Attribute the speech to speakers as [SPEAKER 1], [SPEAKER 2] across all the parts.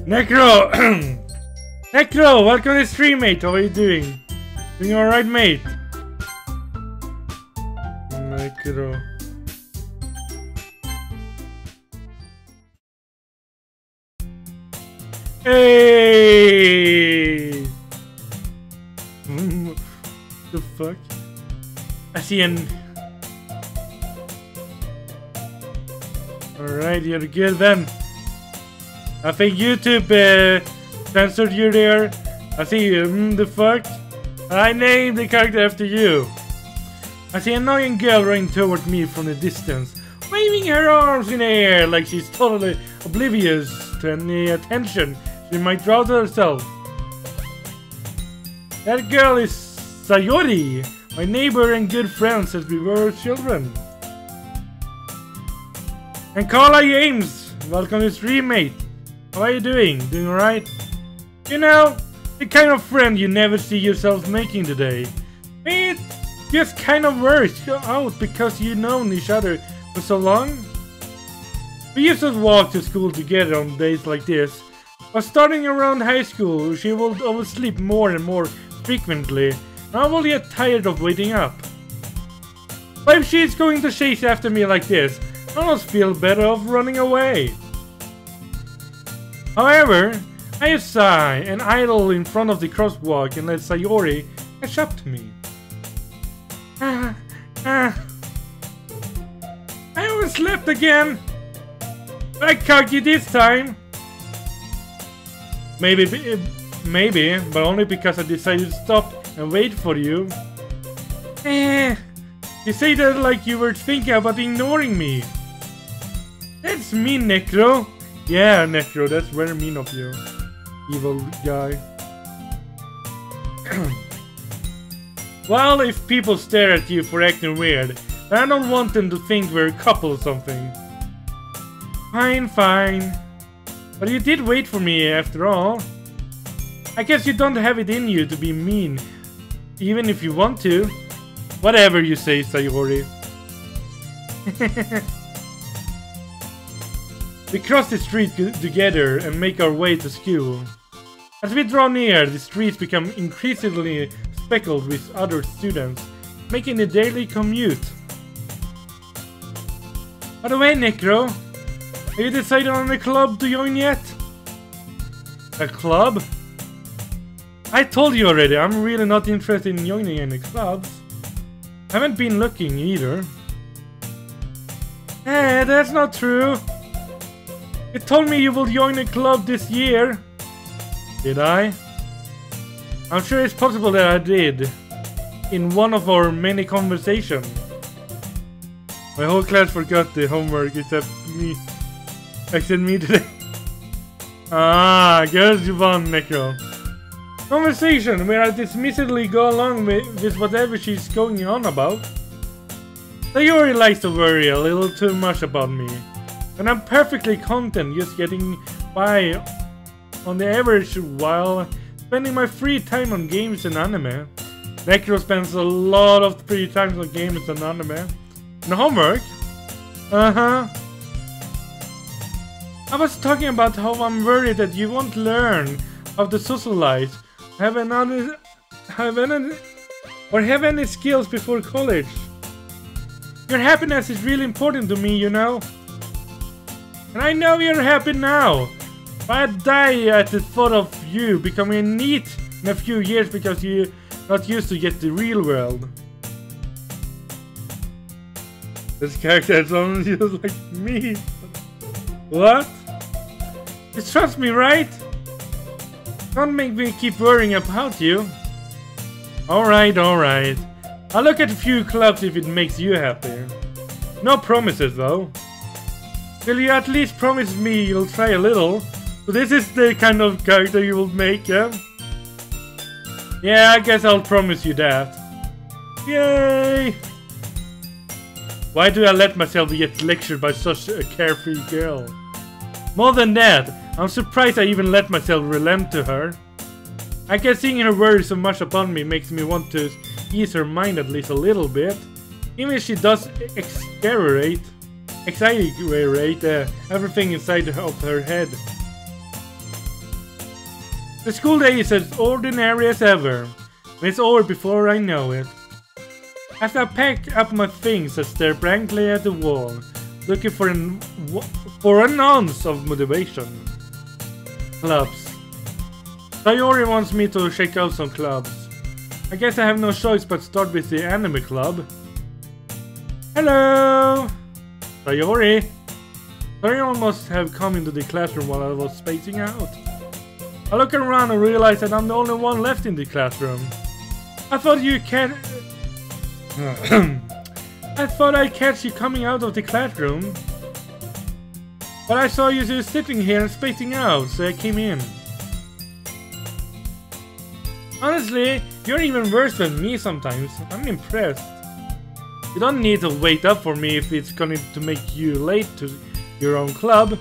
[SPEAKER 1] Necro! Necro, welcome to the stream, mate. How are you doing? Doing alright, mate? Necro. Hey! The fuck? I see an... Alright, you're good then. I think YouTube censored you there. I see you. The fuck? I named the character after you. I see an annoying girl running toward me from the distance, waving her arms in the air like she's totally oblivious to any attention she might draw to herself. That girl is Sayori, my neighbor and good friend since we were children. And Carla James, welcome to the stream, mate. How are you doing? Doing alright? You know, the kind of friend you never see yourself making today. It just kind of works out because you've known each other for so long. We used to walk to school together on days like this. But starting around high school, she would oversleep more and more frequently, and I will get tired of waiting up. But if she's going to chase after me like this, I almost feel better off running away. However, I just sigh and idle in front of the crosswalk and let Sayori catch up to me. I overslept again! I caught you this time! Maybe, but only because I decided to stop and wait for you. You say that like you were thinking about ignoring me. That's mean, Necro. Yeah, Necro, that's very mean of you. Evil guy. Well, if people stare at you for acting weird, then I don't want them to think we're a couple or something. Fine, fine. But you did wait for me after all. I guess you don't have it in you to be mean, even if you want to. Whatever you say, Sayori. We cross the street together and make our way to school. As we draw near, the streets become increasingly speckled with other students, making the daily commute. By the way, Necro, have you decided on a club to join yet? A club? I told you already, I'm really not interested in joining any clubs. Haven't been looking either. That's not true. You told me you will join a club this year. Did I? I'm sure it's possible that I did. In one of our many conversations. My whole class forgot the homework except me. Except me today. Guess you won, Necro. Conversation where I dismissively go along with whatever she's going on about. Sayori likes to worry a little too much about me. And I'm perfectly content just getting by on the average while spending my free time on games and anime. Necro spends a lot of free time on games and anime. And homework? I was talking about how I'm worried that you won't learn how to socialize, have any skills before college. Your happiness is really important to me, you know. And I know you're happy now. But I'd die at the thought of you becoming a NEET in a few years because you're not used to get the real world. This character sounds just like me. What? You trust me, right? Don't make me keep worrying about you. Alright. I'll look at a few clubs if it makes you happy. No promises though. Will you at least promise me you'll try a little? So this is the kind of character you will make, yeah? Yeah, I guess I'll promise you that. Yay! Why do I let myself get lectured by such a carefree girl? More than that, I'm surprised I even let myself relent to her. I guess seeing her worry so much about me makes me want to ease her mind at least a little bit. Even if she does exaggerate everything inside of her head. The school day is as ordinary as ever, and it's over before I know it. As I pack up my things, I stare blankly at the wall, looking for an ounce of motivation. Clubs. Sayori wants me to check out some clubs. I guess I have no choice but start with the anime club. Hello! Sayori! Sayori must have come into the classroom while I was spacing out. I look around and realize that I'm the only one left in the classroom. I thought I'd catch you coming out of the classroom. But I saw you just sitting here and spacing out, so I came in. Honestly, you're even worse than me sometimes. I'm impressed. You don't need to wait up for me if it's going to make you late to your own club.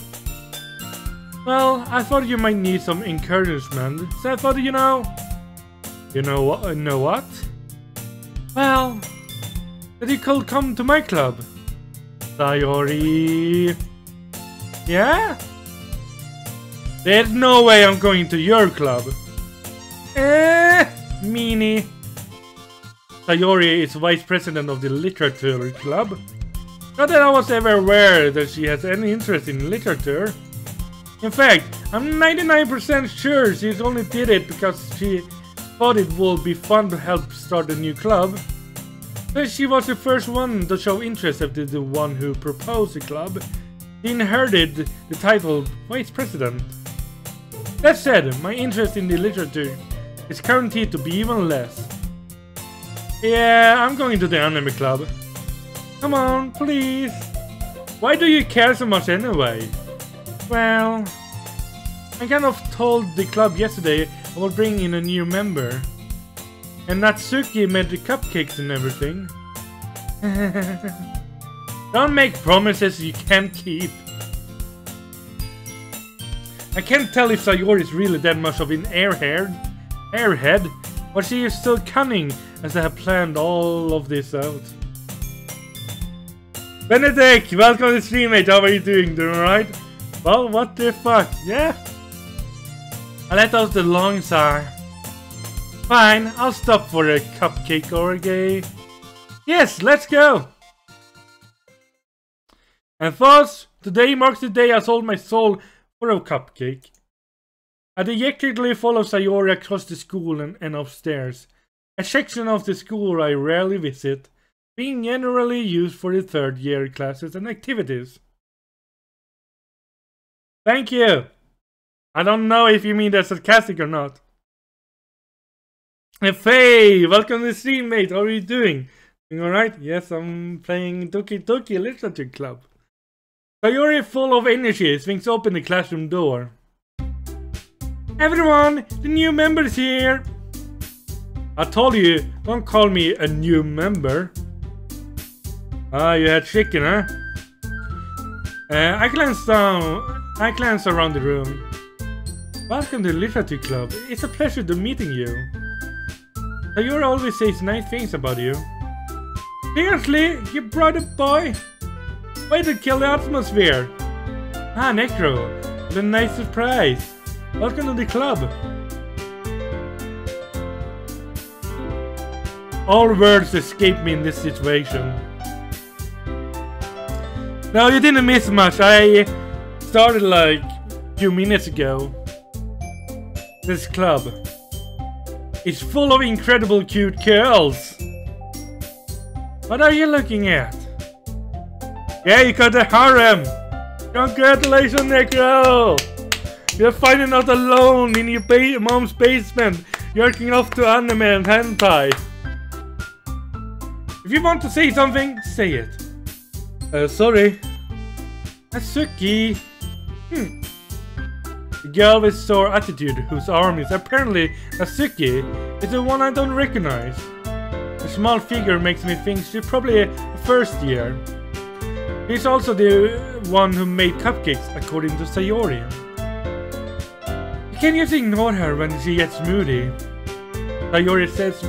[SPEAKER 1] Well, I thought you might need some encouragement, so I thought, you know what? Well, that you could come to my club. Sayori. Yeah? There's no way I'm going to your club. Meanie. Sayori is vice president of the literature club. Not that I was ever aware that she has any interest in literature. In fact, I'm 99% sure she only did it because she thought it would be fun to help start a new club. Since she was the first one to show interest after the one who proposed the club, she inherited the title Vice President. That said, my interest in the literature is guaranteed to be even less. Yeah, I'm going to the anime club. Come on, please. Why do you care so much anyway? Well, I kind of told the club yesterday I will bring in a new member. And Natsuki made the cupcakes and everything. Don't make promises you can't keep. I can't tell if Sayori is really that much of an airhead, but she is so cunning as I have planned all of this out. Benedict, welcome to the stream, mate. How are you doing? Doing alright? Well, what the fuck? Yeah? I let out the long sigh. Fine, I'll stop for a cupcake or a gay. Yes, let's go! And thus, today marks the day I sold my soul for a cupcake. I dejectedly follow Sayori across the school and upstairs. A section of the school I rarely visit, being generally used for the third year classes and activities. Thank you! I don't know if you mean that sarcastic or not. And Faye, welcome to the stream, mate. How are you doing? Doing alright? Yes, I'm playing Doki Doki Literature Club. Sayori, full of energy, swings open the classroom door. Everyone, the new member is here! I told you, don't call me a new member. Ah, you had chicken, huh? I glanced around the room. Welcome to the Literature Club. It's a pleasure to meeting you. Sayori always says nice things about you. Seriously? You brought a boy? Way to kill the atmosphere! Ah, Necro. What a nice surprise. Welcome to the club. All words escape me in this situation. No, you didn't miss much. I started like a few minutes ago. This club is full of incredible cute girls. What are you looking at? Yeah, you got a harem. Congratulations, Necro. You're finally not alone in your mom's basement, jerking off to anime and hentai. If you want to say something, say it. Sorry. Natsuki. The girl with sore attitude, whose arm is apparently Natsuki, is the one I don't recognize. The small figure makes me think she's probably a first year. She's also the one who made cupcakes, according to Sayori. You can't just ignore her when she gets moody. Sayori says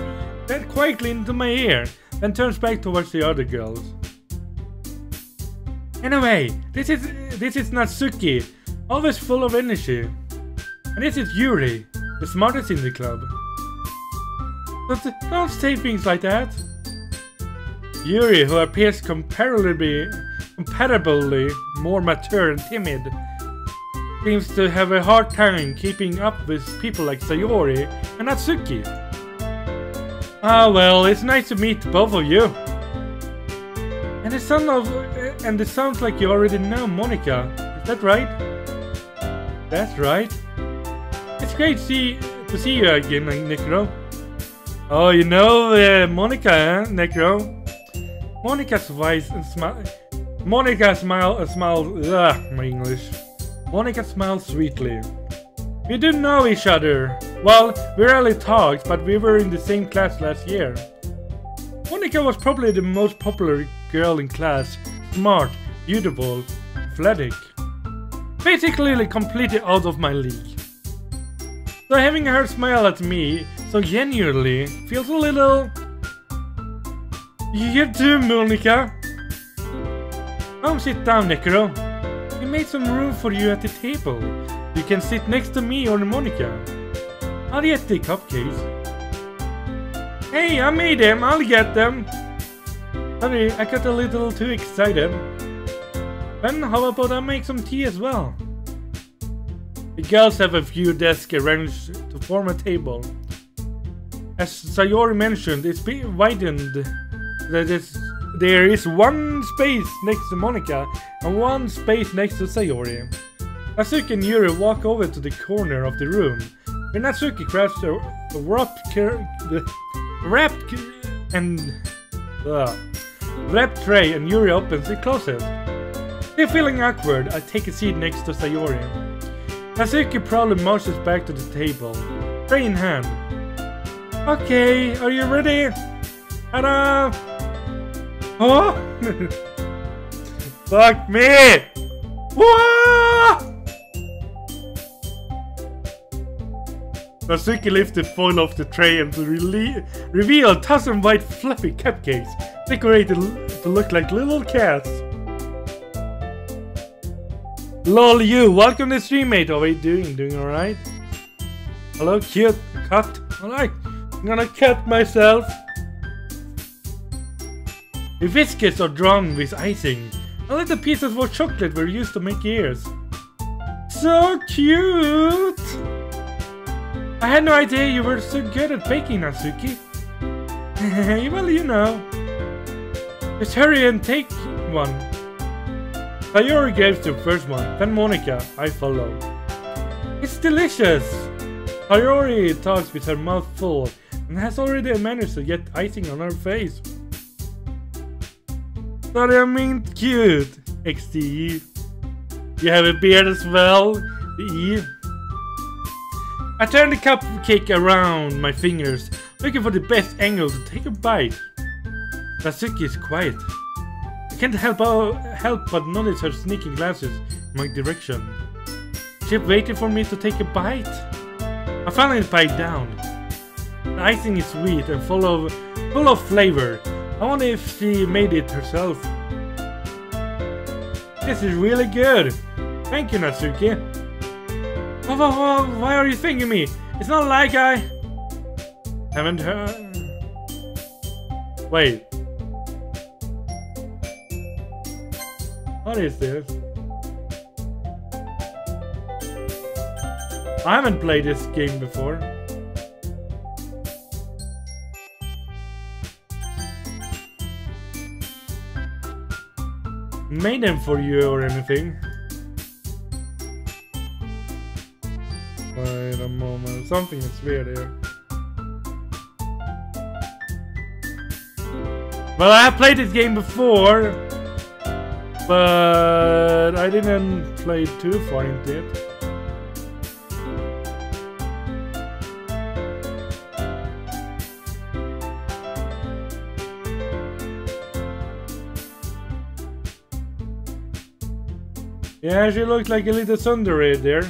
[SPEAKER 1] that quietly into my ear, then turns back towards the other girls. Anyway, this is Natsuki, always full of energy. And this is Yuri, the smartest in the club. But don't say things like that. Yuri, who appears comparably more mature and timid, seems to have a hard time keeping up with people like Sayori and Natsuki. Ah well, it's nice to meet both of you. And it sounds like you already know Monica. Is that right? That's right. It's great to see you again, Necro. Oh, you know Monica, eh, Necro? Monica smiles sweetly. We do know each other. Well, we rarely talked, but we were in the same class last year. Monica was probably the most popular girl in class. Smart, beautiful, athletic. Basically completely out of my league. So having her smile at me so genuinely feels a little... You too, Monica. Come sit down, Necro. We made some room for you at the table. You can sit next to me or Monica. I'll get the cupcakes. Hey, I made them. I'll get them. Sorry, I got a little too excited. Then how about I make some tea as well? The girls have a few desks arranged to form a table. As Sayori mentioned, it's been widened. There is one space next to Monica and one space next to Sayori. Natsuki and Yuri walk over to the corner of the room, where Natsuki grabs a wrapped tray and Yuri opens the closet. Still feeling awkward, I take a seat next to Sayori. Natsuki proudly marches back to the table, tray in hand. Okay, are you ready? Ta-da! Oh! Fuck me! Whoa! Natsuki lifts the foil off the tray and reveal a dozen white fluffy cupcakes, decorated to look like little cats. Lol, you! Welcome to the stream, mate. How are you doing? Doing alright? Hello, cute. Cut. Alright, I'm gonna cut myself. The biscuits are drawn with icing. And little pieces of chocolate were used to make ears. So cute! I had no idea you were so good at baking, Natsuki. Well, you know. Just hurry and take one. Sayori gives the first one, then Monica, I follow. It's delicious! Sayori talks with her mouth full and has already managed to get icing on her face. Sorry, I mean cute, XD. You have a beard as well, the E. I turn the cupcake around my fingers, looking for the best angle to take a bite. Natsuki is quiet. I can't help but notice her sneaking glances in my direction. She waited for me to take a bite. I finally bite down. The icing is sweet and full of flavor. I wonder if she made it herself. This is really good. Thank you, Natsuki. Why are you thanking me? It's not like I haven't heard. Wait. What is this? I haven't played this game before. Made them for you or anything? Wait a moment, something is weird here. Well, I have played this game before, but I didn't play too far into it. Yeah, she looks like a little tsundere there.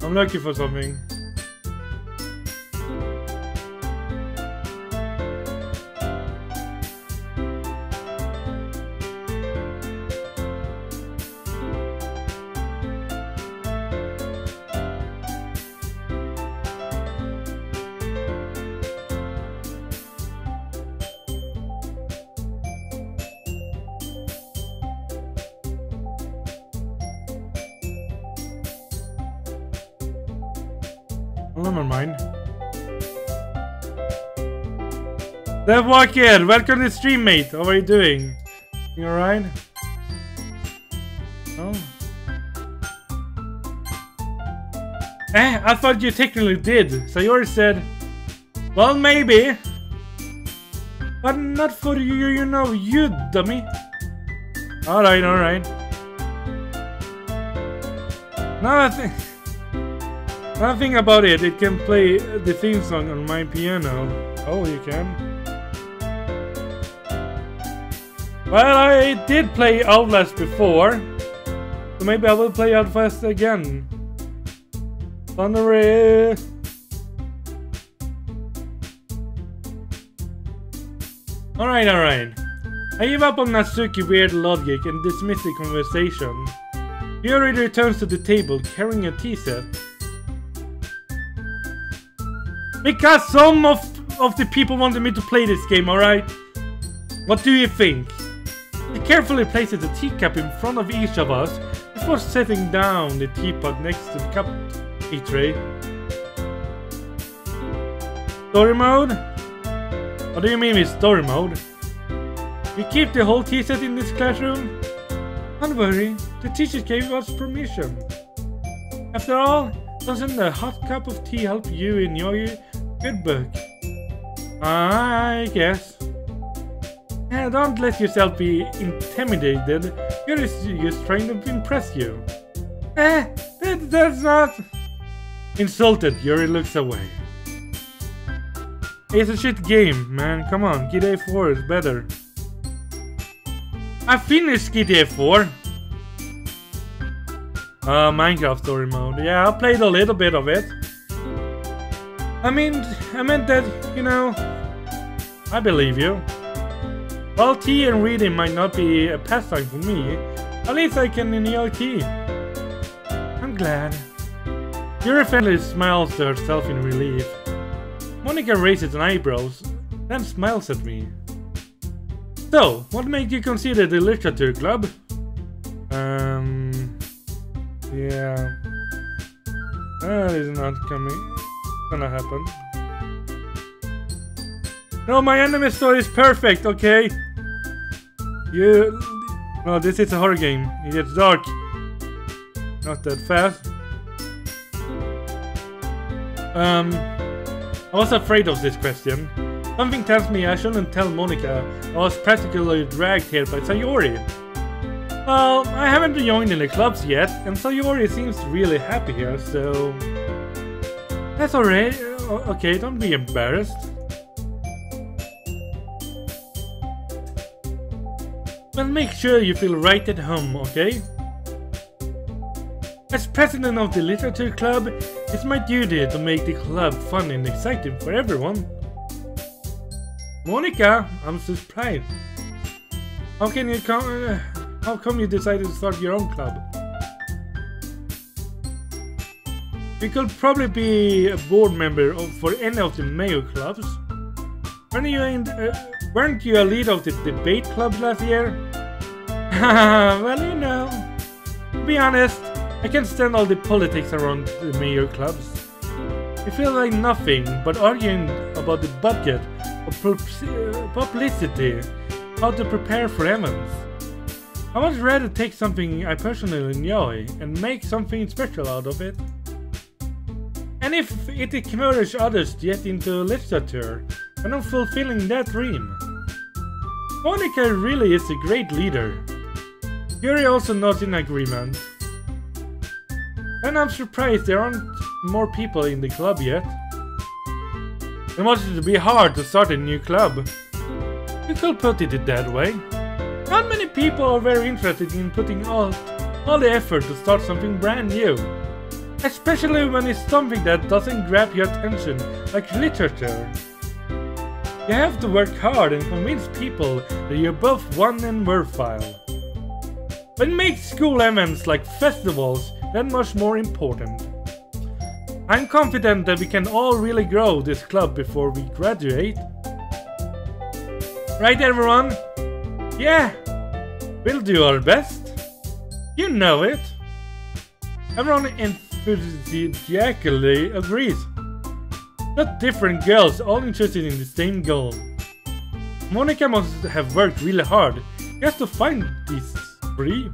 [SPEAKER 1] I'm looking for something. Oh, never mind. Dev Walker, welcome to the stream, mate. How are you doing? You alright? Oh. I thought you technically did. Sayori said, well, maybe. But not for you, you know, you dummy. Alright, alright. Now think about it, it can play the theme song on my piano. Oh, you can? Well, I did play Outlast before, so maybe I will play Outlast again. Thundery. Alright, alright. I give up on Natsuki's weird logic and dismiss the conversation. Yuri returns to the table carrying a tea set. Because some of the people wanted me to play this game, alright? What do you think? He carefully places a teacup in front of each of us before setting down the teapot next to the cup tray. Story mode? What do you mean with story mode? We keep the whole tea set in this classroom? Don't worry, the teacher gave us permission. After all, doesn't a hot cup of tea help you enjoy your good book? I guess. Don't let yourself be intimidated. You're just trying to impress you. That's not... Insulted, Yuri looks away. It's a shit game, man. Come on, GTA 4 is better. I finished GTA 4. Minecraft story mode. Yeah, I played a little bit of it. I meant that, you know, I believe you. While tea and reading might not be a pastime for me, at least I can enjoy tea. I'm glad. Yuri faintly smiles to herself in relief. Monica raises an eyebrows, then smiles at me. So, what made you consider the literature club? Yeah. That is not gonna happen. No, my anime story is perfect, okay? No, this is a horror game. It gets dark. Not that fast. I was afraid of this question. Something tells me I shouldn't tell Monica I was practically dragged here by Sayori. Well, I haven't joined in the clubs yet, and Sayori seems really happy here, so... That's alright. Okay, don't be embarrassed. Well, make sure you feel right at home, okay? As president of the literature club, it's my duty to make the club fun and exciting for everyone. Monica, I'm surprised. How come you decided to start your own club? You could probably be a board member for any of the mayor clubs. Weren't you a lead of the debate club last year? Well, you know, to be honest, I can't stand all the politics around the mayor clubs. It feels like nothing but arguing about the budget, or publicity, how to prepare for events. I would rather take something I personally enjoy and make something special out of it. And if it encourages others to get into literature, then I'm fulfilling that dream. Monica really is a great leader. Yuri also nods in agreement. And I'm surprised there aren't more people in the club yet. It must be hard to start a new club. You could put it that way. Not many people are very interested in putting all the effort to start something brand new. Especially when it's something that doesn't grab your attention, like literature. You have to work hard and convince people that you're both one and worthwhile. But it makes school events like festivals that much more important. I'm confident that we can all really grow this club before we graduate. Right, everyone? Yeah, we'll do our best. You know it. Everyone enthusiastically agrees. Not different girls, all interested in the same goal. Monica must have worked really hard just to find these three.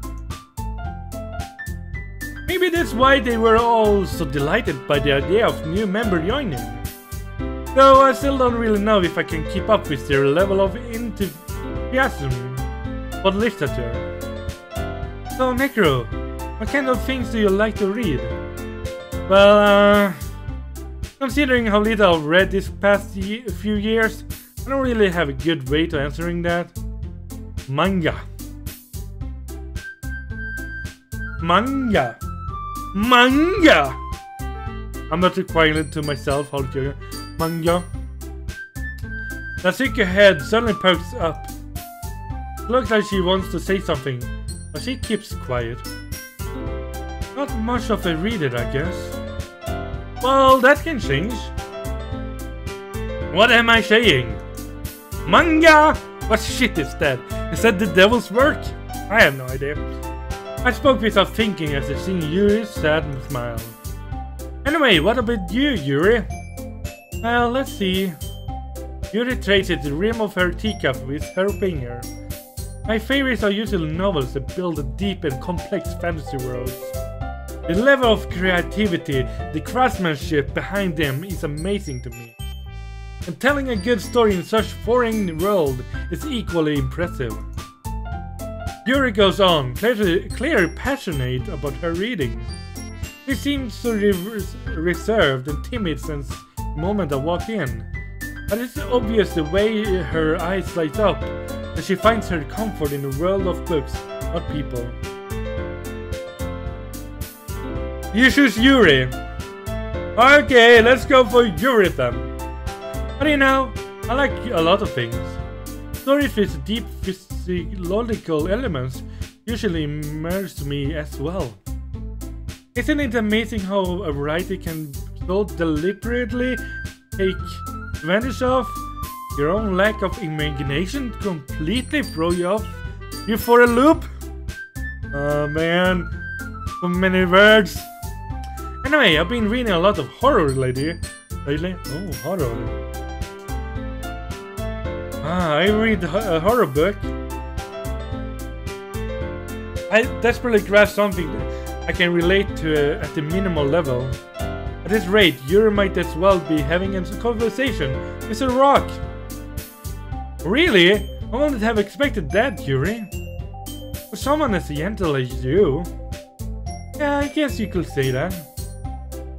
[SPEAKER 1] Maybe that's why they were all so delighted by the idea of new member joining. Though I still don't really know if I can keep up with their level of enthusiasm for literature. So Necro, what kind of things do you like to read? Well, considering how little I've read this past few years, I don't really have a good way to answering that. Manga. Manga. Manga! I'm not requiring it to myself, hold you. Manga. Natsuki's head suddenly perks up. It looks like she wants to say something, but she keeps quiet. Not much of a reader, I guess. Well, that can change. What am I saying? Manga? What shit is that? Is that the devil's work? I have no idea. I spoke without thinking as I seen Yuri's sad smile. Anyway, what about you, Yuri? Well, let's see. Yuri traces the rim of her teacup with her finger. My favorites are usually novels that build deep and complex fantasy worlds. The level of creativity, the craftsmanship behind them is amazing to me. And telling a good story in such foreign world is equally impressive. Yuri goes on, clearly passionate about her reading. She seems so reserved and timid since the moment I walked in. But it's obvious the way her eyes light up that she finds her comfort in the world of books, not people. You choose Yuri. Okay, let's go for Yuri then. But you know, I like a lot of things. Stories with deep physiological elements usually immerse me as well. Isn't it amazing how a writer can so deliberately take advantage of your own lack of imagination to completely throw you for a loop? Oh man, so many words. Anyway, I've been reading a lot of horror lately. Oh, horror. I read a horror book. I desperately grasp something I can relate to at the minimal level. At this rate, Yuri might as well be having a conversation with a rock. Really? I wouldn't have expected that, Yuri. For someone as gentle as you. Yeah, I guess you could say that.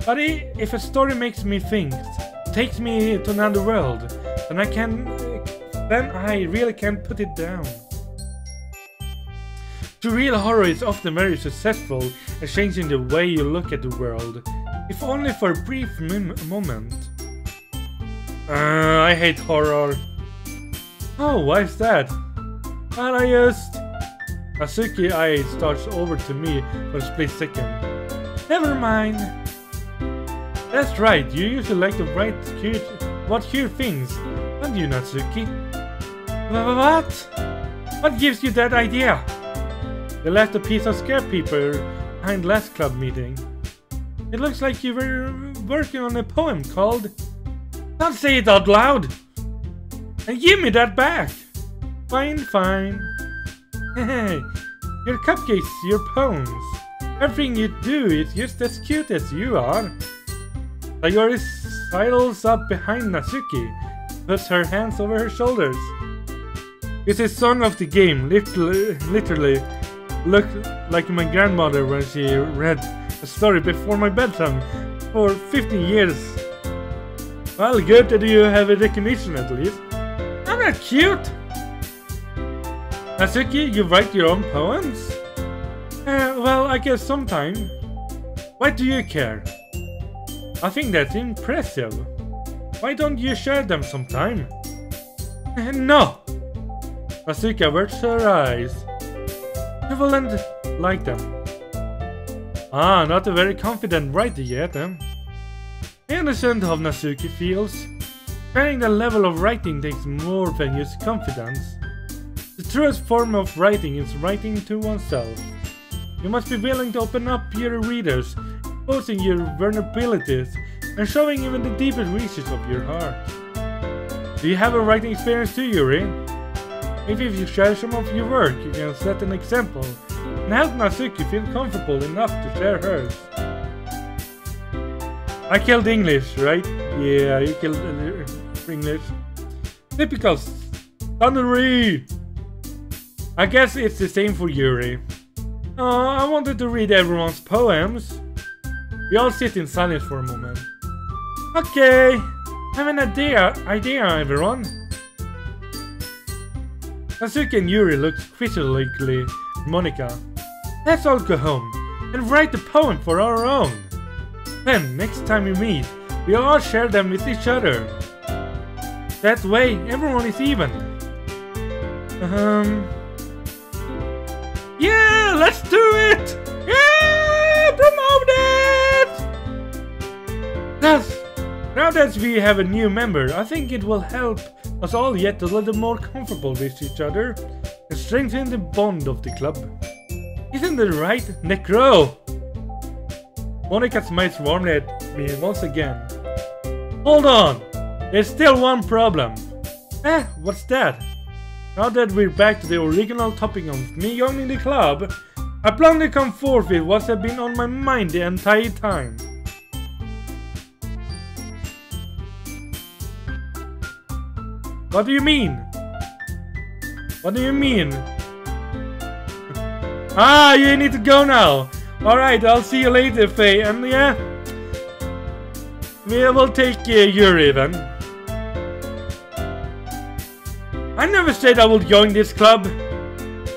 [SPEAKER 1] But if a story makes me think, takes me to another world, then I really can't put it down. Surreal horror is often very successful at changing the way you look at the world, if only for a brief moment. I hate horror. Oh, why is that? Well, I just... Natsuki's eye starts over to me for a split second. Never mind. That's right, you usually like to write cute things, don't you, Natsuki? What? What gives you that idea? You left a piece of scare paper behind last club meeting. It looks like you were working on a poem called... Don't say it out loud! And give me that back! Fine, fine. Hey, your cupcakes, your poems. Everything you do is just as cute as you are. Sayori sidles up behind Natsuki, puts her hands over her shoulders. It's a song of the game, literally looked like my grandmother when she read a story before my bedtime for 15 years. Well, good that you have a recognition at least. I'm not cute! Natsuki, you write your own poems? Well, I guess sometime. Why do you care? I think that's impressive. Why don't you share them sometime? No! Nasuki averts her eyes. You wouldn't like them. Ah, not a very confident writer yet, eh? I understand how Nasuki feels. Sharing the level of writing takes more than just confidence. The truest form of writing is writing to oneself. You must be willing to open up your readers, exposing your vulnerabilities, and showing even the deepest reaches of your heart. Do you have a writing experience too, Yuri? Maybe if you share some of your work, you can set an example and help Nasuki feel comfortable enough to share hers. I killed English, right? Yeah, you killed English. Typical thundery! I guess it's the same for Yuri. Oh, I wanted to read everyone's poems. We all sit in silence for a moment. Okay, I have an idea everyone. Nasuki and Yuri look critically at Monika. Let's all go home and write a poem for our own. Then, next time we meet, we'll all share them with each other. That way, everyone is even. Yeah, let's do it! Yeah, promote it! Thus, now that we have a new member, I think it will help us all get a little more comfortable with each other and strengthen the bond of the club. Isn't that right, Necro? Monika smiles warmly at me once again. Hold on! There's still one problem. What's that? Now that we're back to the original topic of me joining the club, I plan to come forth with what has been on my mind the entire time. What do you mean? What do you mean? Ah, you need to go now. Alright, I'll see you later, Faye, and yeah, we will take Yuri then. I never said I would join this club.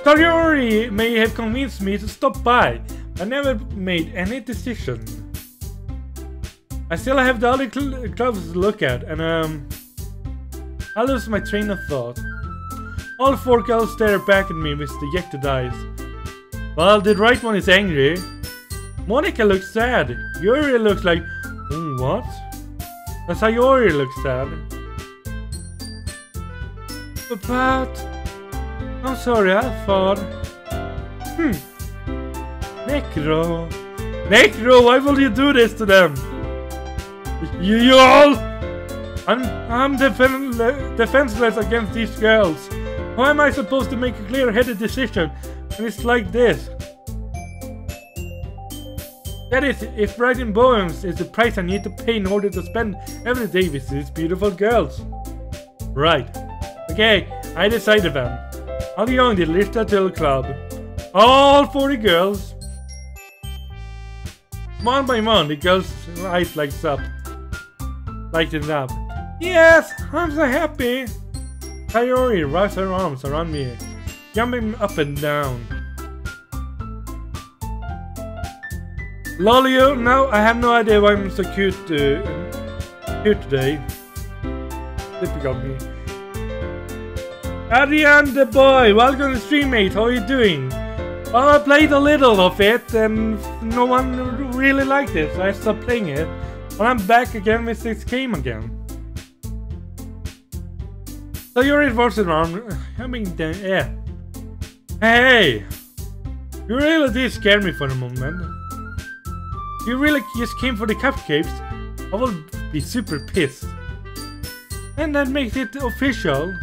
[SPEAKER 1] Yuri may have convinced me to stop by, but I never made any decision. I still have the other clubs to look at, and I lose my train of thought. All four girls stare back at me with dejected eyes. Well, the right one is angry. Monika looks sad. Yuri looks like, what? That's how Yuri looks sad. But I'm sorry, I thought. Necro. Necro, why will you do this to them? You all! I'm defenseless against these girls. How am I supposed to make a clear-headed decision when it's like this? That is, if writing poems is the price I need to pay in order to spend every day with these beautiful girls. Right. Okay, I decided then. I'll join the literature club. All 40 girls. One by one, the girls' eyes lights up. Lighten up. Yes, I'm so happy. Sayori wraps her arms around me, jumping up and down. Lolio, now I have no idea why I'm so cute today. Typical me. Adrian the boy, welcome to stream, mate. How are you doing? Well, I played a little of it and no one really liked it, so I stopped playing it. But I'm back again with this game again. So you're reinforcing arm. I mean, yeah. Hey! You really did scare me for a moment. If you really just came for the cupcakes, I will be super pissed. And that makes it official.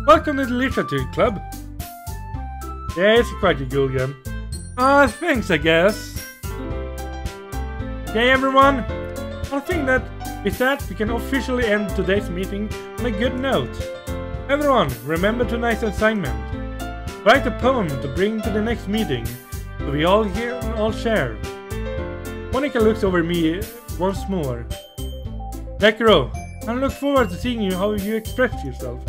[SPEAKER 1] Welcome to the Literature Club. Yeah, it's quite a cool game. Thanks, I guess. Okay, everyone. I think that with that, we can officially end today's meeting on a good note. Everyone, remember tonight's assignment. Write a poem to bring to the next meeting, so we all hear and all share. Monika looks over me once more. Necro, I look forward to seeing how you express yourself.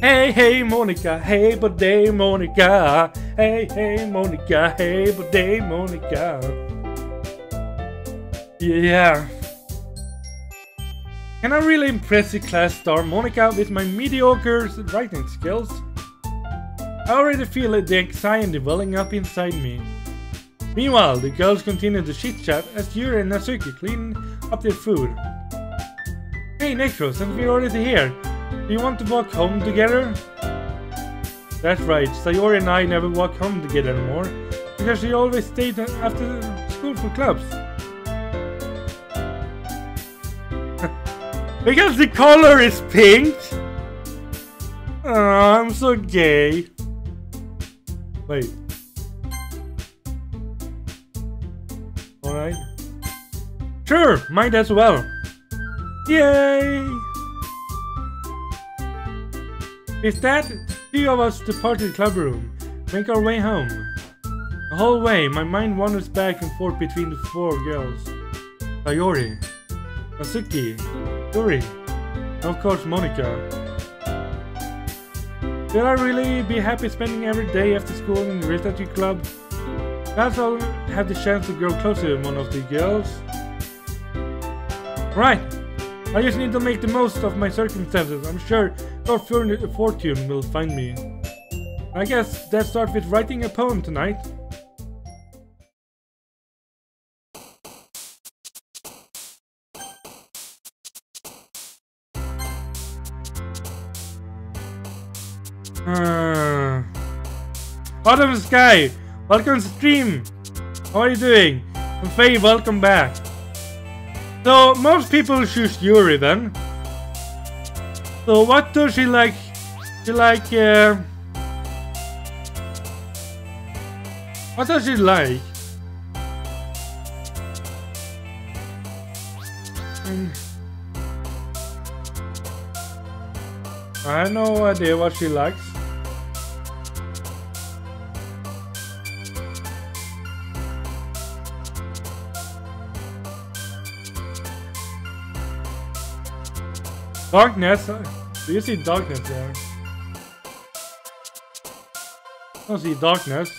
[SPEAKER 1] Hey, hey, Monika, hey, but day, Monika. Hey, hey, Monica. Hey, but hey, Monica. Yeah. Can I really impress the class star Monica with my mediocre writing skills? I already feel the anxiety welling up inside me. Meanwhile, the girls continue to chit-chat as Yuri and Natsuki clean up their food. Hey Necro, since we're already here, do you want to walk home together? That's right, Sayori and I never walk home together anymore, because she always stayed after school for clubs. Because the color is pink? Oh, I'm so gay. Wait. Alright. Sure, might as well. Yay! With that, 3 of us depart the club room, make our way home. The whole way, my mind wanders back and forth between the 4 girls. Sayori, Natsuki, Yuri, and of course Monica. Will I really be happy spending every day after school in the literature club? Perhaps I'll have the chance to grow closer with one of the girls. Right, I just need to make the most of my circumstances. I'm sure Lord Fortune will find me. I guess let's start with writing a poem tonight. Autumn Sky, welcome to stream. How are you doing? And Faye, welcome back. So most people choose Yuri then. So what does she like? What does she like? I have no idea what she likes. Darkness? Do you see darkness there? I don't see darkness.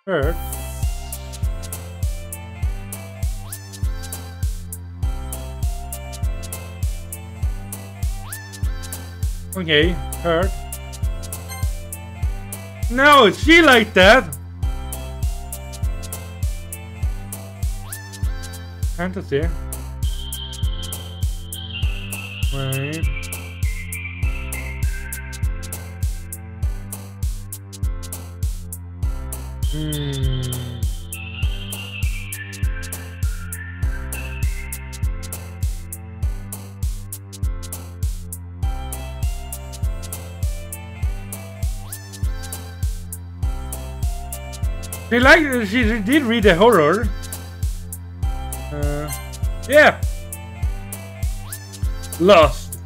[SPEAKER 1] Hurt. Okay, hurt. No, she like that. Fantasy. Right. She did read a horror. Yeah. Lust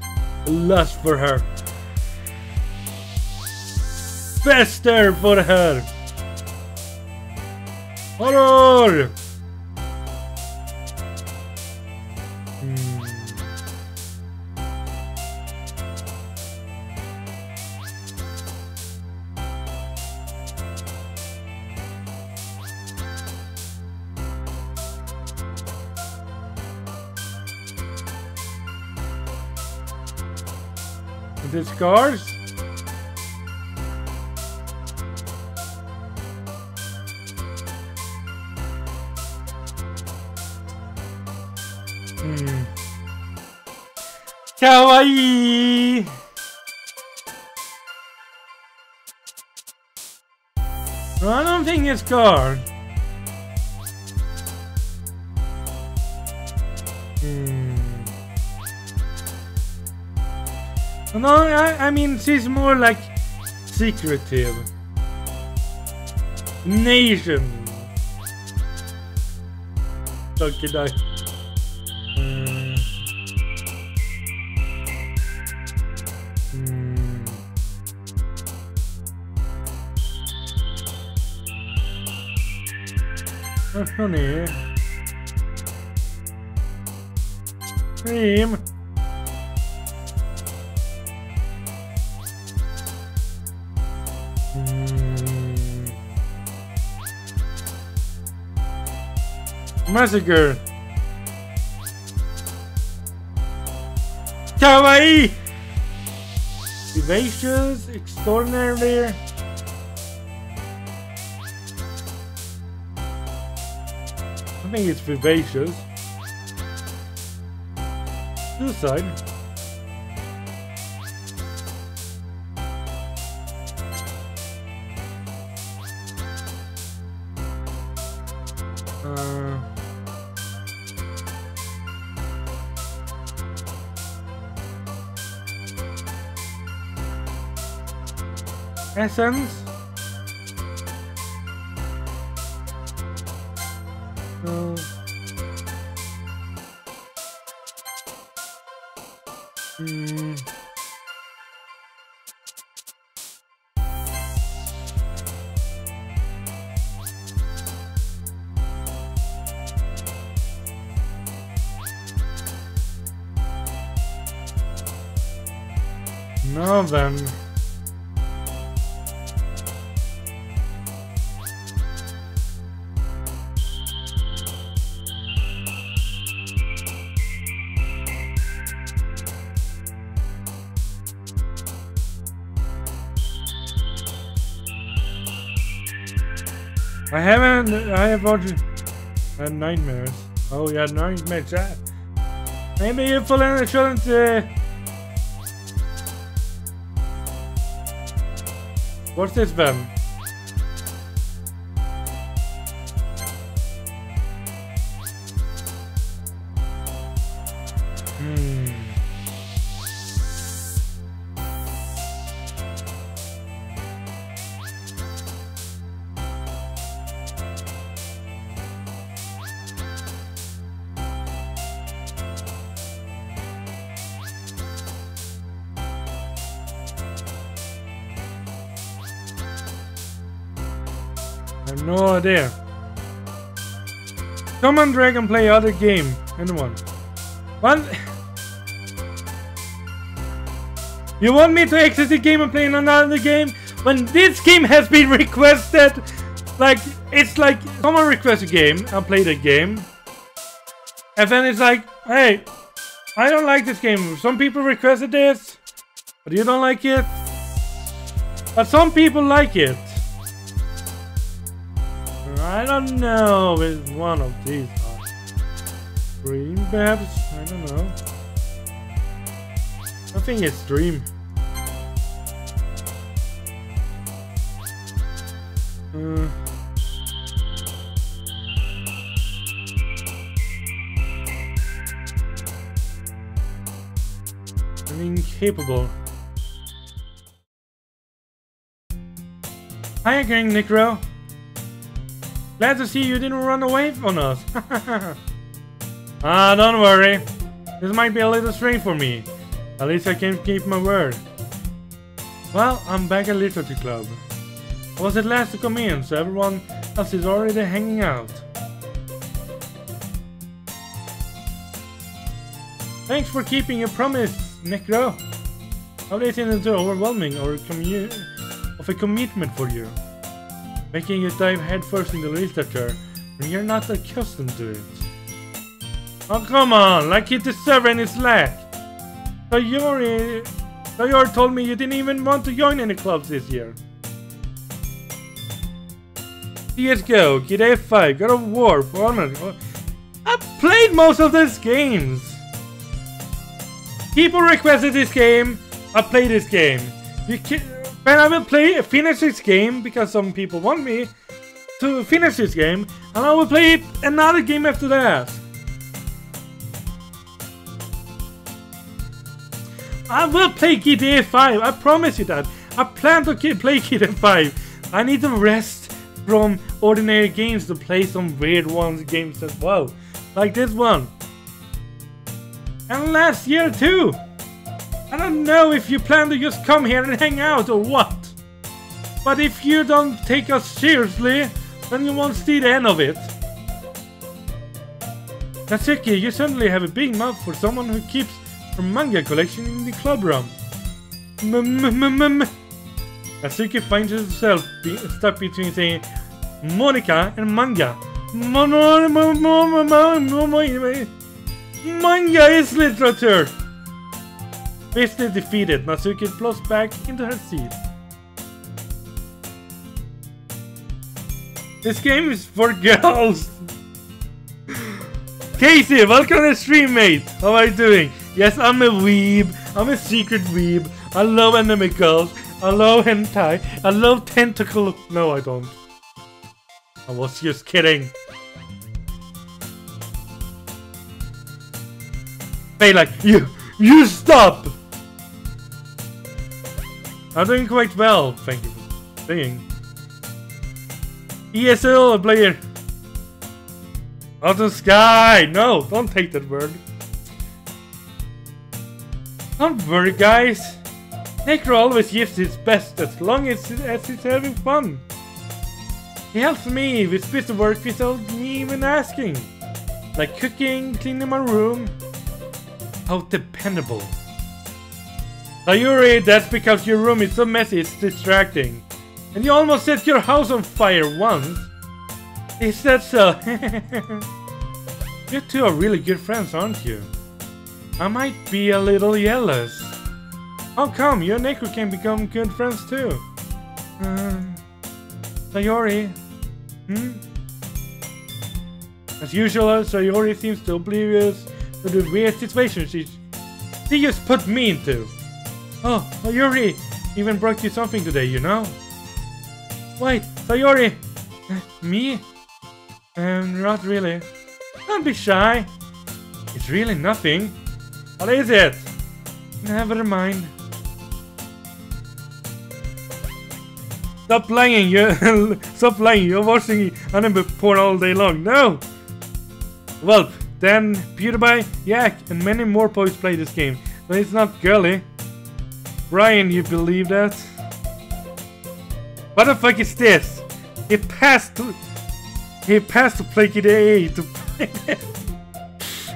[SPEAKER 1] for her. Bäster för her. Horror. The scars? Kawaii! I don't think it's scarred. No, I mean, she's more like secretive. Nation. Okay, die. That's funny. Cream. Massacre. Kawaii. Vivacious. Extraordinary. I think it's vivacious. Suicide. Essence. No. No, then. I have already had nightmares. Oh yeah, nightmare chat. Maybe you shouldn't what's this then? I have no idea. Come on, drag and play other game. Anyone? What? You want me to exit the game and play another game? When this game has been requested, like, it's like someone requests a game, I'll play the game. And then it's like, hey, I don't like this game. Some people requested this, but you don't like it. But some people like it. I don't know which one of these are. Dream, perhaps? I don't know. I think it's Dream. I'm incapable. Hi again, Necro. Glad to see you didn't run away from us. Don't worry. This might be a little strange for me. At least I can keep my word. Well, I'm back at Literature Club. I was the last to come in, so everyone else is already hanging out. Thanks for keeping your promise, Necro. How they tend to overwhelming or of a commitment for you. Making you dive headfirst into literature when you're not accustomed to it. Oh come on, like you deserve any slack. So you told me you didn't even want to join any clubs this year. CSGO, GTA 5, God of War, For Honor. I played most of these games. People requested this game, I played this game. But I will finish this game because some people want me to finish this game, and I will play another game after that. I will play GTA 5, I promise you that. I plan to play GTA 5. I need to rest from ordinary games to play some weird games as well. Like this one. And last year too. I don't know if you plan to just come here and hang out or what. But if you don't take us seriously, then you won't see the end of it. Natsuki, you certainly have a big mouth for someone who keeps her manga collection in the club room. Natsuki finds herself stuck between saying Monica and manga. Manga is literature! Basically defeated, Natsuki plops back into her seat. This game is for girls! Casey, welcome to the stream, mate! How are you doing? Yes, I'm a weeb. I'm a secret weeb. I love anime girls. I love hentai. I love tentacle. No, I don't. I was just kidding. Hey, like, you stop! I'm doing quite well, thank you for saying. ESL player. Autumn sky! No, don't take that word. Don't worry, guys. Necro always gives his best as long as he's having fun. He helps me with bits of work without me even asking. Like cooking, cleaning my room. How dependable. Sayuri, that's because your room is so messy it's distracting. And you almost set your house on fire once. Is that so? You two are really good friends, aren't you? I might be a little jealous. How come? You and Neko can become good friends too. Sayori. As usual, Sayori seems to oblivious to the weird situation she just put me into. Oh, Sayori even brought you something today, you know? Wait, Sayori! Me? Not really. Don't be shy. It's really nothing. What is it? Never mind. Stop lying, stop lying. You're watching anime porn all day long. No. Well, then PewDiePie, Yak, and many more boys play this game, but it's not girly. Brian, you believe that? What the fuck is this? He passed to play GTA to play it.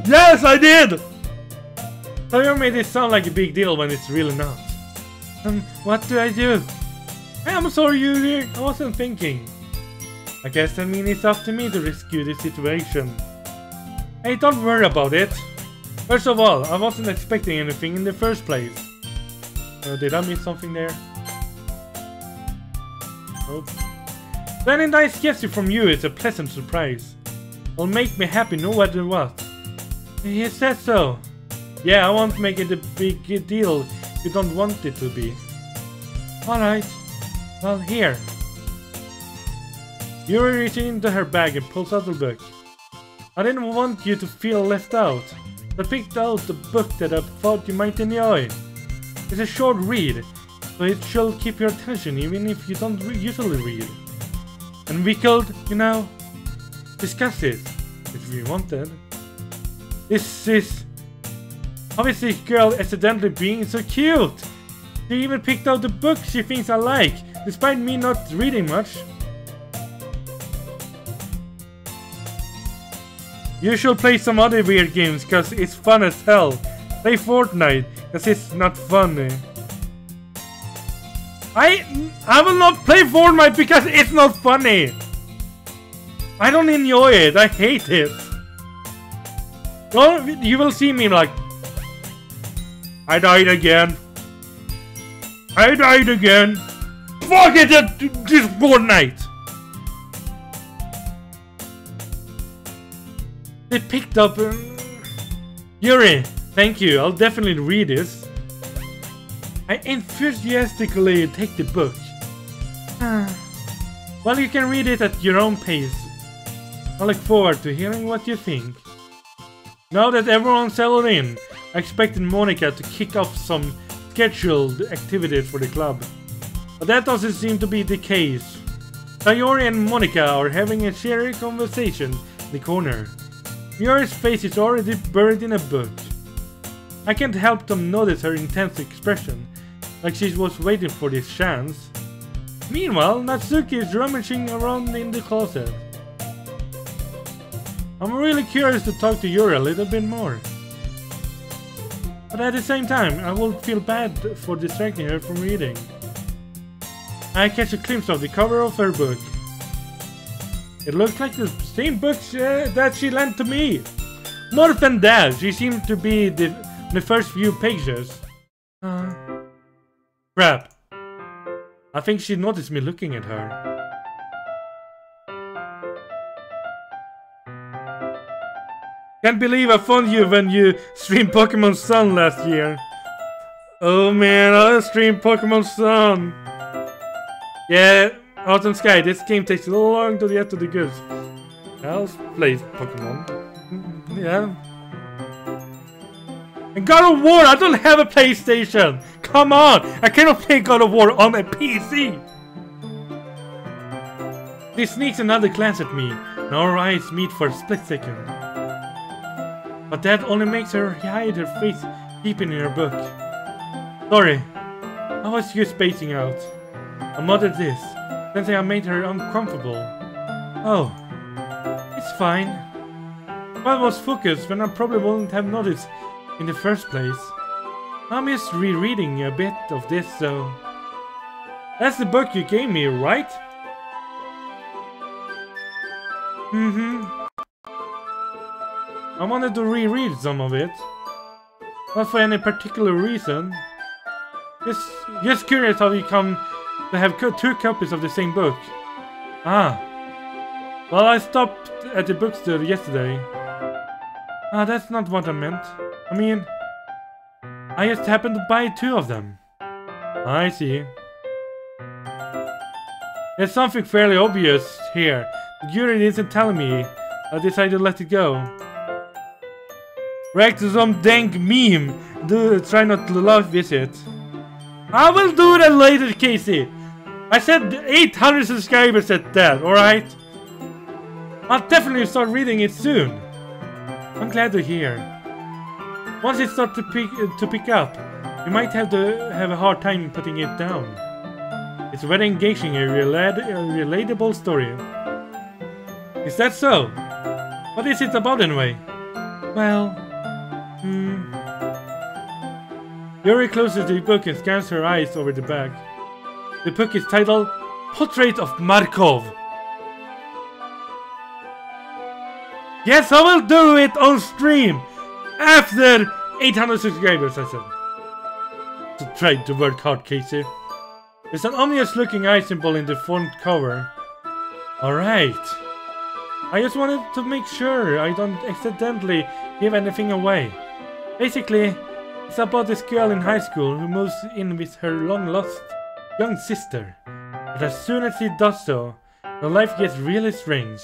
[SPEAKER 1] Yes, I did! Sayori made it sound like a big deal when it's really not. What do I do? I'm sorry, Yuri. I wasn't thinking. I guess that means it's up to me to rescue this situation. Hey, don't worry about it. First of all, I wasn't expecting anything in the first place. Did I miss something there? Nope. So any nice gesture from you is a pleasant surprise. It'll make me happy no matter what. He said so. Yeah, I won't make it a big deal if you don't want it to be. Alright. Well, here. Yuri reaches into her bag and pulls out the book. I didn't want you to feel left out. I picked out the book that I thought you might enjoy. It's a short read, so it should keep your attention even if you don't usually read. And we could, you know, discuss it if we wanted. This is... How is this girl accidentally being so cute? She even picked out the book she thinks I like, despite me not reading much. You should play some other weird games, cause it's fun as hell. Play Fortnite, cause it's not funny. I will not play Fortnite because it's not funny. I don't enjoy it, I hate it. You will see me like... I died again. I died again. Fuck it, this Fortnite. They picked up... Yuri, thank you, I'll definitely read this. I enthusiastically take the book. Well, you can read it at your own pace. I look forward to hearing what you think. Now that everyone's settled in, I expected Monica to kick off some scheduled activities for the club. But that doesn't seem to be the case. Sayori and Monica are having a cheery conversation in the corner. Yuri's face is already buried in a book. I can't help but notice her intense expression, like she was waiting for this chance. Meanwhile, Natsuki is rummaging around in the closet. I'm really curious to talk to Yuri a little bit more. But at the same time, I will feel bad for distracting her from reading. I catch a glimpse of the cover of her book. It looks like the same books that she lent to me. More than that, she seemed to be the first few pages. Crap. I think she noticed me looking at her. Can't believe I found you when you streamed Pokemon Sun last year. Oh man, I streamed Pokemon Sun. Yeah, Autumn Sky, this game takes a little long to get to the goods. I'll play Pokemon. Yeah. And God of War, I don't have a PlayStation! Come on! I cannot play God of War on a PC! She sneaks another glance at me, and our eyes meet for a split second. But that only makes her hide her face deep in her book. Sorry, I was just spacing out. I muttered this, sensing I made her uncomfortable. Oh, it's fine. If I was focused, then I probably wouldn't have noticed in the first place. I'm just rereading a bit of this, so... That's the book you gave me, right? I wanted to reread some of it. Not for any particular reason. Just curious how you come to have two copies of the same book. Ah. Well, I stopped at the bookstore yesterday. Ah, that's not what I meant. I mean, I just happened to buy two of them. I see. There's something fairly obvious here. The jury isn't telling me. I decided to let it go. React to some dank meme. Try not to laugh with it. I will do that later, Casey. I said 800 subscribers at that, alright? I'll definitely start reading it soon. I'm glad to hear. Once it starts to pick up, you might have a hard time putting it down. It's very engaging, a relatable story. Is that so? What is it about anyway? Well... Yuri closes the book and scans her eyes over the back. The book is titled Portrait of Markov. Yes, I will do it on stream! After 800 subscribers, I said. So try to work hard, Casey. There's an ominous looking eye symbol in the front cover. Alright. I just wanted to make sure I don't accidentally give anything away. Basically, it's about this girl in high school who moves in with her long-lost young sister. But as soon as she does so, her life gets really strange.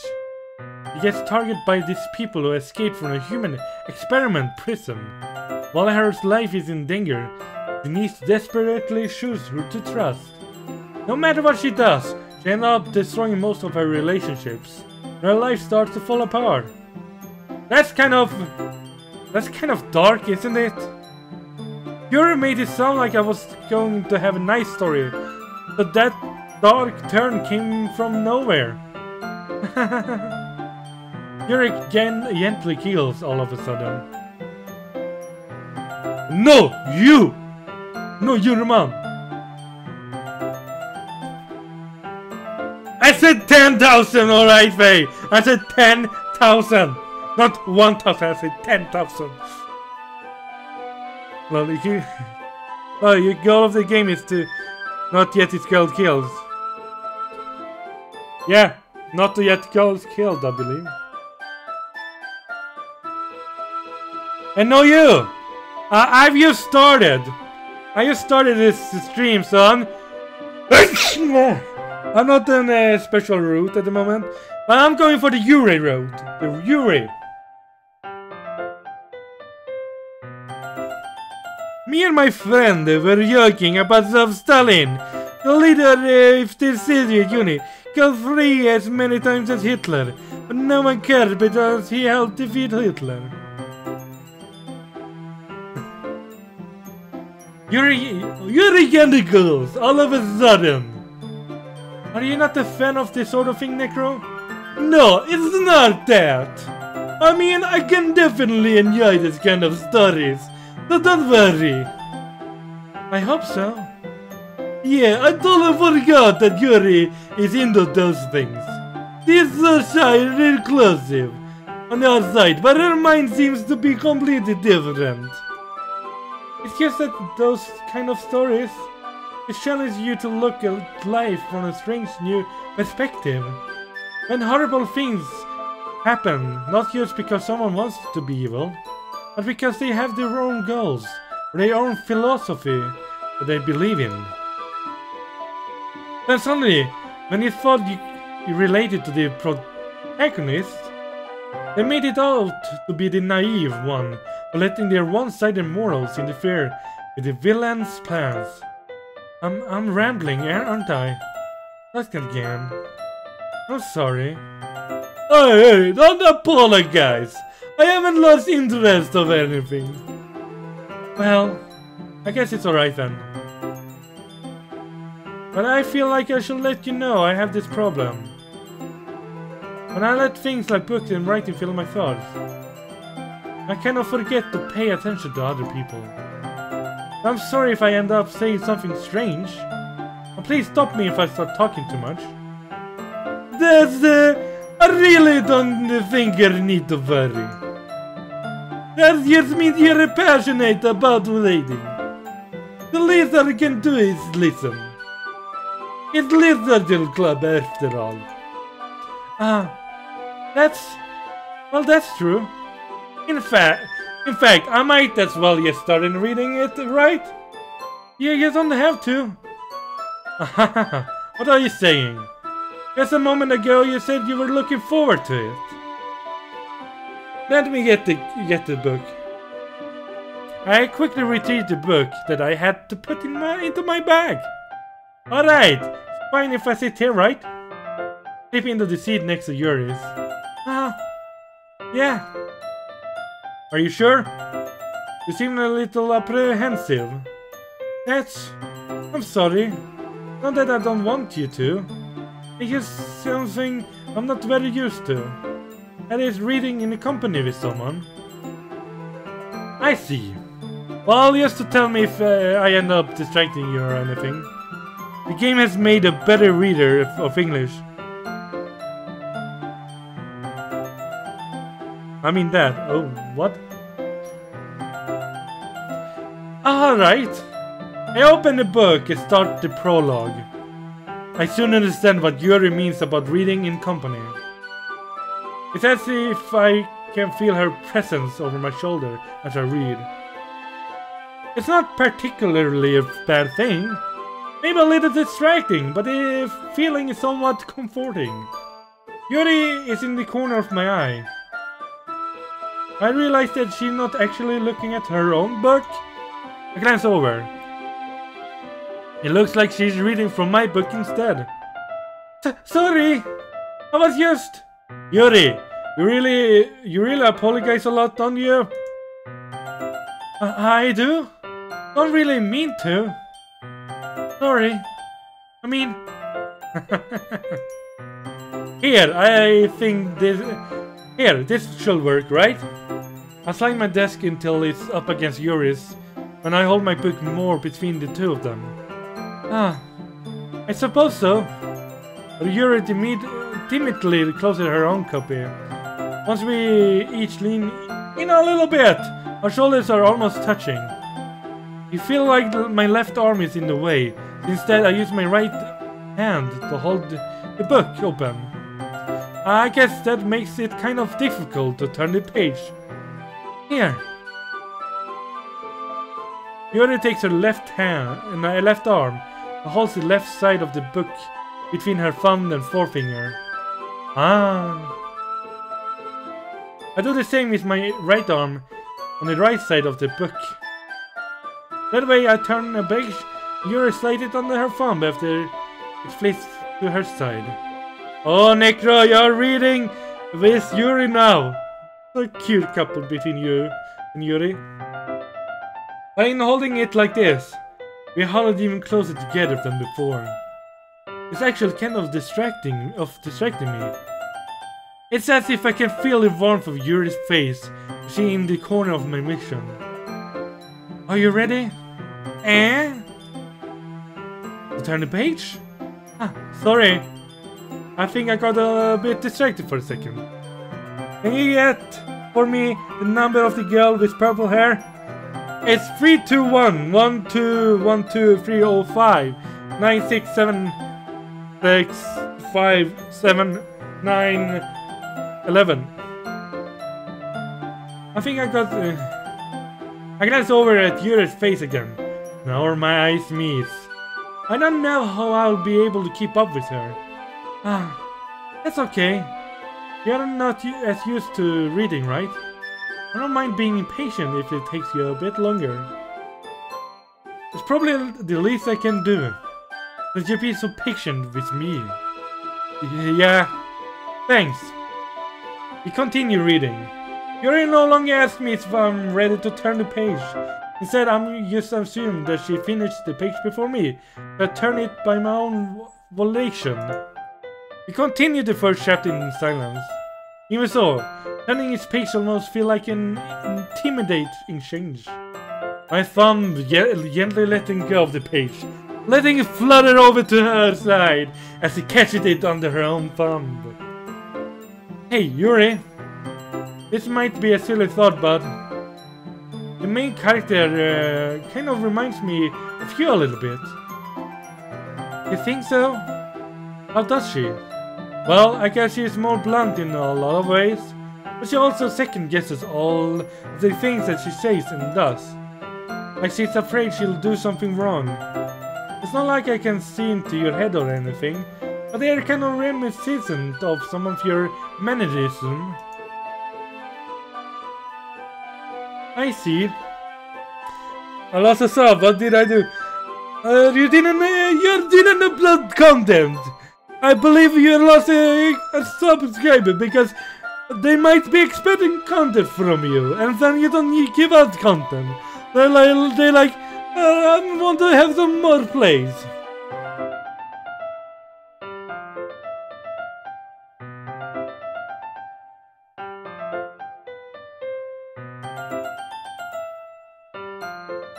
[SPEAKER 1] She gets targeted by these people who escaped from a human experiment prison. While her life is in danger, Denise desperately chooses who to trust. No matter what she does, she ends up destroying most of her relationships. Her life starts to fall apart. That's kind of dark, isn't it? Yuri made it sound like I was going to have a nice story, but that dark turn came from nowhere. Yuri gently kills all of a sudden. No, you! No, Yuri, mom! I said 10,000, alright, Faye! I said 10,000! Not 1,000, I said 10,000. Well, your goal of the game is to not get its girl killed. Yeah, not to get girls killed, I believe. And no, you! I've just started! I just started this stream, son! I'm not on a special route at the moment, but I'm going for the Yuri route. The Yuri! Me and my friend were joking about Stalin, the leader of the Soviet Union, got free as many times as Hitler, but no one cared because he helped defeat Hitler. Yuri Gendigals, all of a sudden. Are you not a fan of this sort of thing, Necro? No, it's not that. I mean, I can definitely enjoy this kind of stories. So don't worry. I hope so. Yeah, I totally forgot that Yuri is into those things. This is so shy and inclusive on the outside, but her mind seems to be completely different. It's just that those kind of stories, it challenges you to look at life from a strange new perspective. When horrible things happen, not just because someone wants to be evil, but because they have their own goals, or their own philosophy that they believe in. Then suddenly, when you thought you related to the protagonist, they made it out to be the naive one, for letting their one-sided morals interfere with the villain's plans. I'm rambling, aren't I? Let's again. I'm sorry. Hey, don't apologize. I haven't lost interest of anything. Well, I guess it's alright then. But I feel like I should let you know I have this problem. When I let things like books and writing fill my thoughts, I kind of forget to pay attention to other people. I'm sorry if I end up saying something strange. And please stop me if I start talking too much. I really don't think you need to worry. That just means you're passionate about reading. The least I can do is listen. It's literature club after all. That's true. In fact, I might as well get started reading it, right? You don't have to. What are you saying? Just a moment ago you said you were looking forward to it. Let me get the book. I quickly retrieved the book that I had to put into my bag. Alright, it's fine if I sit here, right? Slip into the seat next to Yuri's. Yeah. Are you sure? You seem a little apprehensive. I'm sorry. Not that I don't want you to. It's just something I'm not very used to. That is reading in a company with someone. I see. Well, just to tell me if I end up distracting you or anything. The game has made a better reader of English. I mean that. Oh, what? Alright. I open the book and start the prologue. I soon understand what Yuri means about reading in company. It's as if I can feel her presence over my shoulder as I read. It's not particularly a bad thing. Maybe a little distracting, but the feeling is somewhat comforting. Yuri is in the corner of my eye. I realize that she's not actually looking at her own book. I glance over. It looks like she's reading from my book instead. Sorry! I was just... Yuri, you really apologize a lot, don't you? I do? Don't really mean to. Sorry. I mean... this should work, right? I slide my desk until it's up against Yuri's, when I hold my book more between the two of them. I suppose so. But Yuri timidly closes her own copy. Once we each lean in a little bit, our shoulders are almost touching. I feel like my left arm is in the way. Instead, I use my right hand to hold the book open. I guess that makes it kind of difficult to turn the page. Here. Yuri takes her left arm and holds the left side of the book between her thumb and forefinger. I do the same with my right arm on the right side of the book. That way I turn a page, Yuri slides it under her thumb after it flips to her side. Oh, Necro, you're reading with Yuri now. A cute couple between you and Yuri. By holding it like this, we're hardly even closer together than before. It's actually kind of distracting me. It's as if I can feel the warmth of Yuri's face, she in the corner of my vision. Are you ready? To turn the page? Sorry. I think I got a bit distracted for a second. Can you get for me the number of the girl with purple hair? It's 321 1212305 967657911. I think I got. I glanced over at Yuri's face again. Now my eyes meet. I don't know how I'll be able to keep up with her. That's okay. You're not as used to reading, right? I don't mind being impatient if it takes you a bit longer. It's probably the least I can do. That you be so patient with me. Yeah, thanks. We continue reading. Yuri no longer asks me if I'm ready to turn the page. Instead, I'm just assumed that she finished the page before me, but turn it by my own volition. We continue the first chapter in silence. Even so, turning each page almost feel like an intimidating change. My thumb gently letting go of the page, letting it flutter over to her side as she catches it under her own thumb. Hey, Yuri. This might be a silly thought, but the main character kind of reminds me of you a little bit. You think so? How does she? Well, I guess she's more blunt in a lot of ways, but she also second guesses all the things that she says and does. Like she's afraid she'll do something wrong. It's not like I can see into your head or anything, but they're kind of reminiscent of some of your mannerisms. I see. I lost a sub. What did I do? You didn't upload content. I believe you lost a subscriber because they might be expecting content from you, and then you don't give out content. They're like, I want to have some more plays.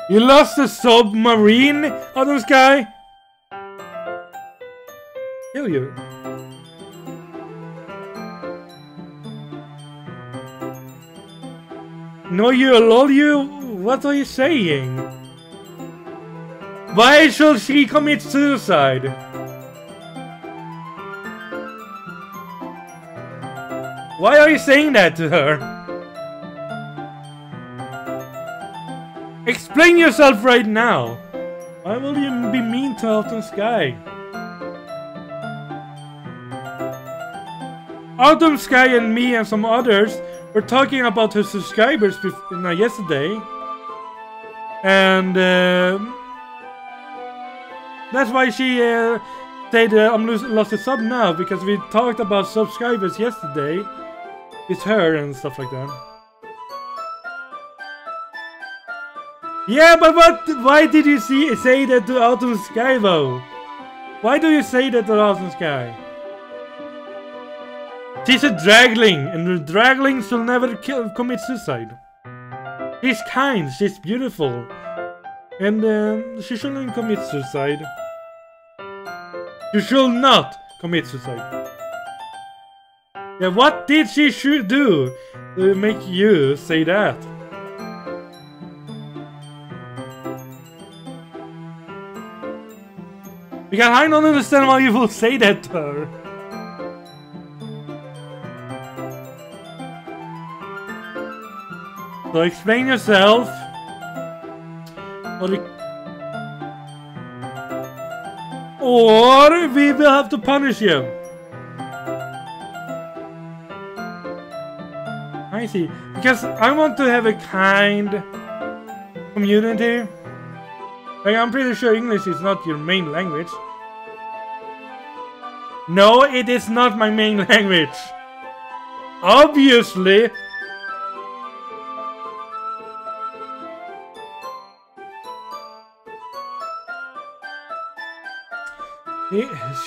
[SPEAKER 1] You lost a submarine out of the sky? Kill you. No, you lol you? What are you saying? Why should she commit suicide? Why are you saying that to her? Explain yourself right now. Why will you be mean to Autumn Sky? Autumn Sky and me and some others were talking about her subscribers yesterday. And that's why she said I'm lost a sub now, because we talked about subscribers yesterday with her and stuff like that. Yeah, but why did you say that to Autumn Sky though? Why do you say that to Autumn Sky? She's a dragling, and the draglings will never commit suicide. She's kind, she's beautiful, and she shouldn't commit suicide. She should not commit suicide. Yeah, what did she do to make you say that? Because I don't understand why you will say that to her. So explain yourself. Or we will have to punish you. I see. Because I want to have a kind community. Like, I'm pretty sure English is not your main language. No, it is not my main language. Obviously.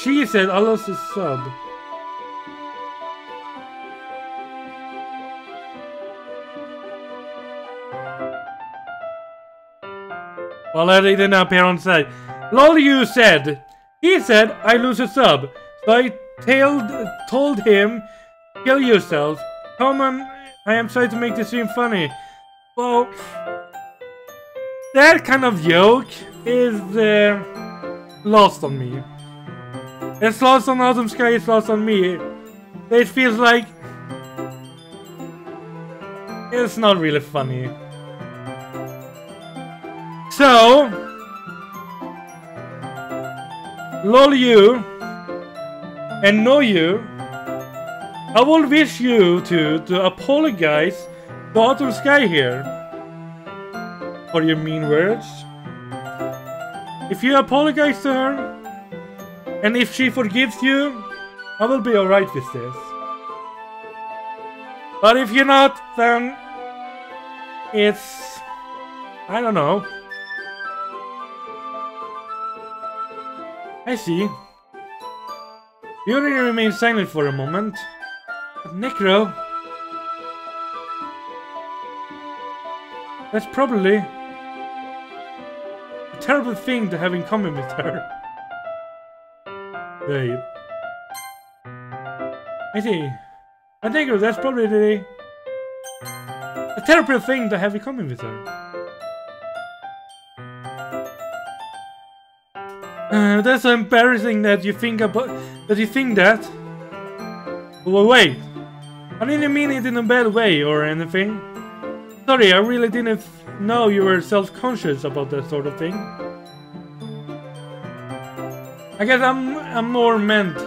[SPEAKER 1] She said I lost a sub. Well, I didn't appear on site. Lol, you said. He said I lose a sub. So I told him, kill yourself. Come on, I am trying to make this stream funny. Well, that kind of joke is lost on me. It's lost on Autumn Sky, it's lost on me. It feels like it's not really funny. So, lol you, and know you, I will wish you to apologize to Autumn Sky here for your mean words. If you apologize to her, and if she forgives you, I will be alright with this. But if you're not, then it's... I don't know. I see. Yuri remains silent for a moment. But Necro... That's probably a terrible thing to have in common with her. Wait. I see. I think that's probably a terrible thing to have in common with her. That's so embarrassing that you think that. Well, wait. I didn't mean it in a bad way or anything. Sorry, I really didn't know you were self-conscious about that sort of thing. I guess I'm more meant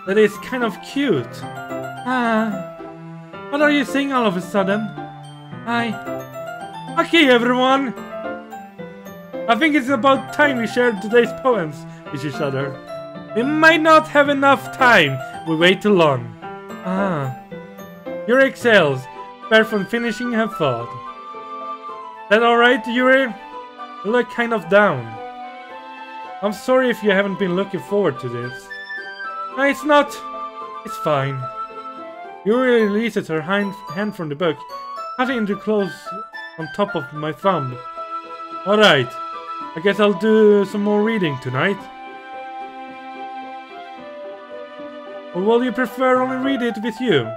[SPEAKER 1] that it's kind of cute. What are you saying all of a sudden? Okay, everyone. I think it's about time we shared today's poems with each other. We might not have enough time. We wait too long. Yuri exhales, far from finishing her thought. That alright, Yuri? You look kind of down. I'm sorry if you haven't been looking forward to this. No, it's not. It's fine. Yuri releases her hand from the book, cutting into close on top of my thumb. Alright, I guess I'll do some more reading tonight. Or will you prefer only read it with you?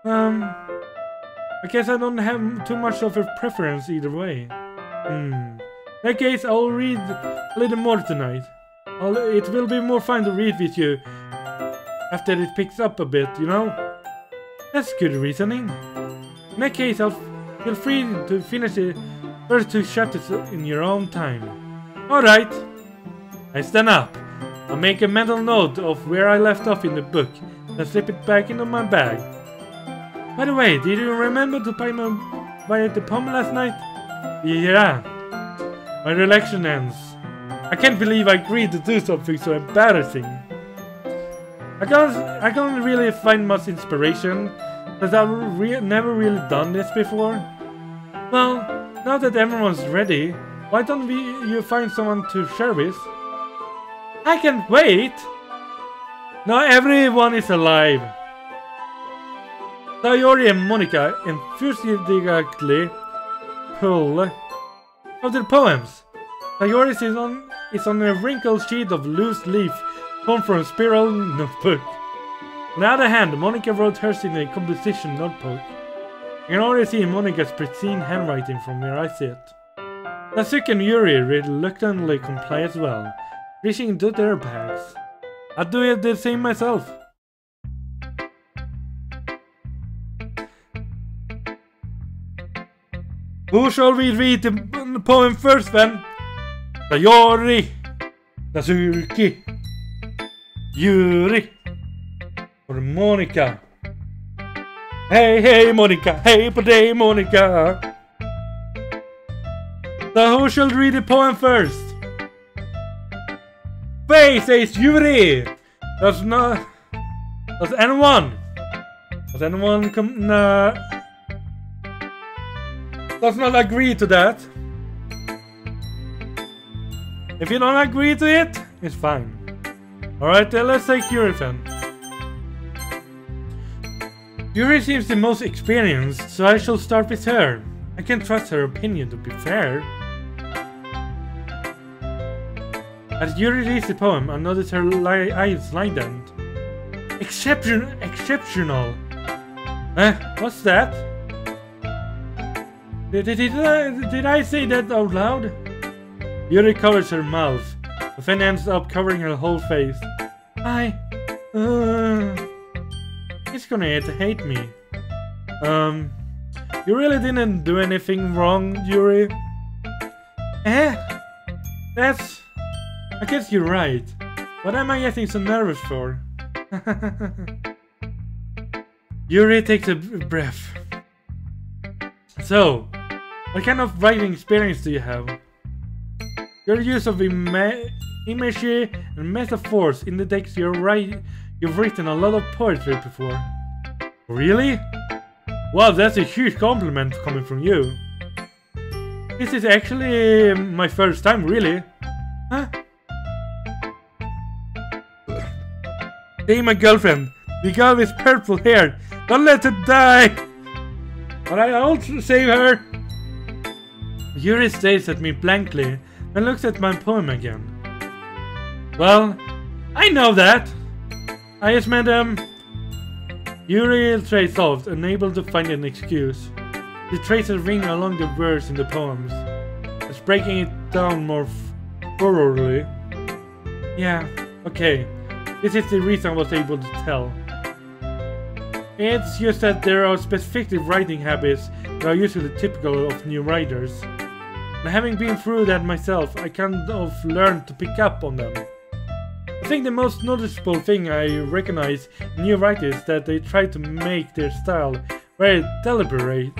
[SPEAKER 1] I guess I don't have too much of a preference either way. In that case, I'll read a little more tonight. It will be more fun to read with you after it picks up a bit, you know? That's good reasoning. In that case, I'll feel free to finish the first 2 chapters in your own time. Alright. I stand up. I'll make a mental note of where I left off in the book and slip it back into my bag. By the way, did you remember to buy the poem last night? Yeah. My recollection ends. I can't believe I agreed to do something so embarrassing. I can't really find much inspiration, because I've never really done this before. Well, now that everyone's ready, why don't you find someone to share with? I can't wait! Now everyone is alive! Sayori and Monica enthusiastically pull out their poems. Sayori is on a wrinkled sheet of loose leaf torn from a spiral notebook. On the other hand, Monica wrote hers in a composition notebook. I can already see Monica's pristine handwriting from where I sit. Sasuke and Yuri reluctantly comply as well, reaching into their bags. I'd do the same myself. Who shall we read the poem first then? Sayori, Sasuke, Yuri, or Monica? Hey Monica, hey birthday Monica. So who shall read the poem first? Faye says Yuri. Does anyone does not agree to that? If you don't agree to it, it's fine. Alright, then let's take Yuri then. Yuri seems the most experienced, so I shall start with her. I can trust her opinion to be fair. As Yuri reads the poem, I notice her eyes lightened. Exceptional. What's that? Did I say that out loud? Yuri covers her mouth, but then ends up covering her whole face. He's gonna hate me. You really didn't do anything wrong, Yuri? I guess you're right. What am I getting so nervous for? Yuri takes a breath. So, what kind of writing experience do you have? Your use of imagery and metaphors indicates you've written a lot of poetry before. Really? Wow, that's a huge compliment coming from you. This is actually my first time, really. Huh? Hey, my girlfriend. The girl with purple hair. Don't let her die! But I'll save her! Yuri stares at me blankly and looks at my poem again. Well, I know that! I just meant, Yuri trades off, unable to find an excuse. She traces a ring along the verse in the poems, as breaking it down more thoroughly. Yeah, okay. This is the reason I was able to tell. It's just that there are specific writing habits that are usually typical of new writers. And having been through that myself, I kind of learned to pick up on them. I think the most noticeable thing I recognize in new writers is that they try to make their style very deliberate.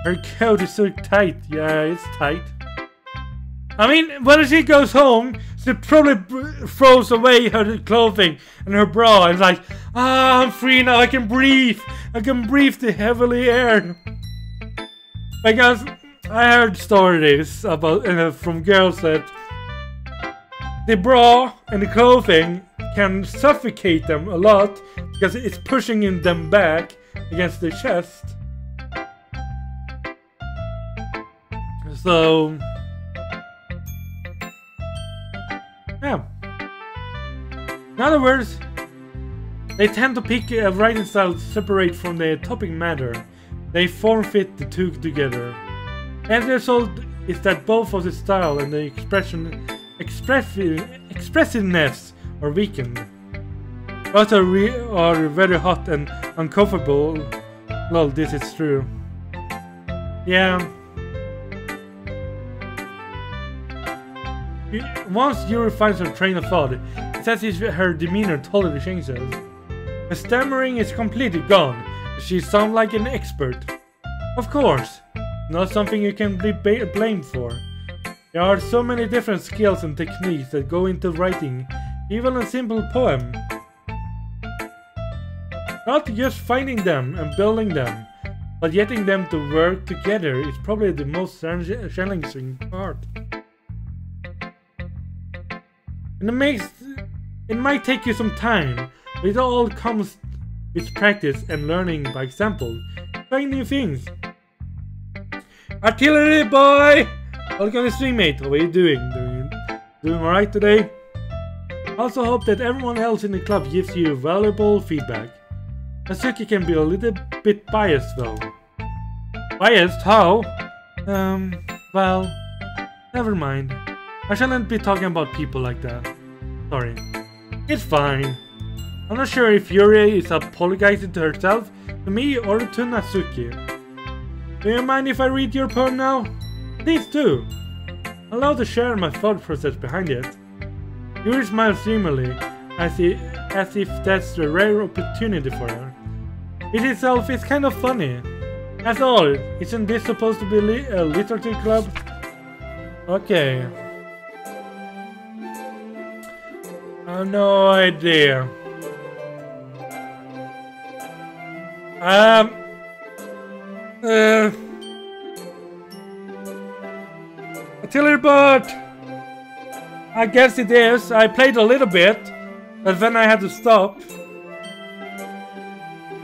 [SPEAKER 1] Her coat is so tight. Yeah, it's tight. I mean, when she goes home, she probably throws away her clothing and her bra and is like, I'm free now, I can breathe the heavily air. Because I heard stories about from girls that the bra and the clothing can suffocate them a lot because it's pushing them back against their chest. So yeah. In other words, they tend to pick a writing style separate from the topic matter. They form-fit the two together. And the result is that both of the style and the expressiveness are weakened. Both are very hot and uncomfortable. Well, this is true. Yeah. Once Yuri finds her train of thought, it's as if her demeanor totally changes. Her stammering is completely gone. She sounds like an expert. Of course, not something you can be blamed for. There are so many different skills and techniques that go into writing even a simple poem. Not just finding them and building them, but getting them to work together is probably the most challenging part. And it might take you some time, but it all comes with practice and learning by example. Trying new things. Artillery boy! Welcome to stream, mate. How are you doing? Doing alright today? Also hope that everyone else in the club gives you valuable feedback. Natsuki can be a little bit biased though. Biased? How? Well, never mind. I shouldn't be talking about people like that. Sorry. It's fine. I'm not sure if Yuri is apologizing to herself, to me, or to Natsuki. Do you mind if I read your poem now? Please do. I'd love to share my thought process behind it. Yuri smiles dreamily, as if that's a rare opportunity for her. It itself is kind of funny. After all, isn't this supposed to be a literature club? Okay. I have no idea. Artillery bot! I guess it is. I played a little bit, but then I had to stop.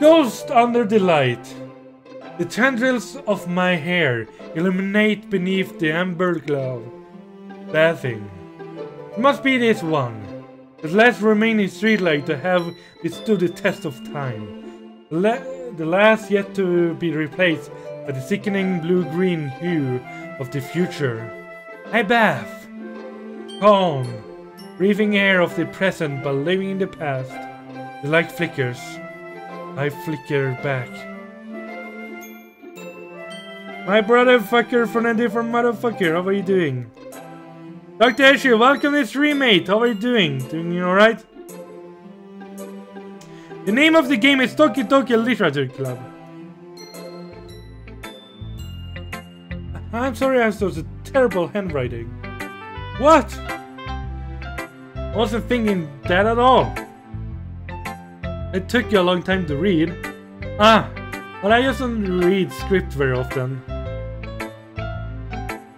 [SPEAKER 1] Ghost under the light. The tendrils of my hair illuminate beneath the amber glow. Bathing. It must be this one. The last remaining streetlight to have withstood the test of time. The last yet to be replaced by the sickening blue-green hue of the future. I bath. Calm. Breathing air of the present but living in the past. The light flickers. I flicker back. My brother fucker from a different motherfucker, how are you doing? Dr. Ashley, welcome to stream, mate. How are you doing? Doing alright? The name of the game is Toki Toki Literature Club. I'm sorry I saw such terrible handwriting. What? I wasn't thinking that at all. It took you a long time to read. But I just don't read script very often.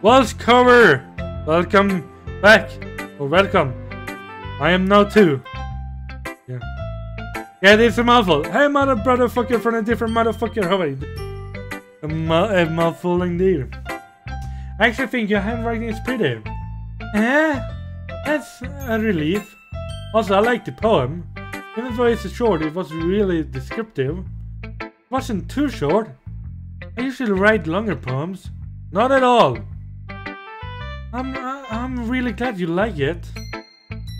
[SPEAKER 1] Walsh cover! Welcome back. Or welcome. I am now too. Yeah. Yeah, this is a mouthful. Hey, mother brother fucker from a different motherfucker. How are you? A mouthful indeed. I actually think your handwriting is pretty. That's a relief. Also, I like the poem. Even though it's short, it was really descriptive. It wasn't too short. I usually write longer poems. Not at all. I'm really glad you like it.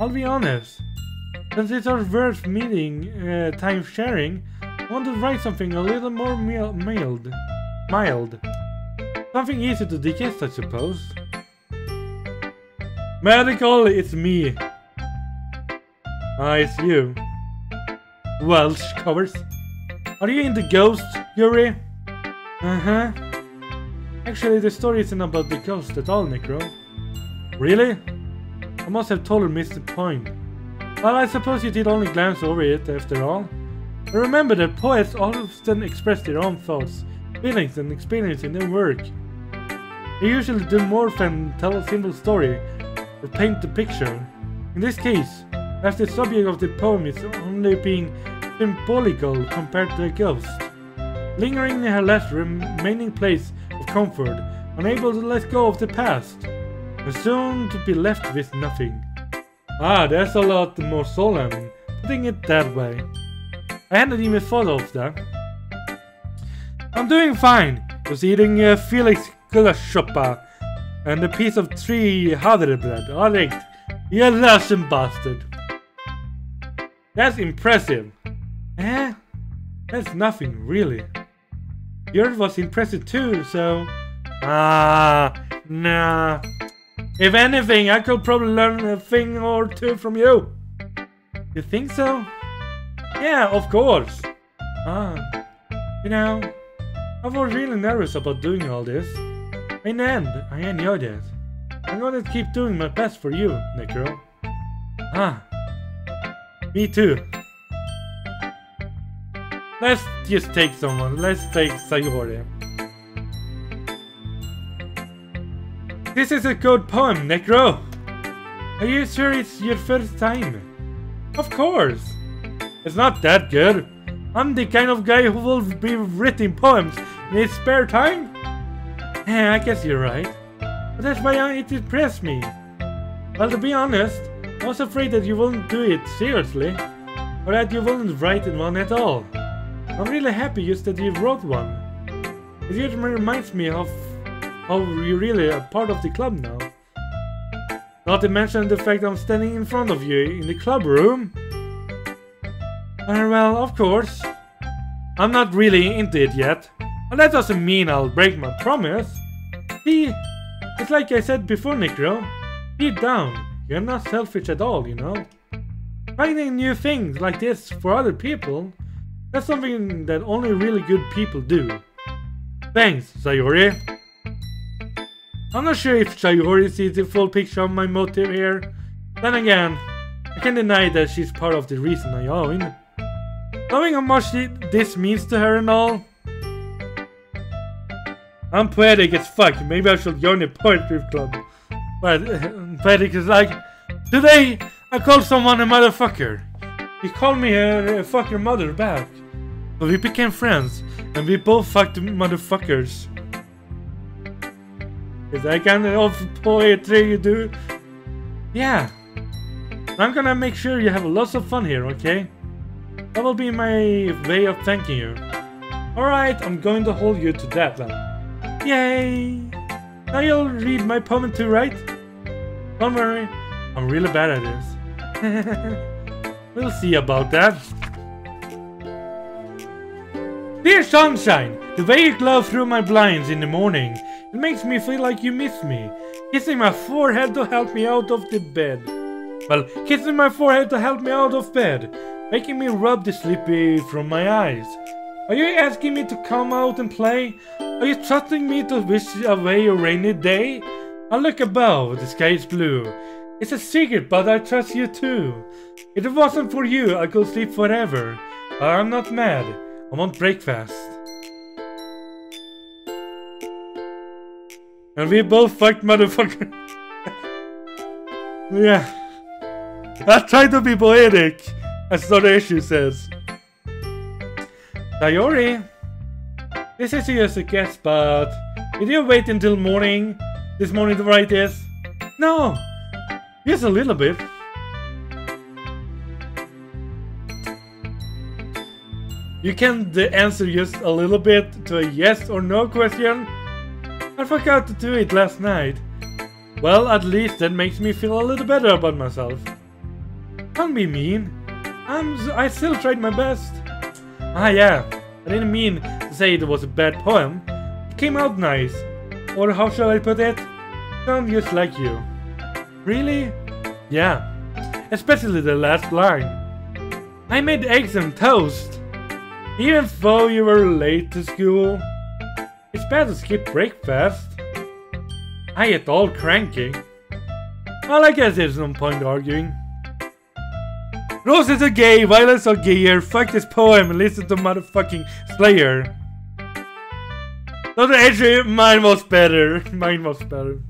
[SPEAKER 1] I'll be honest. Since it's our worth meeting, time sharing, I want to write something a little more mild. Something easy to digest, I suppose. Medical, it's me. It's you. Welsh covers. Are you into ghosts, Yuri? Uh-huh. Actually, the story isn't about the ghost at all, Necro. Really? I must have totally missed the point. Well, I suppose you did only glance over it after all. But remember that poets often express their own thoughts, feelings and experiences in their work. They usually do more than tell a simple story or paint the picture. In this case, as the subject of the poem is only being symbolical compared to a ghost, lingering in her last remaining place of comfort, unable to let go of the past, and soon to be left with nothing. That's a lot more solemn, putting it that way. I hadn't even thought of that. I'm doing fine. Just eating Felix Gulaschoppa and a piece of 3 havrebread. Alright, you Russian bastard. That's impressive. That's nothing, really. Yours was impressive too, so... nah. If anything, I could probably learn a thing or two from you. You think so? Yeah, of course. You know, I was really nervous about doing all this. In the end, I enjoyed it. I'm gonna keep doing my best for you, Necro. Me too. Let's just take someone. Let's take Sayori. This is a good poem, Necro. Are you sure it's your first time? Of course. It's not that good. I'm the kind of guy who will be writing poems in his spare time. I guess you're right. But that's why it impressed me. Well, to be honest, I was afraid that you wouldn't do it seriously. Or that you wouldn't write one at all. I'm really happy just that you wrote one. It just reminds me of how you're really a part of the club now. Not to mention the fact I'm standing in front of you in the club room. Well, of course. I'm not really into it yet. But that doesn't mean I'll break my promise. See, it's like I said before, Necro. Deep down, you're not selfish at all, you know. Finding new things like this for other people, that's something that only really good people do. Thanks, Sayori. I'm not sure if Sayori sees the full picture of my motive here. Then again, I can't deny that she's part of the reason I joined. Knowing how much this means to her and all. I'm poetic as fuck, maybe I should join a poetry club. But poetic is like, today I called someone a motherfucker. He called me a fucker mother back. But we became friends, and we both fucked motherfuckers. Is that kind of poetry you do? Yeah. I'm gonna make sure you have lots of fun here, okay? That will be my way of thanking you. Alright, I'm going to hold you to that then. Yay! Now you'll read my poem too, right? Don't worry, I'm really bad at this. We'll see about that. Dear sunshine, the way you glow through my blinds in the morning, it makes me feel like you miss me. Kissing my forehead to help me out of the bed. Well, kissing my forehead to help me out of bed, making me rub the sleepy from my eyes. Are you asking me to come out and play? Are you trusting me to wish away a rainy day? I look above, the sky is blue. It's a secret, but I trust you too. If it wasn't for you, I could sleep forever. But I'm not mad. I want breakfast. And we both fucked, motherfucker. Yeah. I tried to be poetic, as the issue says. Sayori, this is just a guess, but did you wait until morning this morning to write this? No, just a little bit. You can answer just a little bit to a yes or no question. I forgot to do it last night. Well, at least that makes me feel a little better about myself. Don't be mean. I still tried my best. Ah yeah, I didn't mean to say it was a bad poem. It came out nice. Or how shall I put it? Sound just like you. Really? Yeah. Especially the last line. I made eggs and toast. Even though you were late to school. It's bad to skip breakfast. I get all cranky. Well, I guess there's no point arguing. Roses are gay, violets are gayer, fuck this poem and listen to motherfucking Slayer. So actually, mine was better. Mine was better.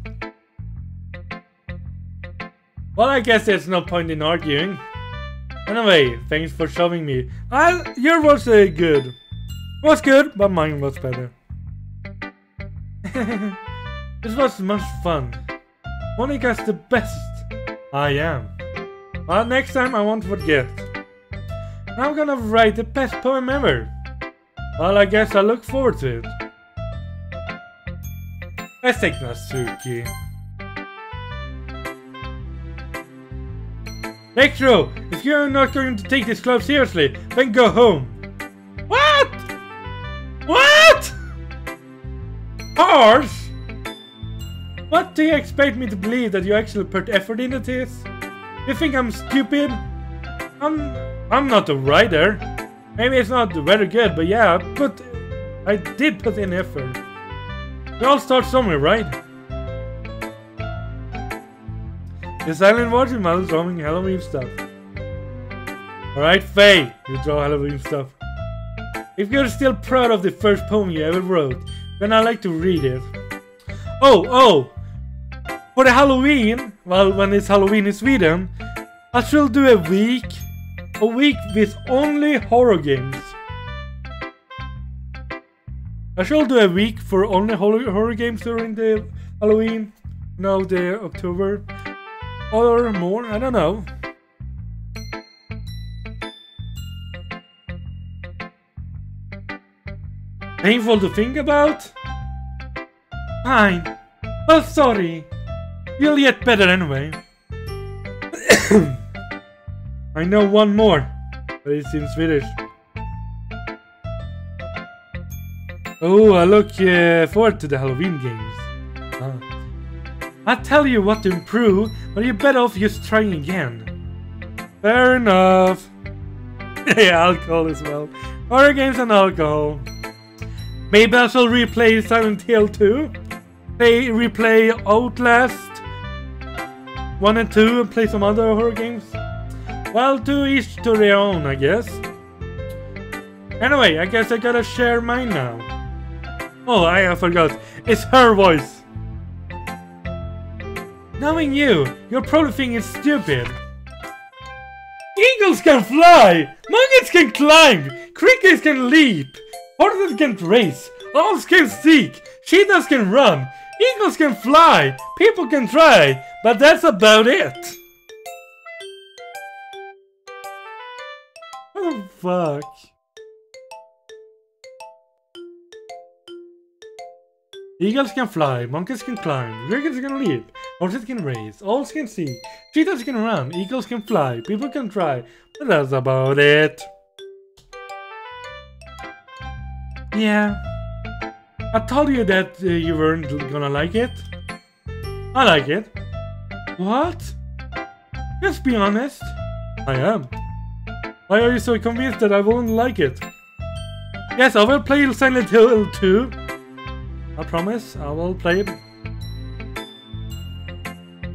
[SPEAKER 1] Well, I guess there's no point in arguing. Anyway, thanks for showing me. Yours was good. Was good, but mine was better. This was much fun. Monica's the best. I am. But next time I won't forget. Now I'm gonna write the best poem ever. Well, I guess I look forward to it. Let's take Natsuki. Electro, if you're not going to take this club seriously, then go home. What? What? Harsh? What do you expect me to believe that you actually put effort into this? You think I'm stupid? I'm not a writer. Maybe it's not very good, but yeah, I did put in effort. We all start somewhere, right? The silent watching model drawing Halloween stuff. Alright, Faye, you draw Halloween stuff. If you're still proud of the first poem you ever wrote, then I'd like to read it. Oh! For the Halloween, well, when it's Halloween in Sweden, I shall do a week with only horror games. I shall do a week for only horror games during the Halloween, no, the October, or more, I don't know. Painful to think about? Fine. Well, sorry. You'll get better anyway. I know one more, but it's in Swedish. Oh, I look forward to the Halloween games. I tell you what to improve, but you're better off just trying again. Fair enough. Yeah, alcohol as well. Horror games and alcohol. Maybe I shall replay Silent Hill 2. Replay Outlast 1 and 2 and play some other horror games. Well, to each to their own, I guess. Anyway, I guess I gotta share mine now. Oh, I forgot. It's her voice. Knowing you, you'll probably think it's stupid. Eagles can fly! Monkeys can climb! Crickets can leap! Horses can race! Owls can seek! Cheetahs can run! Eagles can fly! People can try! But that's about it! fuck? Eagles can fly, monkeys can climb, dragons can leap, horses can race, owls can see, cheetahs can run, eagles can fly, people can try, but that's about it. Yeah, I told you that you weren't gonna like it. I like it. What? Just be honest. I am. Why are you so convinced that I won't like it? Yes, I will play Silent Hill 2. I promise, I will play it.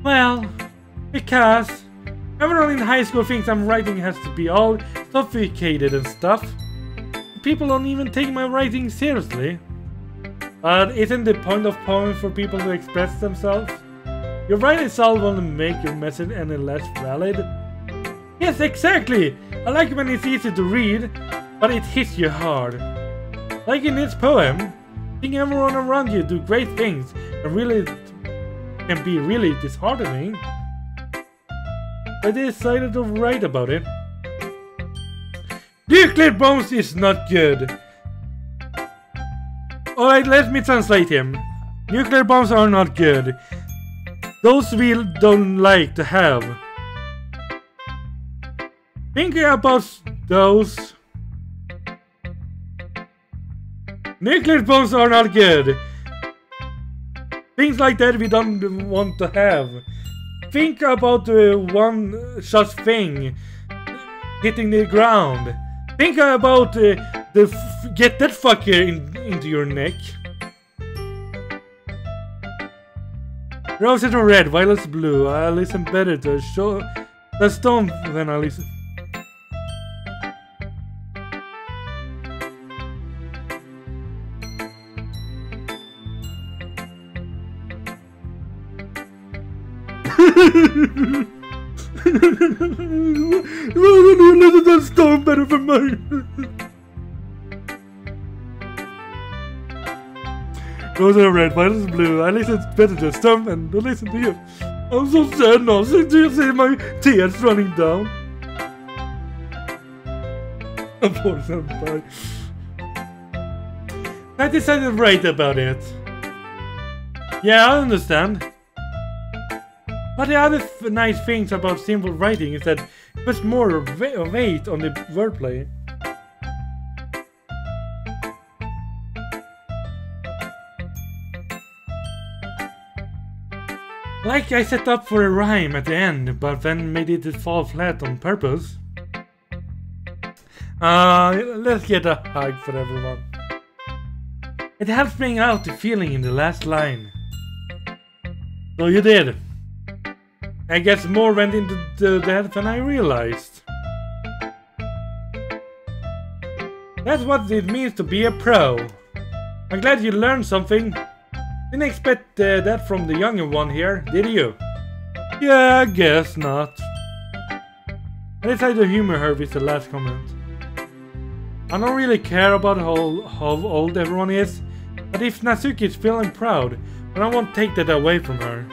[SPEAKER 1] Well, because everyone in high school thinks I'm writing has to be all sophisticated and stuff. People don't even take my writing seriously. But isn't the point of poems for people to express themselves? Your writing itself won't make your message any less valid. Yes, exactly! I like when it's easy to read, but it hits you hard. Like in this poem, seeing everyone around you do great things and really can be really disheartening. I decided to write about it. Nuclear bombs is not good. Alright, let me translate him. Nuclear bombs are not good. Those we don't like to have. Thinking about those. Nuclear bombs are not good. Things like that we don't want to have. Think about one such thing hitting the ground. Think about get that fucker into your neck. Roses are red, violets blue. I listen better to the storm than I listen. Listen to the storm better than mine. Roses are red, violets blue. I listen better to the storm and don't listen to you. I'm so sad now. Do you see my tears running down? I'm poor senpai. I decided to write about it. Yeah, I understand. But the other nice things about simple writing is that it puts more weight on the wordplay. Like I set up for a rhyme at the end, but then made it fall flat on purpose. Let's get a hug for everyone. It helps bring out the feeling in the last line. So you did. I guess more went into that than I realized. That's what it means to be a pro. I'm glad you learned something. Didn't expect that from the younger one here, did you? Yeah, I guess not. I decided to humor her with the last comment. I don't really care about how old everyone is, but if Natsuki is feeling proud, then I won't take that away from her.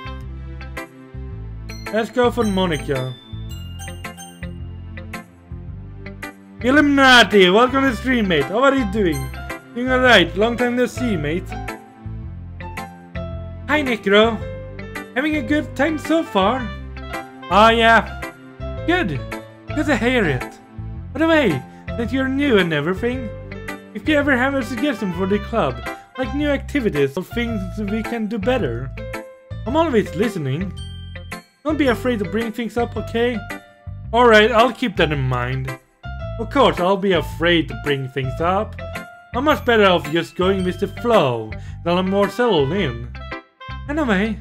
[SPEAKER 1] Let's go for Monica. Illuminati, welcome to the stream, mate. How are you doing? Doing alright, long time no see, mate. Hi, Necro. Having a good time so far? Oh yeah. Good. Good to hear it. By the way, that you're new and everything, if you ever have a suggestion for the club, like new activities or things we can do better, I'm always listening. Don't be afraid to bring things up, okay? Alright, I'll keep that in mind. Of course, I'll be afraid to bring things up. I'm much better off just going with the flow, then I'm more settled in. Anyway,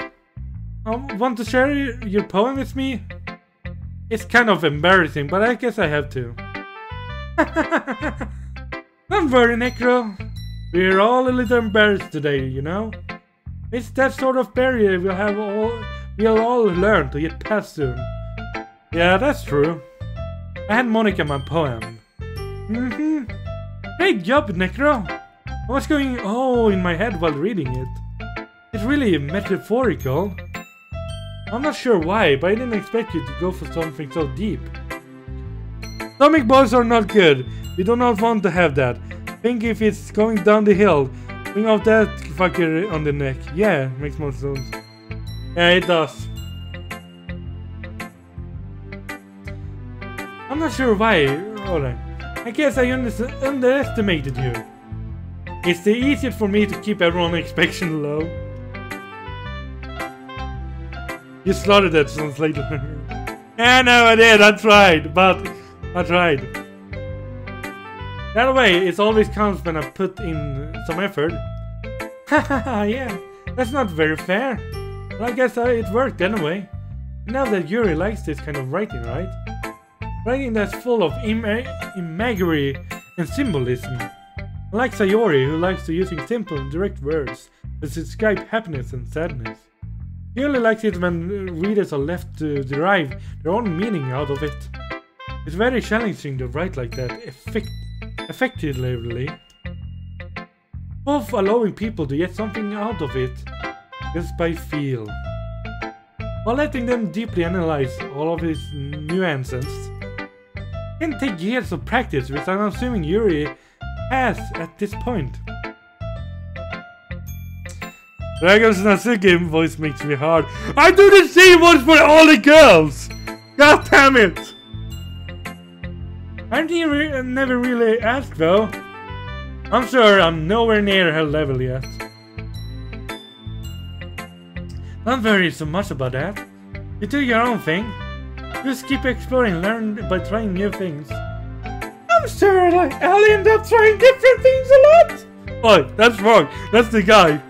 [SPEAKER 1] want to share your poem with me? It's kind of embarrassing, but I guess I have to. Don't worry, Necro. We're all a little embarrassed today, you know? It's that sort of barrier we'll all learn to get past soon. Yeah, that's true. I had Monica my poem. Great job, Necro. What's going on in my head while reading it? It's really metaphorical. I'm not sure why, but I didn't expect you to go for something so deep. Stomach bugs are not good. We do not want to have that. Think if it's going down the hill. Think of that fucker on the neck. Yeah, makes more sense. Yeah, it does. I'm not sure why. Alright. I guess I underestimated you. It's the easiest for me to keep everyone's expectation low. You slaughtered that translator. Yeah, no, I did. I tried, but I tried. That way, it always counts when I put in some effort. Hahaha, yeah, that's not very fair. But I guess it worked anyway. Now that Yuri likes this kind of writing, right? Writing that's full of imagery and symbolism. Like Sayori, who likes to using simple and direct words to describe happiness and sadness. He only likes it when readers are left to derive their own meaning out of it. It's very challenging to write like that effectively, both allowing people to get something out of it just by feel, while letting them deeply analyze all of its nuances. It can take years of practice, which I'm assuming Yuri has at this point. Dragon's Natsuki voice makes me hard. I do the same voice for all the girls! God damn it! I never really asked though. I'm sure I'm nowhere near her level yet. Don't worry so much about that. You do your own thing. Just keep exploring, learn by trying new things. I'm sure I'll end up trying different things a lot! Oh, that's wrong. That's the guy.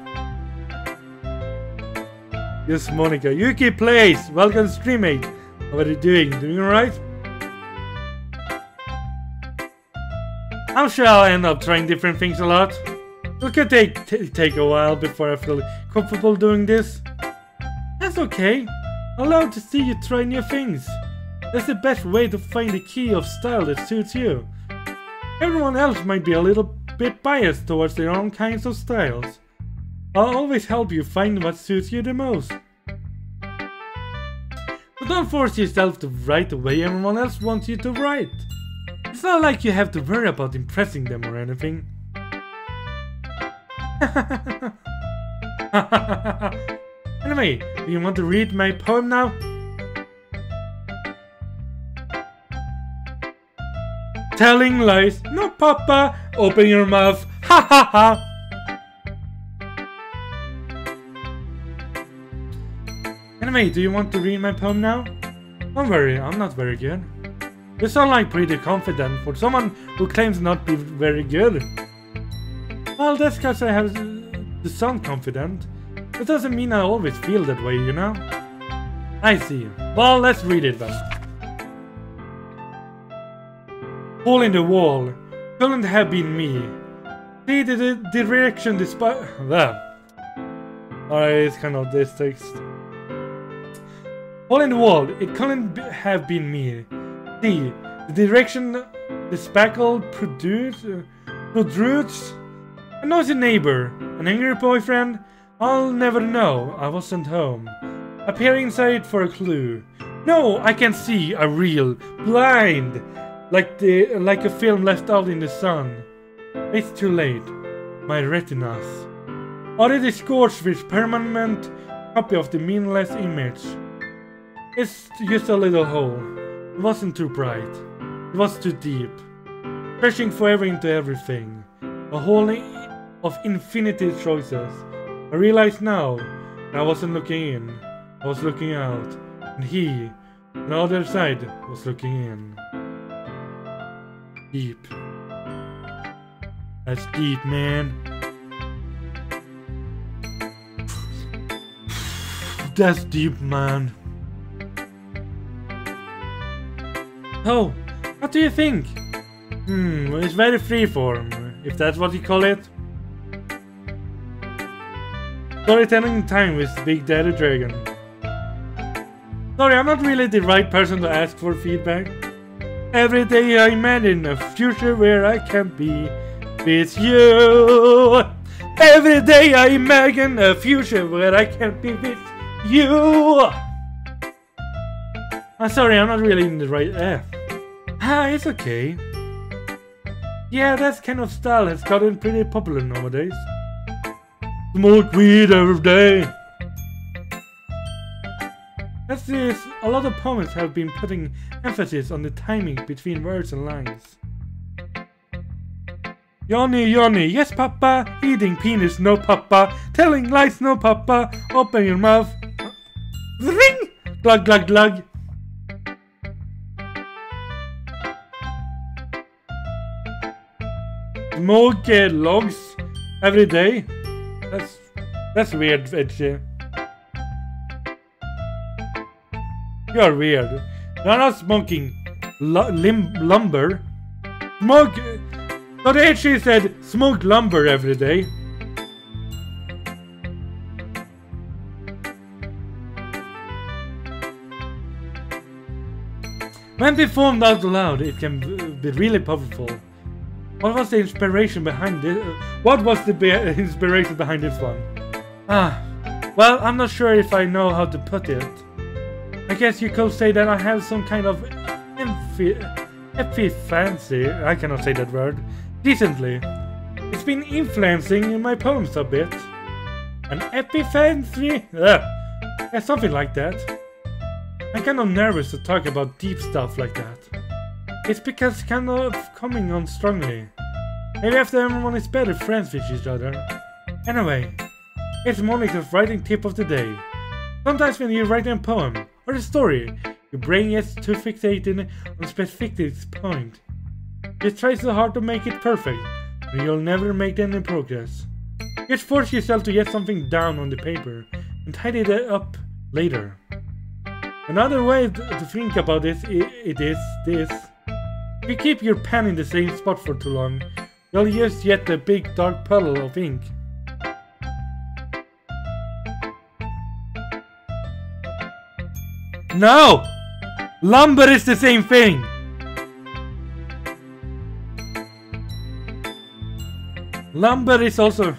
[SPEAKER 1] Yes, Monica. Yuki plays. Welcome, streammate. What are you doing? Doing alright? I'm sure I'll end up trying different things a lot. It could take a while before I feel comfortable doing this. That's okay. I'll love to see you try new things. That's the best way to find the key of style that suits you. Everyone else might be a little bit biased towards their own kinds of styles. I'll always help you find what suits you the most. But don't force yourself to write the way everyone else wants you to write. It's not like you have to worry about impressing them or anything. Anyway, do you want to read my poem now? Telling lies. No, Papa. Open your mouth. Ha ha ha. Anyway, do you want to read my poem now? Don't worry, I'm not very good. You sound like pretty confident for someone who claims not to be very good. Well, that's because I have to sound confident. It doesn't mean I always feel that way, you know? I see. Well, let's read it then. Hole in the wall. Couldn't have been me. See the direction despite... There. Alright, it's kind of this text. Hole in the wall. It couldn't have been me. See, the direction the spackle protrudes. A noisy neighbor. An angry boyfriend. I'll never know. I wasn't home. I peer inside for a clue. No, I can see. A real blind. Like a film left out in the sun. It's too late. My retinas. Already scorched with permanent copy of the meaningless image. It's just a little hole. It wasn't too bright. It was too deep. Crashing forever into everything. A hole of infinity choices. I realize now that I wasn't looking in. I was looking out. And he, on the other side, was looking in. Deep. That's deep, man. That's deep, man. Oh, what do you think? It's very freeform, if that's what you call it. Storytelling time with Big Daddy Dragon. Sorry, I'm not really the right person to ask for feedback. Every day I imagine a future where I can be with you. Every day I imagine a future where I can be with you. I'm sorry, I'm not really in the right... Ah, it's okay. Yeah, that kind of style has gotten pretty popular nowadays. Smoke weed every day. As this, a lot of poets have been putting emphasis on the timing between words and lines. Johnny, Johnny, yes papa, eating penis, no papa, telling lies, no papa, open your mouth. Ring! Glug, glug, glug. Smoke logs every day. That's weird, Veggie. You're weird. You're not smoking lumber. Smoke. So they actually said smoke lumber every day. When performed out loud, it can be really powerful. What was the inspiration behind this? What was the inspiration behind this one? Well, I'm not sure if I know how to put it. I guess you could say that I have some kind of epifancy. I cannot say that word. Decently. It's been influencing my poems a bit. An epifancy? Yeah, something like that. I'm kind of nervous to talk about deep stuff like that. It's because it's kind of coming on strongly. Maybe after everyone is better friends with each other. Anyway, it's Monica's writing tip of the day. Sometimes when you write a poem or a story, your brain gets too fixated on a specific point. You try so hard to make it perfect, and you'll never make any progress. Just force yourself to get something down on the paper and tidy it up later. Another way to think about this is this. If you keep your pen in the same spot for too long, you'll just get a big dark puddle of ink. No! Lumber is the same thing! Lumber is also...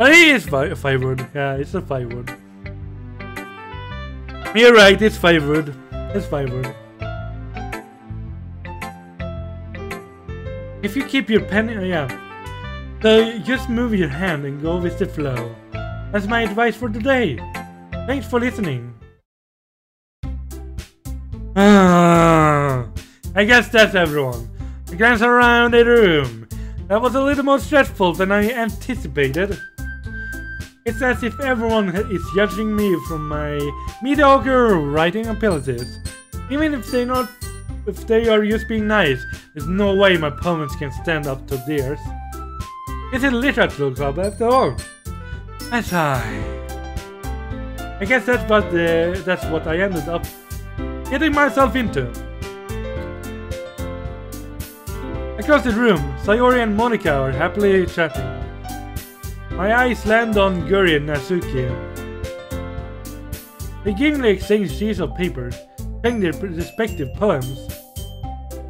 [SPEAKER 1] It is firewood. Yeah, it's a firewood. You're right, it's firewood. It's firewood. If you keep your pen... yeah. So just move your hand and go with the flow. That's my advice for today. Thanks for listening. I guess that's everyone. I glance around the room. That was a little more stressful than I anticipated. It's as if everyone is judging me from my mediocre writing abilities. Even if they are just being nice, there's no way my poems can stand up to theirs. It's a literature club after all. I sigh. I guess that's what I ended up getting myself into. Across the room, Sayori and Monica are happily chatting. My eyes land on Guri and Natsuki. They givingly exchange sheets of paper, telling their respective poems.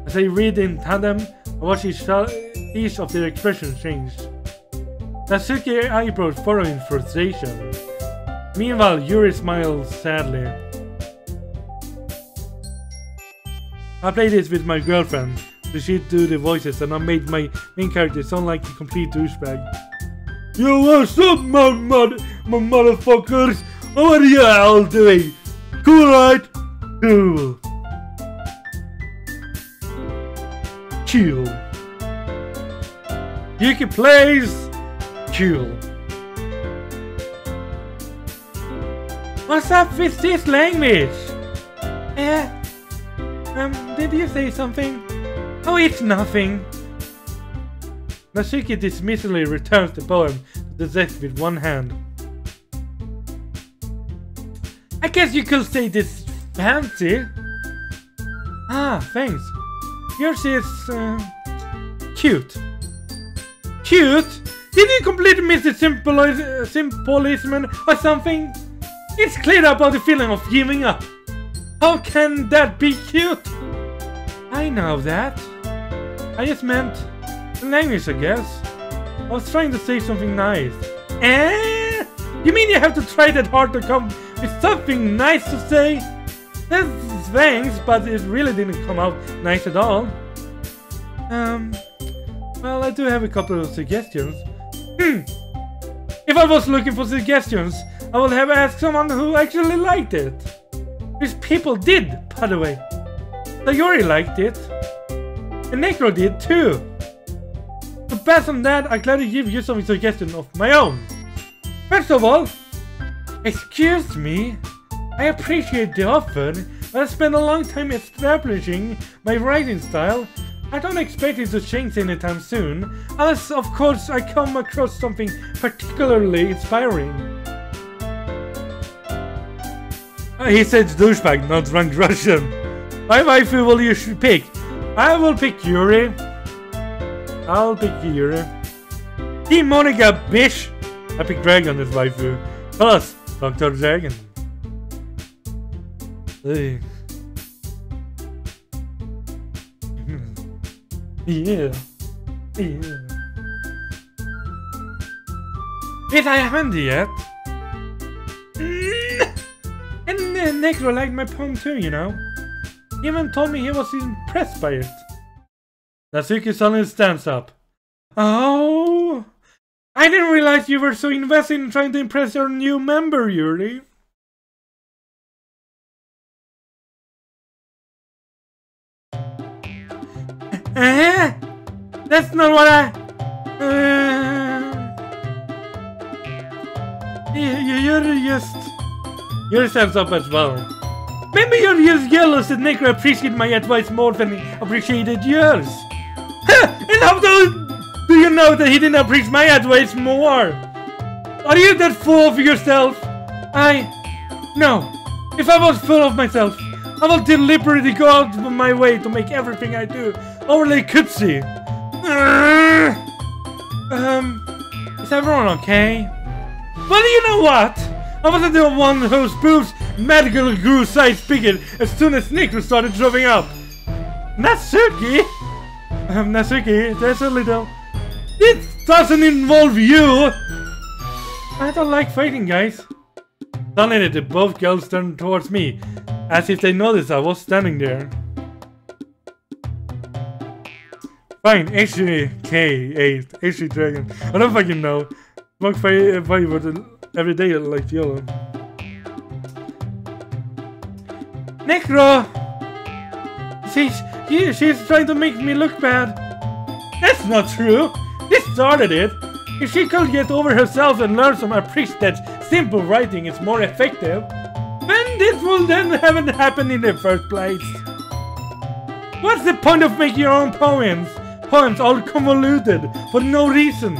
[SPEAKER 1] As I read in tandem, I watch each of their expressions change. Natsuki's eyebrows furrow in frustration. Meanwhile, Yuri smiles sadly. I played this with my girlfriend, so she'd do the voices and I made my main character sound like a complete douchebag. Yo, what's up, my motherfuckers? What are you all doing? Cool, right? Cool. Chill. Yuki plays. Chill. What's up with this language? Did you say something? Oh, it's nothing. Natsuki dismissively returns the poem to the desk with one hand. I guess you could say this fancy. Ah, thanks. Yours is cute. Cute? Did you completely miss the symbolism or something? It's clear about the feeling of giving up. How can that be cute? I know that. I just meant the language, I guess. I was trying to say something nice. You You mean you have to try that hard to come with something nice to say? That's thanks, but it really didn't come out nice at all. Well, I do have a couple of suggestions. If I was looking for suggestions, I would have asked someone who actually liked it. Which people did, by the way. Sayori liked it. And Necro did too. To pass on that, I gladly give you some suggestions of my own. First of all, excuse me, I appreciate the offer, but I spent a long time establishing my writing style. I don't expect it to change anytime soon, unless of course I come across something particularly inspiring. He said douchebag, not drunk Russian. My waifu will you pick? I will pick Yuri. I'll pick Yuri. Team Monica, bitch! I pick Dragon as waifu. Plus, Dr. Dragon. Hey. Yeah. Wait, I haven't yet. And Necro liked my poem too, you know. He even told me he was impressed by it. Natsuki suddenly stands up. Oh, I didn't realize you were so invested in trying to impress your new member, Yuri. That's not what I... You're stands up as well. Maybe you're just jealous that Necro appreciated my advice more than he appreciated yours. And how do you know that he didn't appreciate my advice more? Are you that full of yourself? No. If I was full of myself, I will deliberately go out of my way to make everything I do overly cutesy. Is everyone okay? Well, you know what? I wasn't the one whose boobs magically grew size bigger as soon as Necro started dropping up. Natsuki? Natsuki, there's a little... This doesn't involve you! I don't like fighting, guys. Suddenly, both girls turned towards me, as if they noticed I was standing there. Fine, HK8, HK Dragon. I don't fucking know. Smoke fight every day like yellow. Necro! She's trying to make me look bad. That's not true. This started it. If she could get over herself and learn some appreciate that simple writing is more effective, then this will then haven't happened in the first place. What's the point of making your own poems? Poems all convoluted for no reason.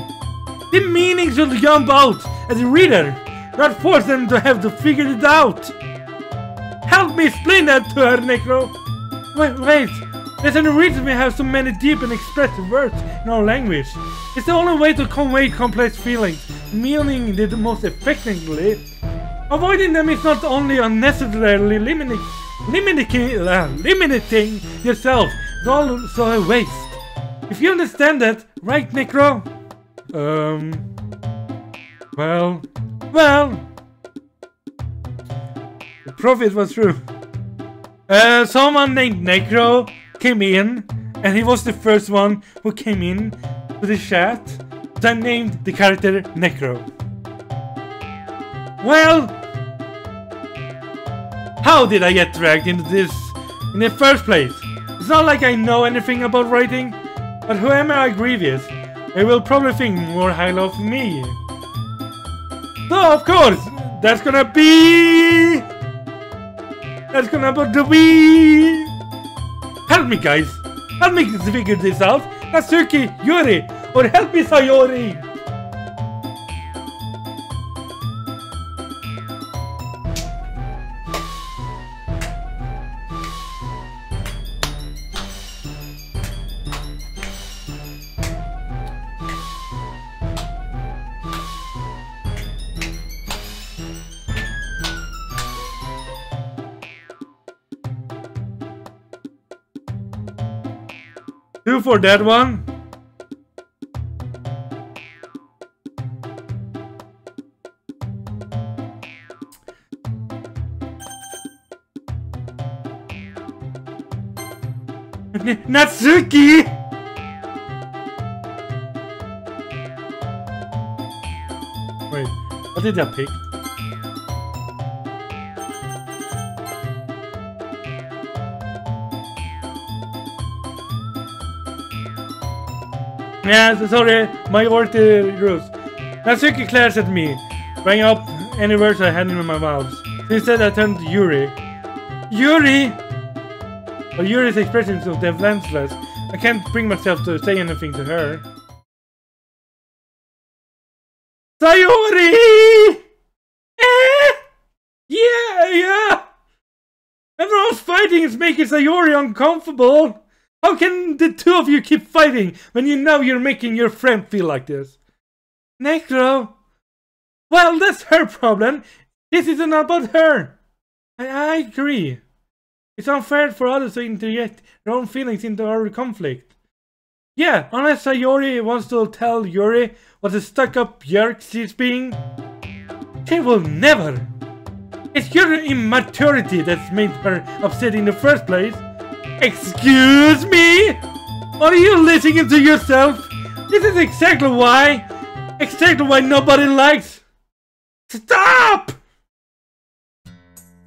[SPEAKER 1] The meaning should jump out as a reader, not force them to have to figure it out. Help me explain that to her, Necro. Wait. There's a reason we have so many deep and expressive words in our language. It's the only way to convey complex feelings, meaning the most effectively. Avoiding them is not only unnecessarily limiting yourself, it's also a waste. If you understand that, right, Necro? Well, the prophet was true. Someone named Necro came in, and he was the first one who came in to the chat, so I named the character Necro. Well, how did I get dragged into this in the first place? It's not like I know anything about writing, but who am I grievous? They will probably think more highly of me. So of course, that's gonna be... Help me, guys! Help me figure this out! Natsuki, Yuri, or help me, Sayori! 2 for that one. Natsuki! Wait, what did I pick? Yeah, sorry, my orty rules. Natsuki glares at me, bring up any words I had in my mouth. Instead, I turned to Yuri. Yuri! Well, Yuri's expression is so defenseless. I can't bring myself to say anything to her. Sayori! Yeah! Everyone's fighting is making Sayori uncomfortable. How can the two of you keep fighting when you know you're making your friend feel like this? Necro! Well, that's her problem. This isn't about her. I agree. It's unfair for others to interject their own feelings into our conflict. Yeah, unless Sayori wants to tell Yuri what a stuck-up jerk she's being. She will never. It's your immaturity that's made her upset in the first place. Excuse me? Are you listening to yourself? This is exactly why nobody likes. Stop!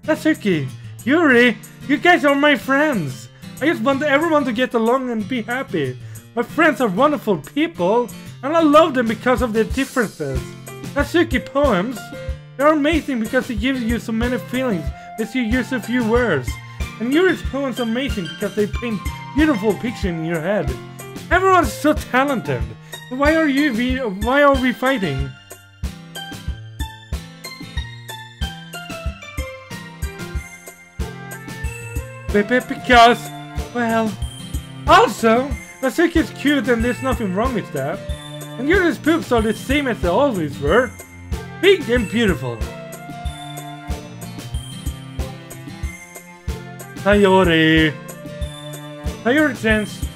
[SPEAKER 1] Natsuki, Yuri, you guys are my friends. I just want everyone to get along and be happy. My friends are wonderful people, and I love them because of their differences. Natsuki poems, they're amazing because they give you so many feelings as you use a few words. And Yuri's poems are amazing because they paint beautiful pictures in your head. Everyone's so talented. Why are we fighting? Because, well, also, Natsuki is cute and there's nothing wrong with that. And Yuri's boobs are the same as they always were. Big and beautiful. Sayori. Sayori stands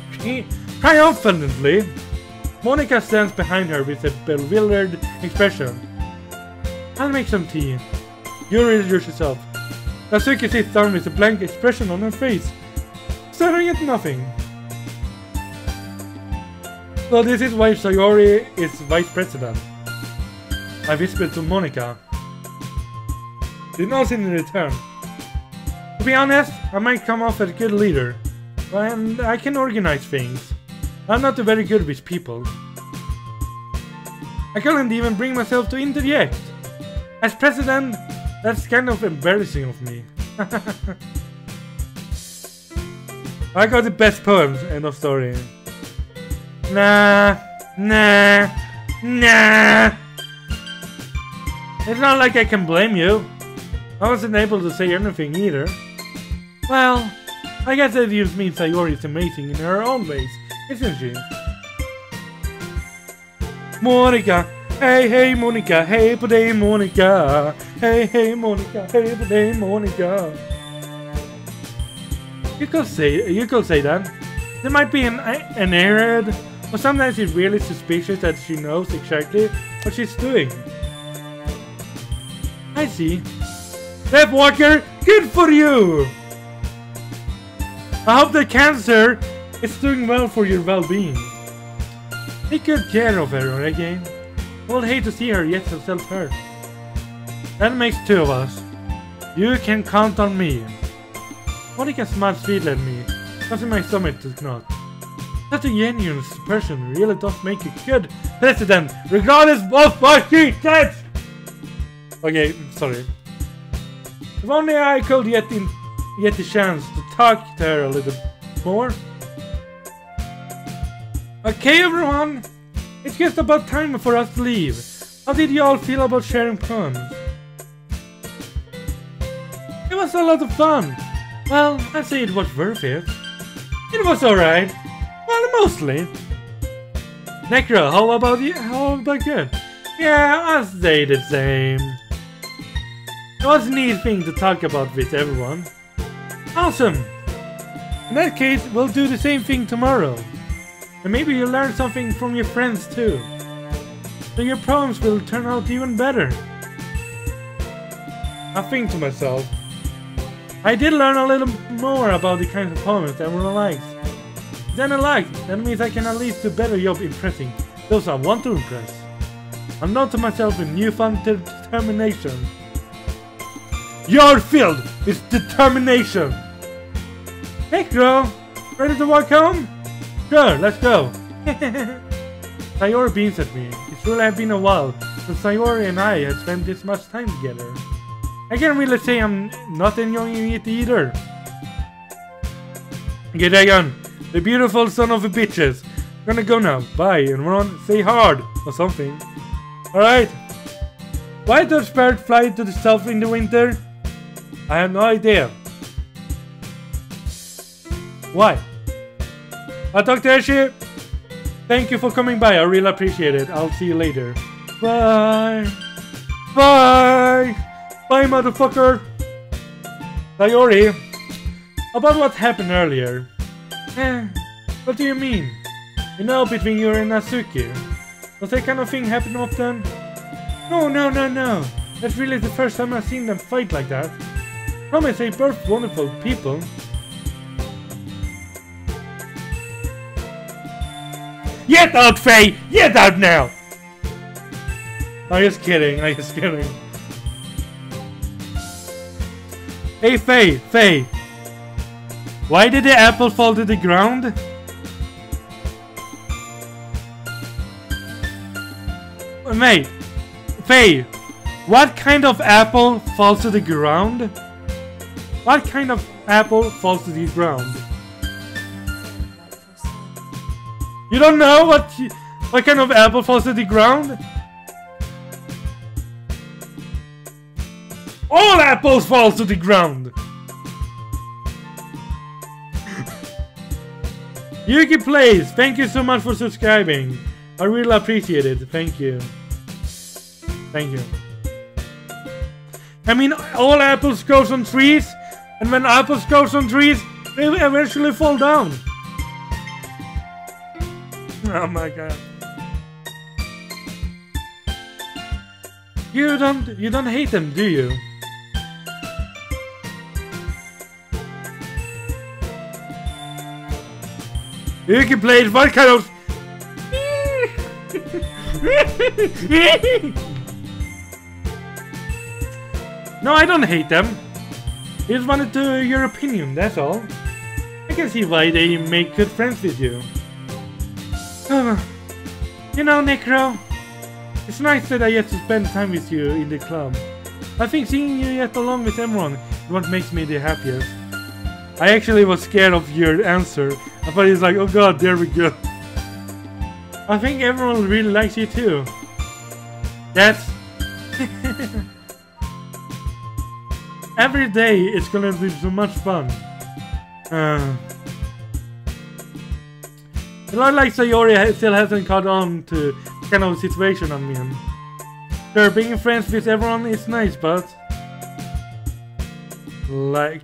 [SPEAKER 1] triumphantly. Monica stands behind her with a bewildered expression. I'll make some tea. Yuri introduces herself. Natsuki sits down with a blank expression on her face, staring at nothing. So this is why Sayori is vice president. I whispered to Monica. She knows in return. To be honest, I might come off as a good leader, and I can organize things. I'm not very good with people. I couldn't even bring myself to interject. As president, that's kind of embarrassing of me. I got the best poems, end of story. Nah. It's not like I can blame you. I wasn't able to say anything either. Well, I guess that just means Sayori is amazing in her own ways, isn't she? Monica, hey Monica, hey today Monica, hey Monica, hey today Monica. You could say that. There might be an error, or sometimes it's really suspicious that she knows exactly what she's doing. I see. Step Walker, good for you! I hope the cancer is doing well for your well-being. Take good care of her again. I would hate to see her get herself hurt. That makes two of us. You can count on me. Monica smiles sweetly at me, causing my stomach to knot. Such a genuine person really does make a good president, regardless of what she says! Okay, sorry. If only I could get the chance to talk to her a little more. Okay everyone, it's just about time for us to leave. How did you all feel about sharing poems? It was a lot of fun. Well, I'd say it was worth it. It was alright. Well, mostly. Necro, how about you? How about you? Yeah, I'll say the same. It was a neat thing to talk about with everyone. Awesome! In that case, we'll do the same thing tomorrow. And maybe you'll learn something from your friends too. So your poems will turn out even better. I think to myself, I did learn a little more about the kinds of poems everyone likes. Then I like. That means I can at least do a better job impressing those I want to impress. I'm not to myself with newfound determination. Your field is determination. Hey, girl. Ready to walk home? Sure, let's go. Sayori beams at me. It's really have been a while since Sayori and I had spent this much time together. I can't really say I'm not enjoying it either. Get Dragon, the beautiful son of a bitches. Gonna go now. Bye, and run, say hard or something. Alright. Why does bird fly to the south in the winter? I have no idea. Why? I'll talk to Ashi. Thank you for coming by. I really appreciate it. I'll see you later. Bye. Bye. Bye, motherfucker. Sayori. About what happened earlier. What do you mean? You know, between you and Natsuki. Does that kind of thing happen often? No. That's really the first time I've seen them fight like that. Promise they both wonderful people. Get out, Faye! Get out now! I'm just kidding. Hey, Faye. Why did the apple fall to the ground? Wait, Faye, what kind of apple falls to the ground? What kind of apple falls to the ground? You don't know what kind of apple falls to the ground? All apples fall to the ground. Yuki Plays, thank you so much for subscribing. I really appreciate it. Thank you. I mean, all apples grow on trees, and when apples grow on trees, they will eventually fall down. Oh my god. You don't hate them, do you? You can play what kind of... No, I don't hate them. I just wanted to hear your opinion, that's all. I can see why they make good friends with you. You know, Necro, it's nice that I get to spend time with you in the club. I think seeing you get along with everyone is what makes me the happiest. I actually was scared of your answer. I thought it's like, oh god, there we go. I think everyone really likes you too. That's... Every day it's gonna be so much fun. A lot like Sayori still hasn't caught on to the kind of situation I'm in. Sure, being friends with everyone is nice, but... Like...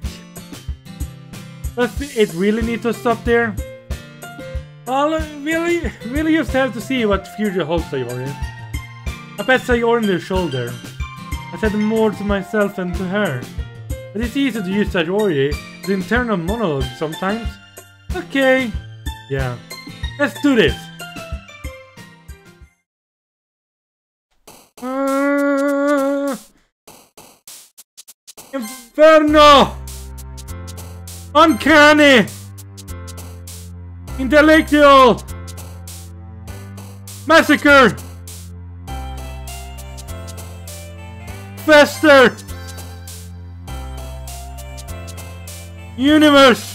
[SPEAKER 1] Does it really need to stop there? I'll really just have to see what the future holds, Sayori. I pat Sayori on the shoulder. I said more to myself than to her. But it's easy to use Sayori as an internal monologue sometimes. Okay. Yeah. Let's do this. Inferno! Uncanny! Intellectual! Massacre! Fester! Universe!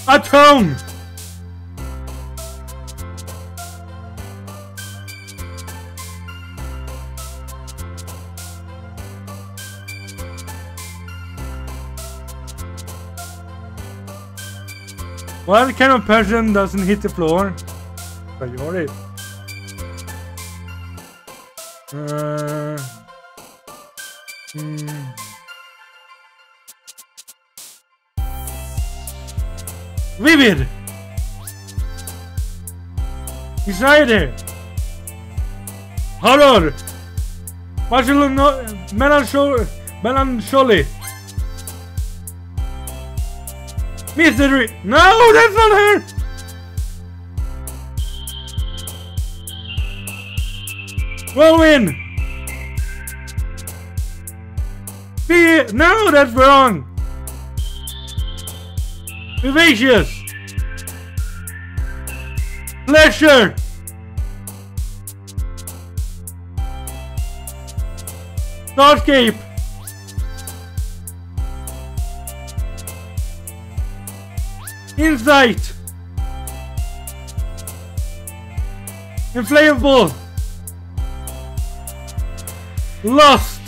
[SPEAKER 1] Atone! What kind of person doesn't hit the floor? Sayori. Vivid! Desire! Horror! Melancholy. Misery. No, that's not her. Whirlwind. Fear. No, that's wrong. Vivacious. Pleasure. Starscape. Insight. Inflammable. Lost.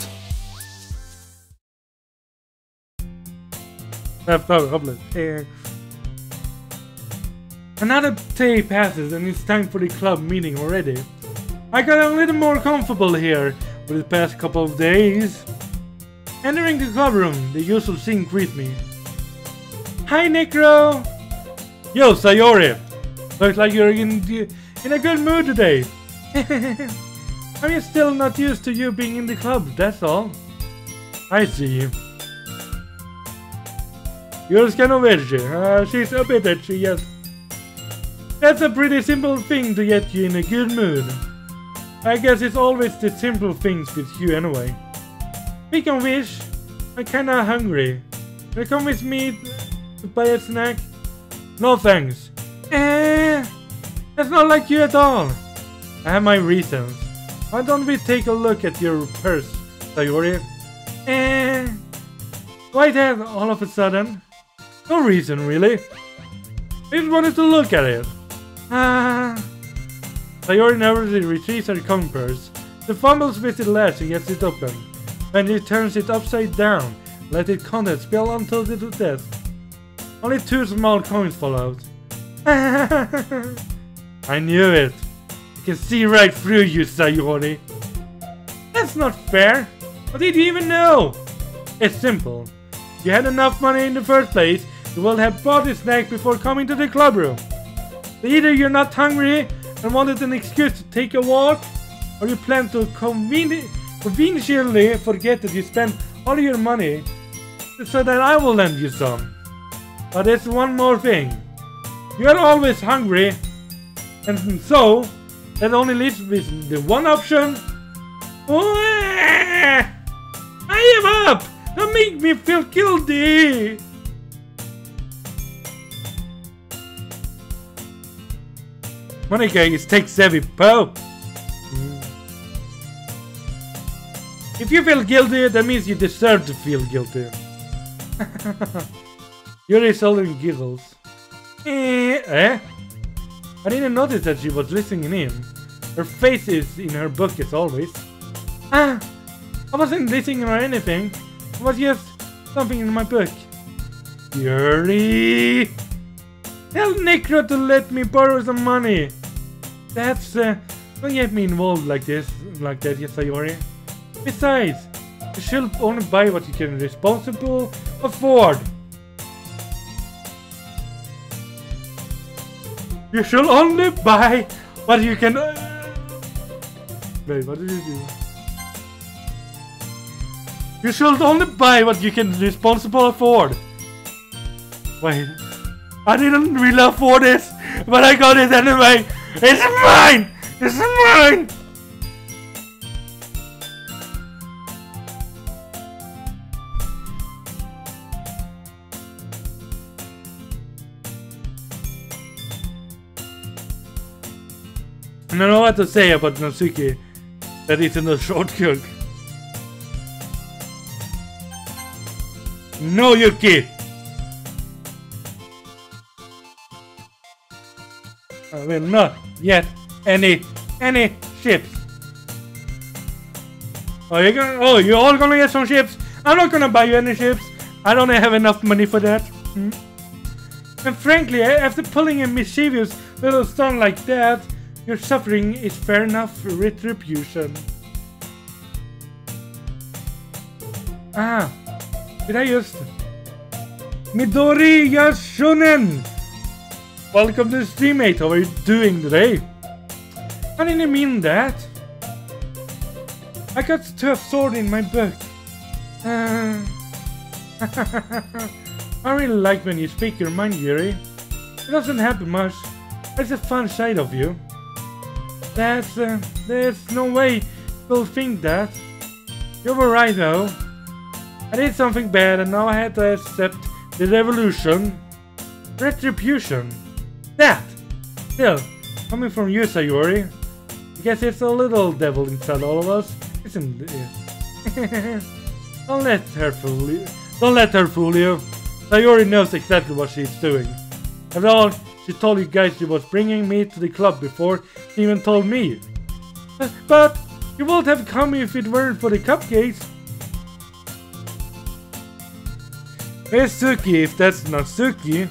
[SPEAKER 1] Another day passes and it's time for the club meeting already. I got a little more comfortable here for the past couple of days. Entering the club room, the usual scene greets me. Hi Necro! Yo Sayori! Looks like you're in a good mood today. I'm just still not used to you being in the club, that's all. I see. You're kind of edgy. She's a bit edgy, yes. That's a pretty simple thing to get you in a good mood. I guess it's always the simple things with you anyway. Speaking of which, I'm kinda hungry. Can you come with me to buy a snack? No thanks. That's not like you at all. I have my reasons. Why don't we take a look at your purse, Sayori? Why that all of a sudden? No reason really. I just wanted to look at it. Sayori nervously retrieves her coin purse. She fumbles with the latch and gets it open. Then she turns it upside down, let its contents spill onto the desk. Only 2 small coins fall out. I knew it. I can see right through you, Sayori. That's not fair. What did you even know? It's simple. If you had enough money in the first place, you would have bought a snack before coming to the club room. So either you're not hungry and wanted an excuse to take a walk, or you plan to conveniently forget that you spent all your money so that I will lend you some. But there's one more thing. You're always hungry, and so that only leaves with the one option. I give up! Don't make me feel guilty! Monica is tech-savvy, po! If you feel guilty, that means you deserve to feel guilty. Yuri Solon giggles. I didn't notice that she was listening in. Her face is in her book as always. I wasn't listening or anything. It was just something in my book. Yuri! Tell Necro to let me borrow some money. That's don't get me involved like that, yes, Sayori. Besides, you should only buy what you can responsibly afford. You should only buy what you can. Wait, what did you do? You should only buy what you can responsibly afford. Wait, I didn't really afford this, but I got it anyway. It's mine! It's mine! I don't know what to say about Natsuki. That is in the short cook. No, Yuki! I will not get any chips. Oh, you're all gonna get some chips? I'm not gonna buy you any chips. I don't have enough money for that. And frankly, after pulling a mischievous little stunt like that, your suffering is fair enough for retribution. Did I just... Midori Yashunen! Welcome to the stream, mate. How are you doing today? I didn't mean that. I got to absorb in my book. I really like when you speak your mind, Yuri. It doesn't happen much. It's a fun side of you. There's no way you'll think that. You were right though. I did something bad and now I had to accept the revolution. Retribution. That! Still, coming from you, Sayori. I guess it's a little devil inside all of us, isn't it? Don't let her fool you. Sayori knows exactly what she's doing. After all, she told you guys she was bringing me to the club before she even told me. But you won't have come if it weren't for the cupcakes. Where's Suki if that's not Suki?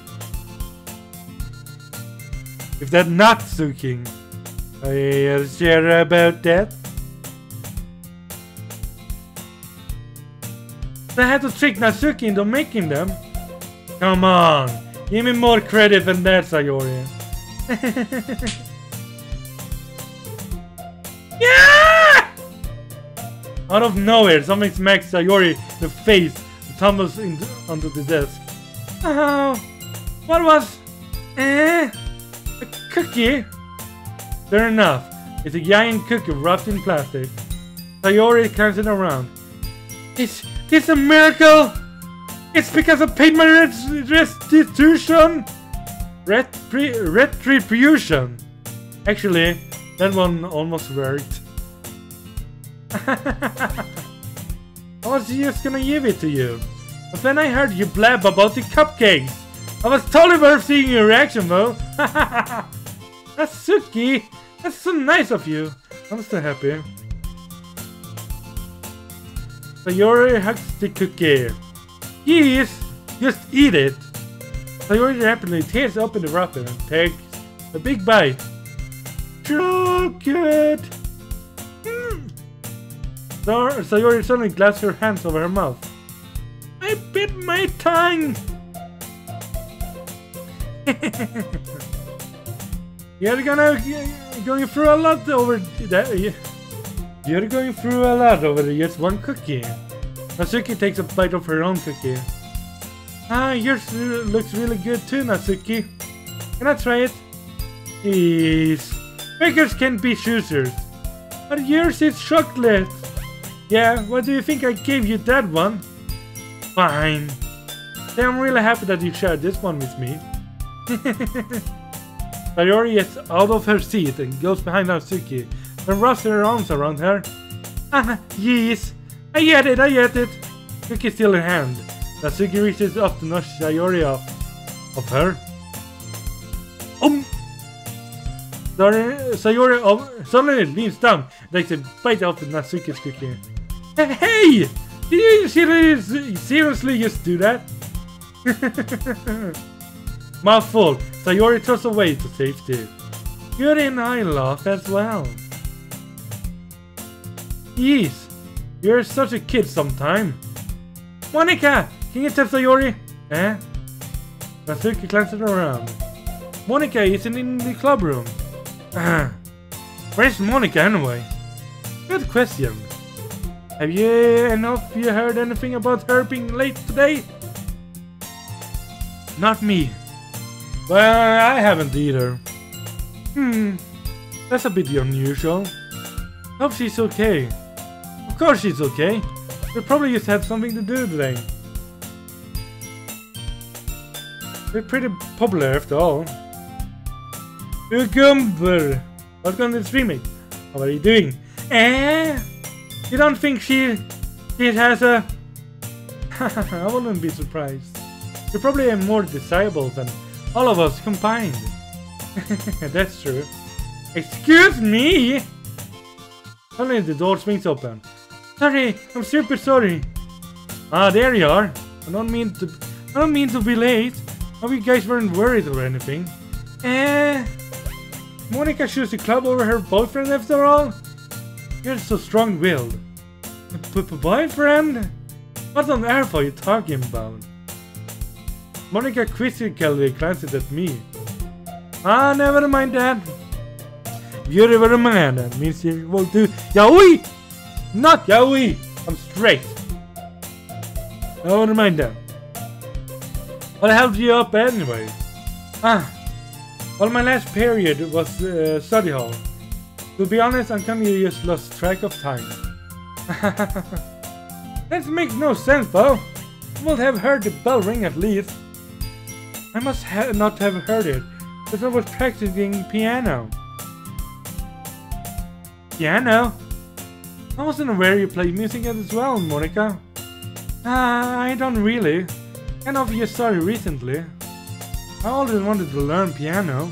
[SPEAKER 1] If that's not Suki. Are sure about that? I had to trick Natsuki into making them. Come on, give me more credit than that, Sayori. Yeah! Out of nowhere, something smacks Sayori in the face and tumbles onto the desk. Oh, what was? A cookie? Fair enough. It's a giant cookie wrapped in plastic. Sayori turns it around. Is this a miracle? It's because I paid my restitution? Retribution. Actually, that one almost worked. I was just gonna give it to you. But then I heard you blab about the cupcakes. I was totally worth seeing your reaction though. Natsuki, that's so nice of you. I'm so happy. Sayori hugs the cookie. Yes, just eat it. Sayori rapidly tears open the wrapper and takes a big bite. Chocolate! Sayori suddenly grabs her hands over her mouth. I bit my tongue! You're going through a lot over that. You're going through a lot over just one cookie. Natsuki takes a bite of her own cookie. Ah, yours looks really good too, Natsuki. Can I try it? Please. Bakers can be choosers. But yours is chocolate. Yeah, what do you think I gave you that one? Fine. Then I'm really happy that you shared this one with me. Sayori gets out of her seat and goes behind Natsuki and wraps her arms around her. Ah, yes. I get it. Cookie still in hand. Natsuki reaches up to nudge Sayori off of her. Sayori suddenly leans down and takes a bite out of Natsuki's cookie. Hey! Did you seriously just do that? Mouthful, Sayori throws away to safety. Yuri and I laugh as well. Yes, you're such a kid sometime. Monica, can you tell Sayori? Eh? Natsuki glances around. Monica isn't in the club room. Where's Monica anyway? Good question. Have you heard anything about her being late today? Not me. Well, I haven't either. That's a bit unusual. Hope she's okay. Of course she's okay. We probably just had something to do today. We're pretty popular after all. Ugumber! Welcome to the streaming. How are you doing? You don't think she has a... I wouldn't be surprised. You're probably more desirable than all of us combined. That's true. Excuse me! Suddenly the door swings open. Sorry, I'm super sorry. Ah, there you are. I don't mean to be late. Hope you guys weren't worried or anything. Monica chose the club over her boyfriend after all? You're so strong-willed. Boyfriend? What on earth are you talking about? Monica quizzically glances at me. Ah, never mind that. If you ever mind, that means you will do yaoi! Not yaoi! I'm straight. Oh, never mind that. What helped you up anyway? Well, my last period was study hall. To be honest, I kind of just lost track of time. That makes no sense though. You would have heard the bell ring at least. I must not have heard it, because I was practicing piano. Piano? I wasn't aware you played music as well, Monica. I don't really. Kind of just started recently. I always wanted to learn piano.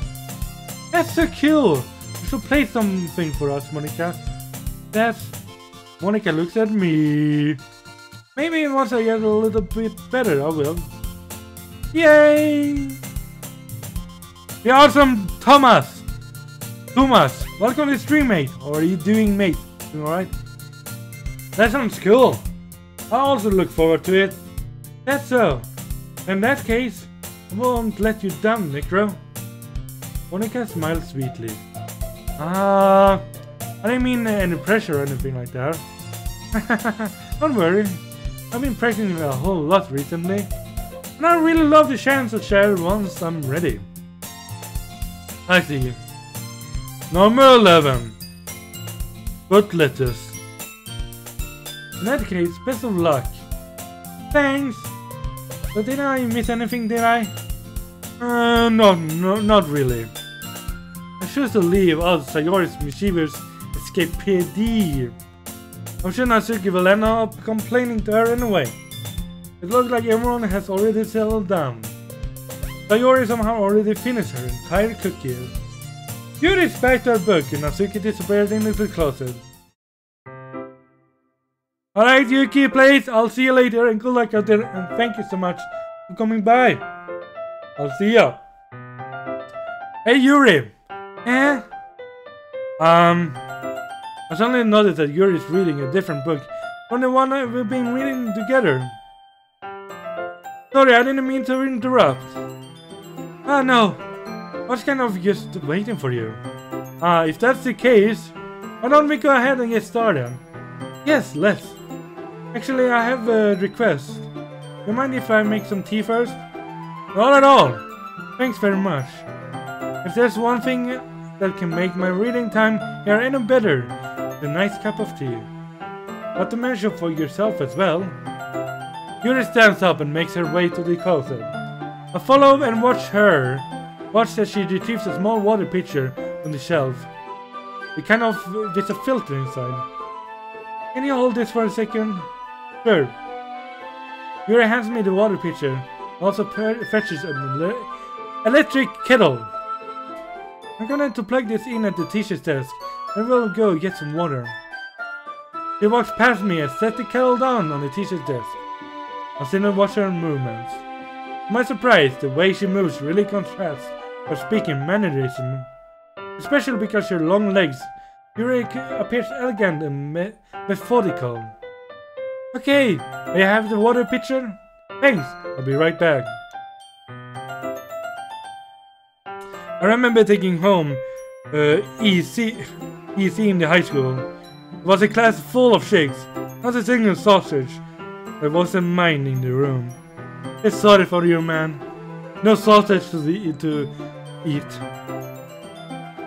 [SPEAKER 1] That's so cool! You should play something for us, Monica. Monica looks at me. Maybe once I get a little bit better, I will. Yay! The awesome Thomas! Welcome to the stream, mate. How are you doing, mate? Doing alright? That sounds cool. I also look forward to it. That's so. In that case, I won't let you down, Necro. Monica smiled sweetly. I didn't mean any pressure or anything like that. Don't worry. I've been practicing a whole lot recently. And I really love the chance to share once I'm ready. I see. Number 11. Foot lettuce. In that case, best of luck. Thanks. But did I miss anything, did I? No, not really. I choose to leave out Sayori's mischievous escapade. I'm sure Natsuki will end up complaining to her anyway. It looks like everyone has already settled down. Sayori somehow already finished her entire cookie. Yuri's back to her book and Natsuki disappeared into the closet. Alright Yuki, please, I'll see you later and good luck out there and thank you so much for coming by. I'll see ya. Hey Yuri! I suddenly noticed that Yuri is reading a different book from the one we've been reading together. Sorry, I didn't mean to interrupt. No. I was kind of just waiting for you. If that's the case, why don't we go ahead and get started? Yes, let's. Actually, I have a request. You mind if I make some tea first? Not at all. Thanks very much. If there's one thing that can make my reading time here any better, a nice cup of tea. Not to mention for yourself as well. Yuri stands up and makes her way to the closet. I follow and watch her. Watch as she retrieves a small water pitcher on the shelf. With a filter inside. Can you hold this for a second? Sure. Yuri hands me the water pitcher. Also fetches an electric kettle. I'm going to plug this in at the teacher's desk. Then we'll go get some water. She walks past me and sets the kettle down on the teacher's desk. I sit and watch her movements. To my surprise, the way she moves really contrasts her speaking mannerism. Especially because her long legs. Yuri appears elegant and methodical. Okay, may I have the water pitcher? Thanks, I'll be right back. I remember taking home EC in the high school. It was a class full of shakes, not a single sausage. There wasn't mine in the room. It's sorry for you, man. No sausage to eat.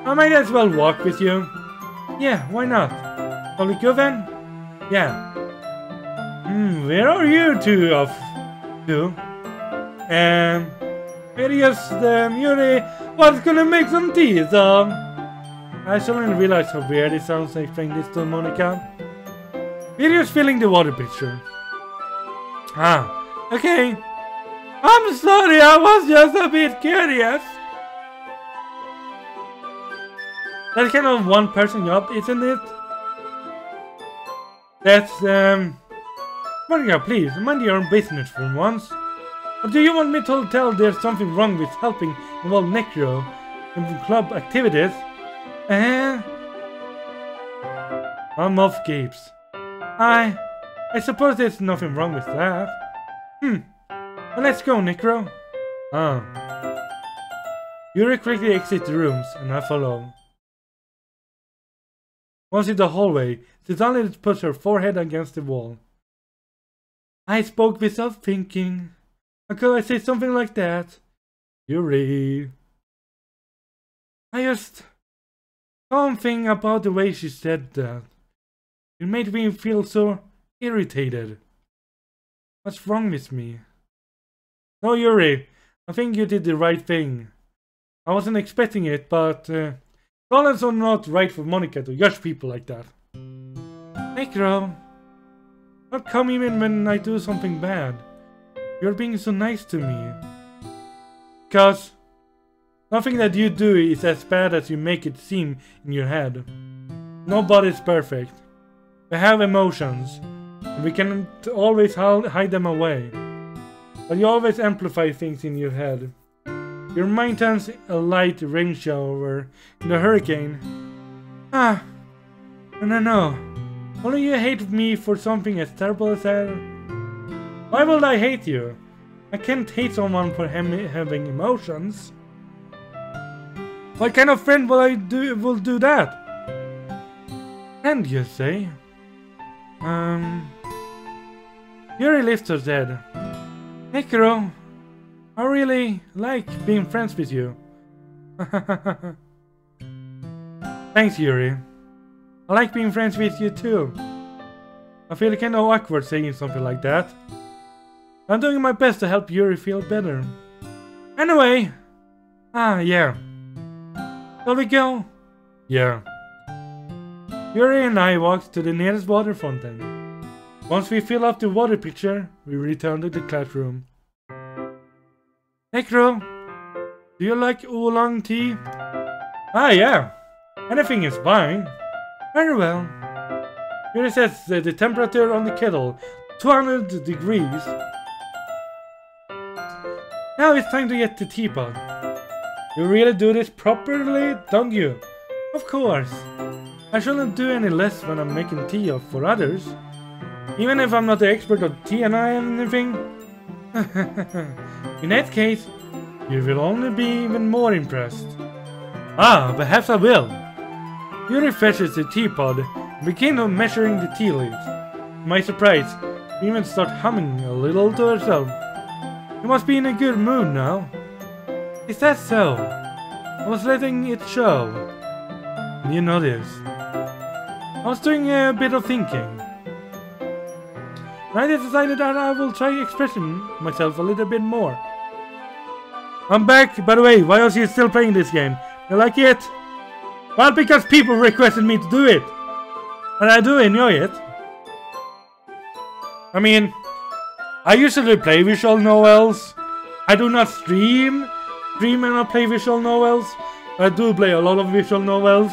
[SPEAKER 1] I might as well walk with you. Yeah, why not? Shall we go then? Yeah. Where are you two off to? Yuri, what's gonna make some tea, so? I suddenly realized how weird it sounds explaining this to Monica. Yuri's filling the water pitcher. Okay. I'm sorry, I was just a bit curious. That's kind of one person job, isn't it? That's, Monica, please, mind your own business for once. Or do you want me to tell there's something wrong with helping involve Necro in club activities? I'm off Gapes. I suppose there's nothing wrong with that. Well, let's go, Necro. Yuri quickly exits the rooms, and I follow. Once in the hallway, she suddenly puts her forehead against the wall. I spoke without thinking. How could I say something like that? Yuri. I just... Something about the way she said that. It made me feel so irritated. What's wrong with me? No, Yuri. I think you did the right thing. I wasn't expecting it, but... it's also not right for Monica to judge people like that. Necro. How come even when I do something bad? You're being so nice to me. Because nothing that you do is as bad as you make it seem in your head. Nobody's perfect. We have emotions, and we can't always hide them away. But you always amplify things in your head. Your mind turns a light rain shower into a hurricane. Ah, no. Only you hate me for something as terrible as that? Why would I hate you? I can't hate someone for having emotions. What kind of friend will do that? Friend, you say? Yuri lifts her head. Necro, I really like being friends with you. Thanks, Yuri. I like being friends with you too. I feel kinda awkward saying something like that. I'm doing my best to help Yuri feel better. Anyway. Yeah. Shall we go? Yeah. Yuri and I walked to the nearest water fountain. Once we fill up the water pitcher, we return to the classroom. Necro, do you like oolong tea? Yeah. Anything is fine. Very well. Yuri sets the temperature on the kettle, 200 degrees. Now it's time to get the teapot. You really do this properly, don't you? Of course. I shouldn't do any less when I'm making tea for others. Even if I'm not the expert of tea and anything. In that case, you will only be even more impressed. Perhaps I will. Yuri fetches the teapot and begins measuring the tea leaves. To my surprise, she even starts humming a little to herself. You must be in a good mood now. Is that so? I was letting it show. And you know this. I was doing a bit of thinking. And I decided that I will try expressing myself a little bit more. I'm back, by the way. Why are you still playing this game? You like it? Well, because people requested me to do it. And I do enjoy it. I mean, I usually play visual novels. I do not stream and I play visual novels. I do play a lot of visual novels.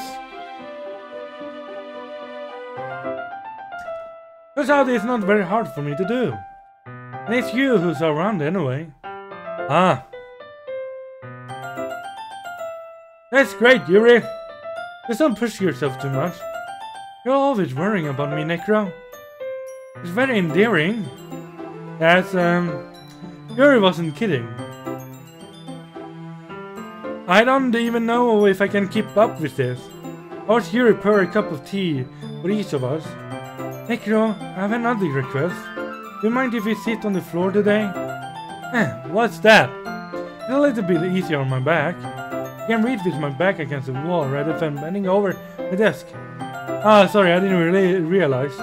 [SPEAKER 1] Turns out it's not very hard for me to do. And it's you who's around anyway. That's great, Yuri. Just don't push yourself too much. You're always worrying about me, Necro. It's very endearing. That's, Yuri wasn't kidding. I don't even know if I can keep up with this. I watched Yuri pour a cup of tea for each of us. Necro, I have another request. Do you mind if we sit on the floor today? What's that? It's a little bit easier on my back. I can read with my back against the wall rather than bending over the desk. Sorry, I didn't really realize.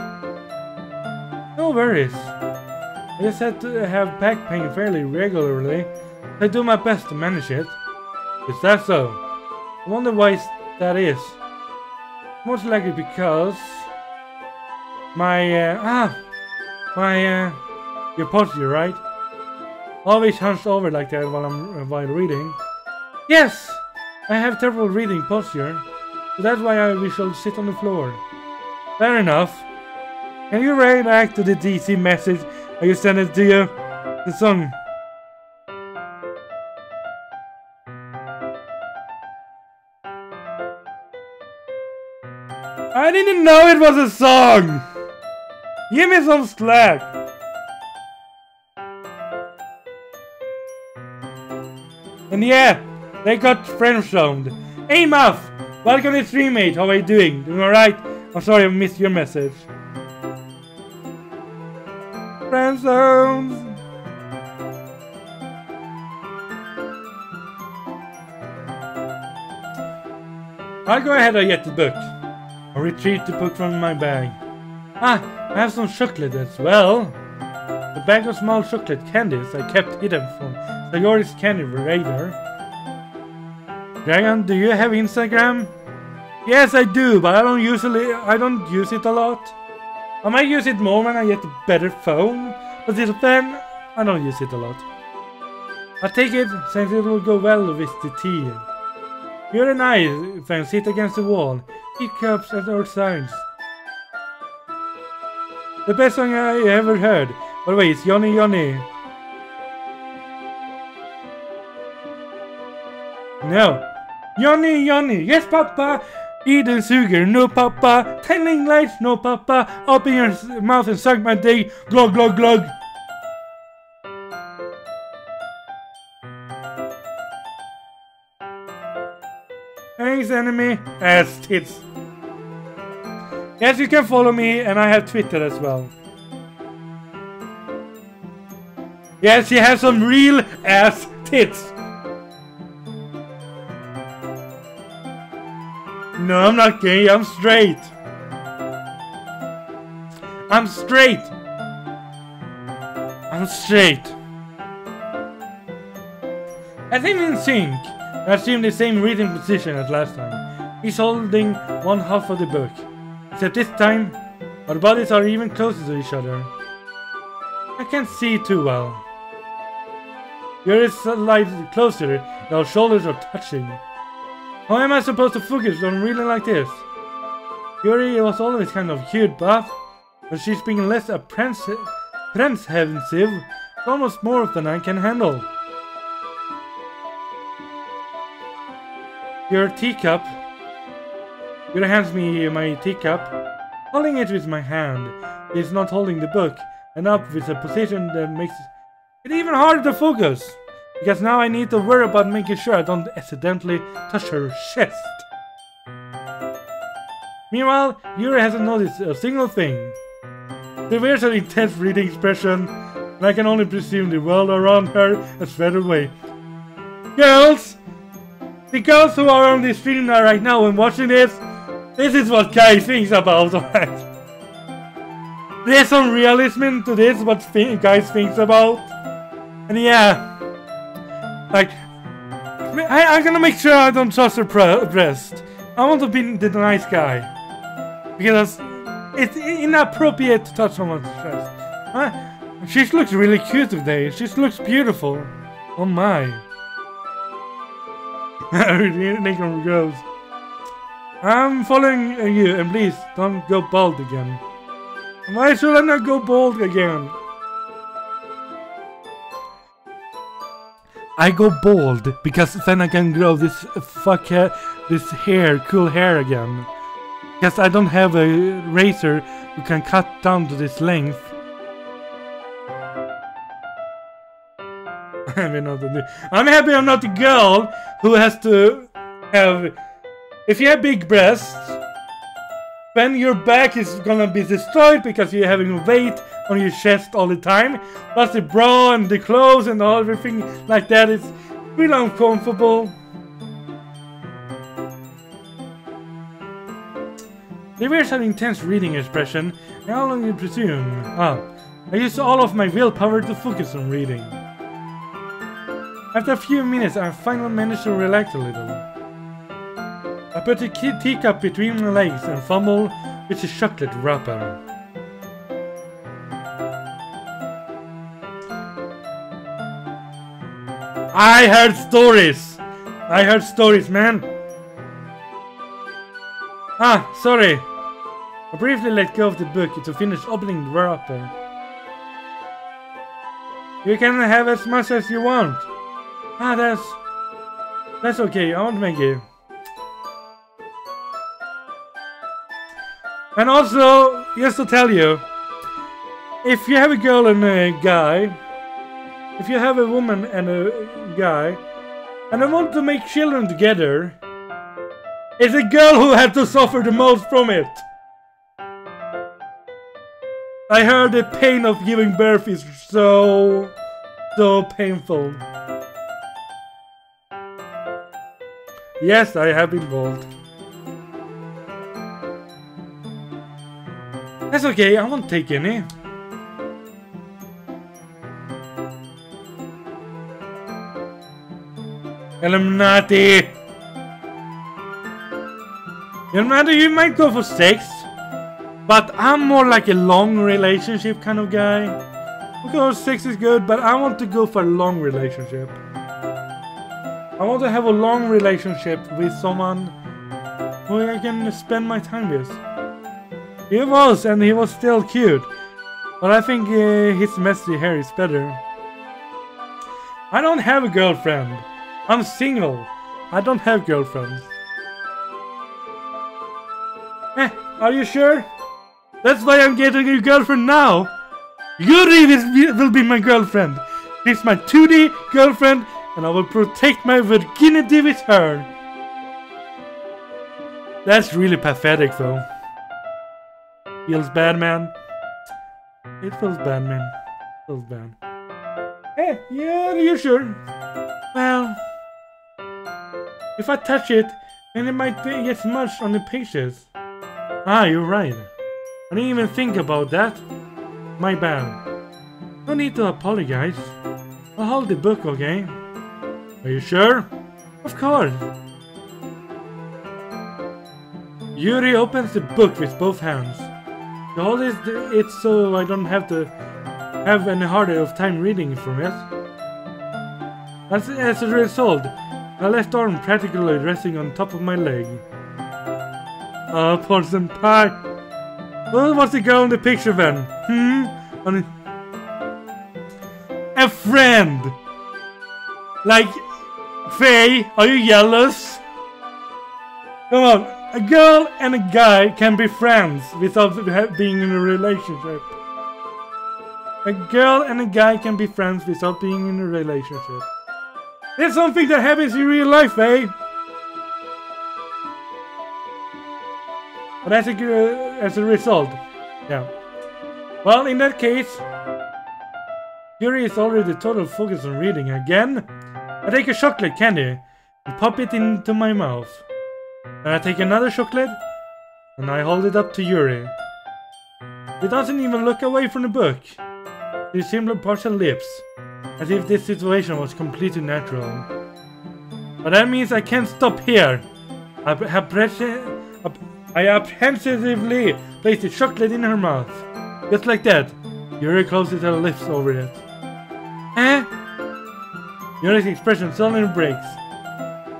[SPEAKER 1] No worries. I just had to have back pain fairly regularly. I do my best to manage it. Is that so? I wonder why that is. Most likely because your posture, right? Always hunched over like that while reading. Yes, I have terrible reading posture, so that's why we shall sit on the floor. Fair enough. Can you react to the DC message I just sent it to you? The song. I didn't know it was a song! Give me some slack! And yeah, they got friend zoned. Hey Muff! Welcome to stream, mate. How are you doing? Doing alright? I'm sorry I missed your message. Friend zones. I'll go ahead and get the book. I'll retrieve the book from my bag. Ah, I have some chocolate as well. The bag of small chocolate candies I kept hidden from Sayori's candy radar. Dragon, do you have Instagram? Yes, I do, but I don't use it a lot. I might use it more when I get a better phone, but till then, I don't use it a lot. I take it since it will go well with the tea. You and I then sit against the wall, teacups at our sides. The best song I ever heard. By the way, it's Johnny Johnny. No. Johnny Johnny. Yes, Papa. Eating sugar. No, Papa. Telling lies. No, Papa. Open your mouth and suck my dick. Glug, glug, glug. Thanks, enemy. Ass tits. Yes, you can follow me, and I have Twitter as well. Yes, she has some real ass tits. No, I'm not gay, I'm straight. I'm straight. I'm straight. I think in sync. I assume the same reading position as last time. He's holding one half of the book. Except this time, our bodies are even closer to each other. I can't see too well. You're a slightly closer, and our shoulders are touching. How am I supposed to focus on reading like this? Yuri was always kind of cute, but she's being less apprehensive, it's almost more than I can handle. Your teacup. Yuri hands me my teacup. Holding it with my hand, he's not holding the book, and up with a position that makes it even harder to focus. Because now I need to worry about making sure I don't accidentally touch her chest. Meanwhile, Yuri hasn't noticed a single thing. She wears an intense reading expression, and I can only presume the world around her has fed away. Girls! The girls who are on the stream now right now and watching this is what Kai thinks about, alright? There's some realism to this, what guys thinks about. And yeah, like, I'm gonna make sure I don't touch her breast. I want to be the nice guy. Because it's inappropriate to touch someone's breast. She looks really cute today. She looks beautiful. Oh my. Nathan goes, I'm following you, and please don't go bald again. Why should I not go bald again? I go bald because then I can grow this cool hair again. Because I don't have a razor who can cut down to this length. I'm happy I'm not the girl who has to have... If you have big breasts, then your back is gonna be destroyed because you're having weight on your chest all the time. Plus the bra and the clothes and everything like that is really uncomfortable. They wears an intense reading expression. How long you presume? I use all of my willpower to focus on reading. After a few minutes, I finally managed to relax a little. I put the teacup between my legs and fumble with the chocolate wrapper. I heard stories! I heard stories, man! Sorry. I briefly let go of the book to finish opening the wrapper. You can have as much as you want. That's okay, I won't make it. And also, just to tell you, if you have a girl and a guy, if you have a woman and a guy, and they want to make children together, it's a girl who had to suffer the most from it. I heard the pain of giving birth is so painful. Yes, I have been bald. That's okay, I won't take any. Illuminati! Illuminati, you might go for sex, but I'm more like a long relationship kind of guy. Of course, sex is good, but I want to go for a long relationship. I want to have a long relationship with someone who I can spend my time with. He was, and he was still cute. But I think his messy hair is better. I don't have a girlfriend. I'm single. I don't have girlfriends. Are you sure? That's why I'm getting a girlfriend now. Yuri will be my girlfriend. She's my 2D girlfriend, and I will protect my virginity with her. That's really pathetic, though. Feels bad, man. It feels bad, man. Feels bad. Hey, yeah, are you sure? Well, if I touch it, then it might get smudged on the pages. Ah, you're right. I didn't even think about that. My bad. No need to apologize. I'll hold the book, okay? Are you sure? Of course. Yuri opens the book with both hands. She holds it so I don't have to have any harder of time reading from it. As a result, my left arm practically resting on top of my leg. Oh, poor senpai. Well, what's the girl in the picture then? A friend! Like, Faye, are you jealous? Come on, a girl and a guy can be friends without being in a relationship. A girl and a guy can be friends without being in a relationship. That's something that happens in real life, eh? But as a result, yeah. Well, in that case, Yuri is already total focus on reading again. I take a chocolate candy and pop it into my mouth. And I take another chocolate and I hold it up to Yuri. He doesn't even look away from the book. He simply parts her lips, as if this situation was completely natural. But that means I can't stop here. I apprehensively place the chocolate in her mouth. Just like that, Yuri closes her lips over it. Yuri's expression suddenly breaks.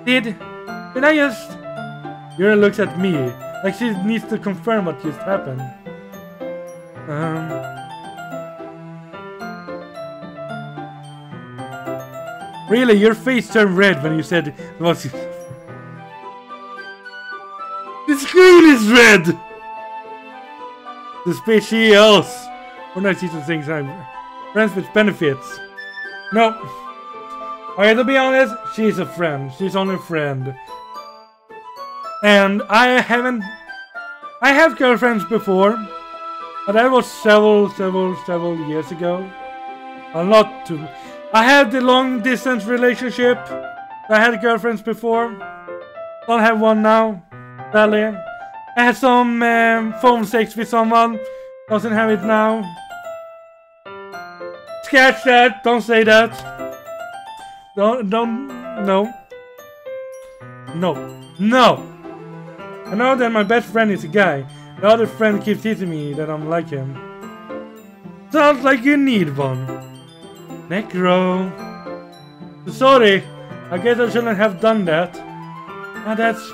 [SPEAKER 1] Did I just... Yuri looks at me, like she needs to confirm what just happened. Really, your face turned red when you said it was... The screen is red! Suspicious! We're not season things, I'm friends with benefits. No. Okay, to be honest, she's a friend. She's only a friend. And I have girlfriends before, but that was several years ago. Well, not too... I had the long distance relationship. I had girlfriends before. Don't have one now. Sadly. I had some phone sex with someone. Doesn't have it now. Scratch that. Don't say that. No. I know that my best friend is a guy. The other friend keeps teasing me that I'm like him. Sounds like you need one. Necro. Sorry. I guess I shouldn't have done that. That's...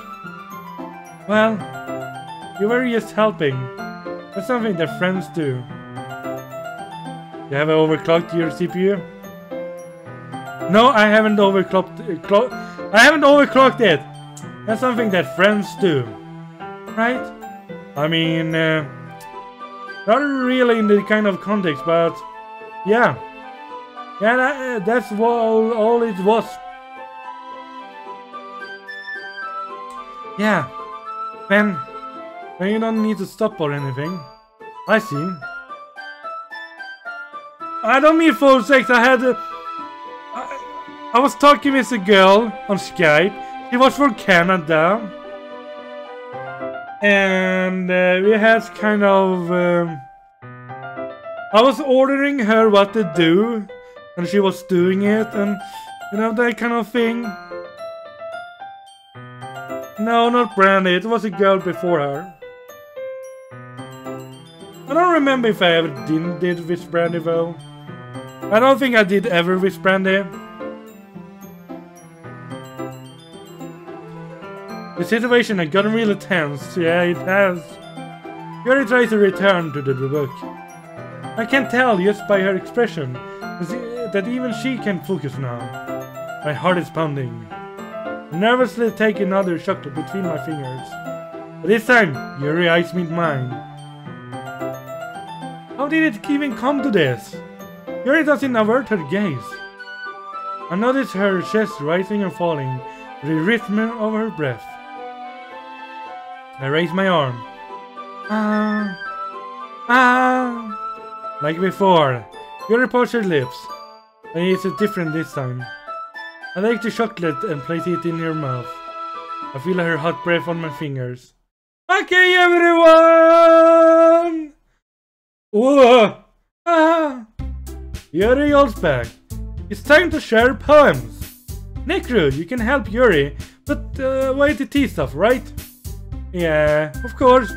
[SPEAKER 1] Well, you were just helping. That's something that friends do. You have overclocked your CPU? No, I haven't overclocked it. That's something that friends do. Right? I mean, not really in the kind of context, but yeah. Yeah, that's all it was. Yeah. Then you don't need to stop or anything. I see. I don't mean phone sex. I was talking with a girl on Skype. She was from Canada. And we had kind of... I was ordering her what to do. And she was doing it. And, you know, that kind of thing. No, not Brandy. It was a girl before her. I don't remember if I ever did with Brandy though. I don't think I did ever with Brandy. The situation had gotten really tense. Yeah, it has. Yuri tries to return to the book. I can tell just by her expression that even she can focus now. My heart is pounding. I nervously take another chocolate between my fingers. But this time, Yuri eyes meet mine. How did it even come to this? Yuri doesn't avert her gaze. I notice her chest rising and falling with the rhythm of her breath. I raise my arm. Like before. Yuri pulls her lips. And it's different this time. I take the chocolate and place it in her mouth. I feel her hot breath on my fingers. Okay, everyone! Whoa! Yuri yells back. It's time to share poems. Necro, you can help Yuri, but wait the tea stuff, right? Yeah, of course.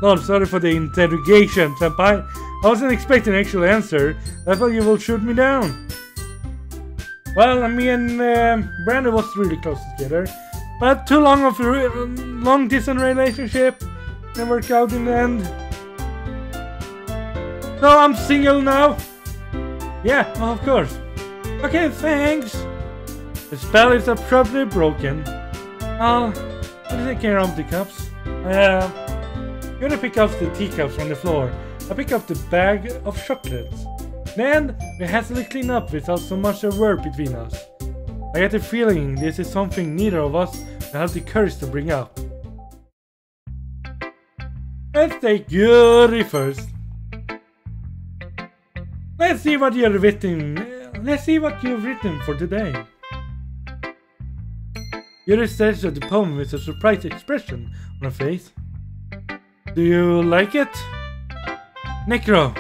[SPEAKER 1] Oh, sorry for the interrogation, senpai. I wasn't expecting an actual answer. I thought you will shoot me down. Well, me and Brandon was really close together, but too long of a long distance relationship didn't work out in the end. So I'm single now. Yeah, of course. Okay, thanks. The spell is abruptly broken. I'll take care of the cups. I'm gonna pick up the teacups from the floor. I pick up the bag of chocolates. Then we hastily clean up without so much a word between us. I get the feeling this is something neither of us will have the courage to bring up. Let's take Yuri first. Let's see what you've written. Let's see what you've written for today. Yuri stares at the poem with a surprised expression on her face. Do you like it? Necro.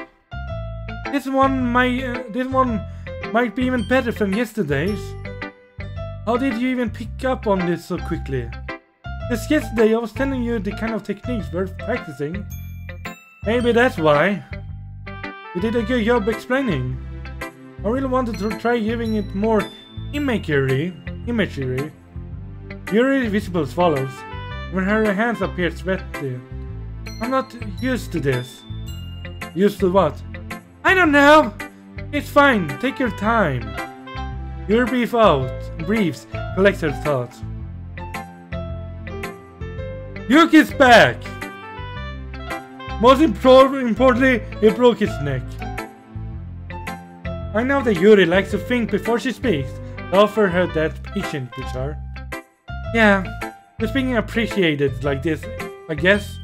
[SPEAKER 1] This one might be even better than yesterday's. How did you even pick up on this so quickly? Just yesterday I was telling you the kind of techniques worth practicing. Maybe that's why. You did a good job explaining. I really wanted to try giving it more imagery. Yuri visible swallows. When her hands appear sweaty. I'm not used to this. Used to what? I don't know! It's fine, take your time. Yuri breathes, collects her thoughts. Yuki's back! Most importantly, he broke his neck. I know that Yuri likes to think before she speaks. I offer her that patient guitar. Yeah, just being appreciated like this, I guess.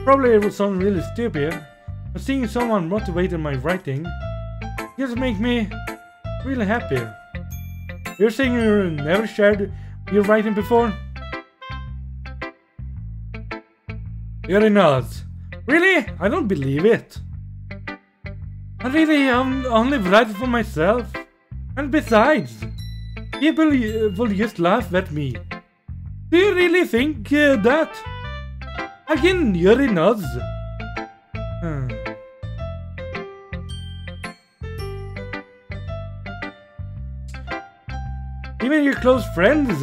[SPEAKER 1] Probably it would sound really stupid, but seeing someone motivated my writing just makes me really happy. You're saying you never shared your writing before? Yuri nods. Really? I don't believe it. I really only write for myself. And besides, people will just laugh at me. Do you really think that? Again, Yuri nods. Even your close friends?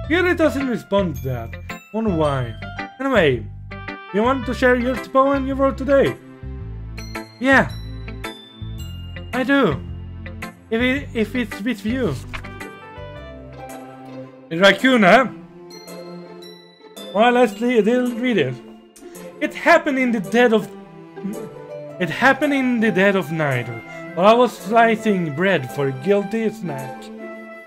[SPEAKER 1] Yuri doesn't respond to that. Wonder why. Anyway, you want to share your poem you wrote today? Yeah, I do. If it's with you. The raccoon, huh? Well, let's read it. It happened in the dead of night, while I was slicing bread for a guilty snack.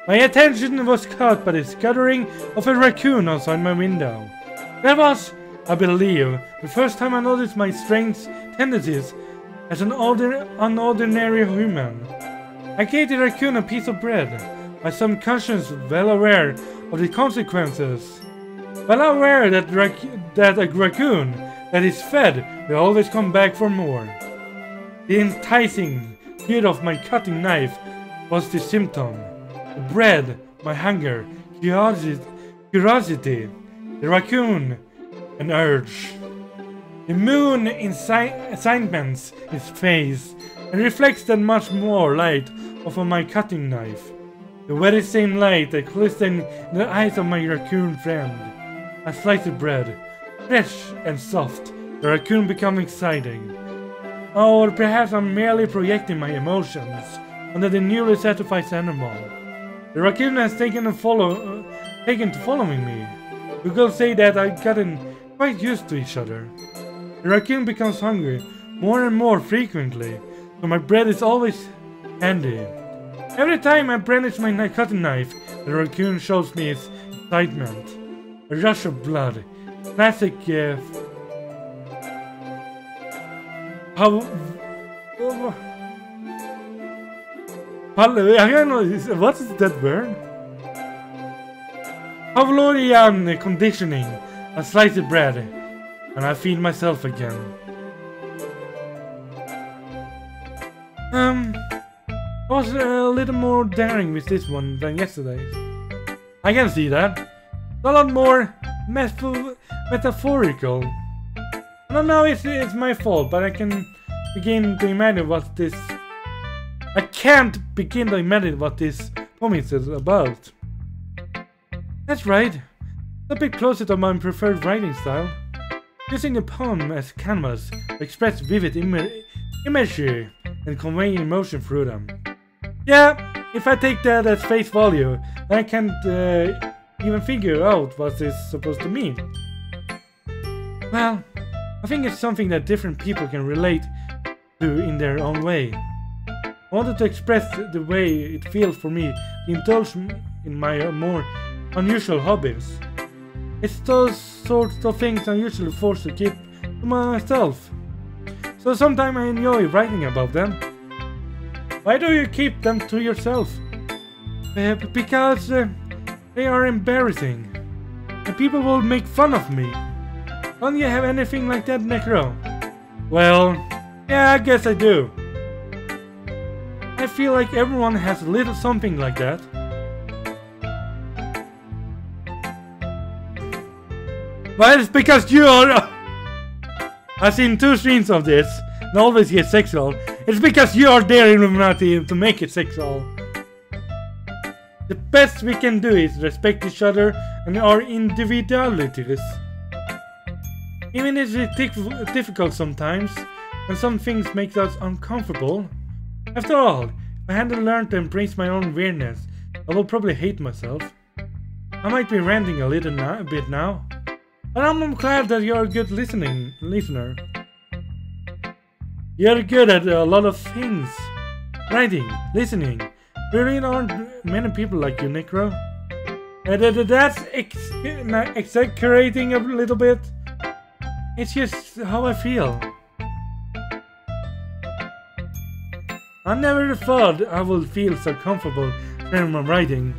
[SPEAKER 1] My attention was caught by the scuttering of a raccoon outside my window. That was, I believe, the first time I noticed my strange tendencies as an unordinary human. I gave the raccoon a piece of bread, my subconscious well aware of the consequences. Well aware that a raccoon that is fed will always come back for more. The enticing heat of my cutting knife was the symptom. The bread, my hunger, curiosity, the raccoon, an urge. The moon assignments his face and reflects that much more light off of my cutting knife. The very same light that glistened in the eyes of my raccoon friend. A slice of bread, fresh and soft, the raccoon becomes exciting. Or perhaps I'm merely projecting my emotions onto the newly satisfied animal. The raccoon has taken to following me. We could say that I've gotten quite used to each other. The raccoon becomes hungry more and more frequently, so my bread is always handy. Every time I brandish my cutting knife, the raccoon shows me its excitement. A rush of blood. Classic what is that word? Pavlovian conditioning. A slice of bread, and I feed myself again. I was a little more daring with this one than yesterday's. I can see that. A lot more metaphorical. I don't know if it's my fault, but I can begin to imagine what this... I can't begin to imagine what this poem is about. That's right. A bit closer to my preferred writing style. Using the poem as canvas to express vivid imagery and convey emotion through them. Yeah, if I take that as face value, then I can't even figure out what this is supposed to mean. Well, I think it's something that different people can relate to in their own way. I wanted to express the way it feels for me to indulge in my more unusual hobbies. It's those sorts of things I'm usually forced to keep to myself. So sometimes I enjoy writing about them. Why do you keep them to yourself? Because they are embarrassing. And people will make fun of me. Don't you have anything like that, Necro? Well, yeah, I guess I do. I feel like everyone has a little something like that. Well, it's because you are... I've seen 2 streams of this, and always get sexual. It's because you are there, Illuminati, to make it sexual. The best we can do is respect each other and our individualities. Even if it's difficult sometimes, and some things make us uncomfortable. After all, if I hadn't learned to embrace my own weirdness, I will probably hate myself. I might be ranting a bit now. But I'm glad that you're a good listener. You're good at a lot of things. Writing, listening. There really aren't many people like you, Necro. That's exaggerating a little bit. It's just how I feel. I never thought I would feel so comfortable when I'm writing.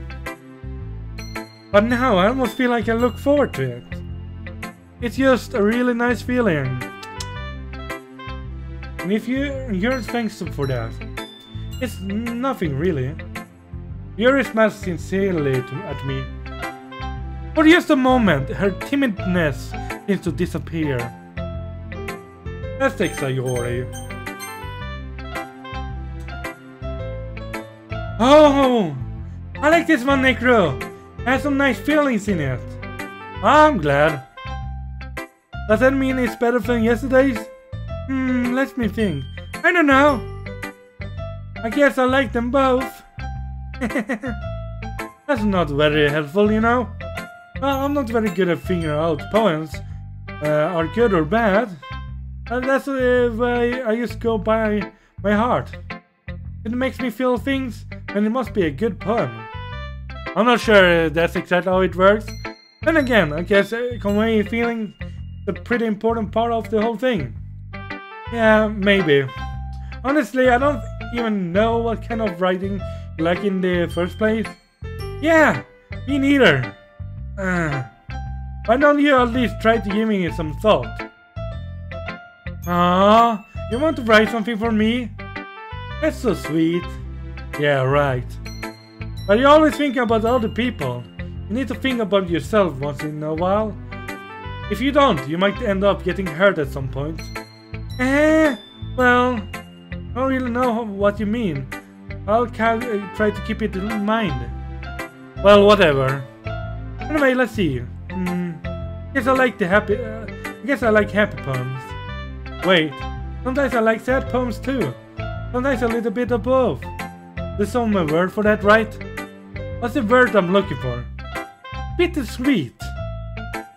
[SPEAKER 1] But now I almost feel like I look forward to it. It's just a really nice feeling. And if you're thankful for that, it's nothing really. Yuri smiles sincerely at me. For just a moment, her timidness seems to disappear. That's Yuri. Oh, I like this one, Necro. It has some nice feelings in it. I'm glad. Does that mean it's better than yesterday's? Let me think. I don't know. I guess I like them both. That's not very helpful, you know. Well, I'm not very good at figuring out poems are good or bad. That's why I just go by my heart. It makes me feel things, and it must be a good poem. I'm not sure that's exactly how it works. Then again, I guess conveying feeling is a pretty important part of the whole thing. Yeah, maybe. Honestly, I don't even know what kind of writing you like in the first place. Yeah, me neither. Why don't you at least try to giving it some thought? Ah, you want to write something for me? That's so sweet. Yeah, right. But you always think about other people. You need to think about yourself once in a while. If you don't, you might end up getting hurt at some point. Well, I don't really know what you mean. I'll try to keep it in mind. Well, whatever. Anyway, let's see. Guess I like the happy. Guess I like happy poems. Wait, sometimes I like sad poems too. Sometimes a little bit of both. There's some word for that, right? What's the word I'm looking for? Bittersweet.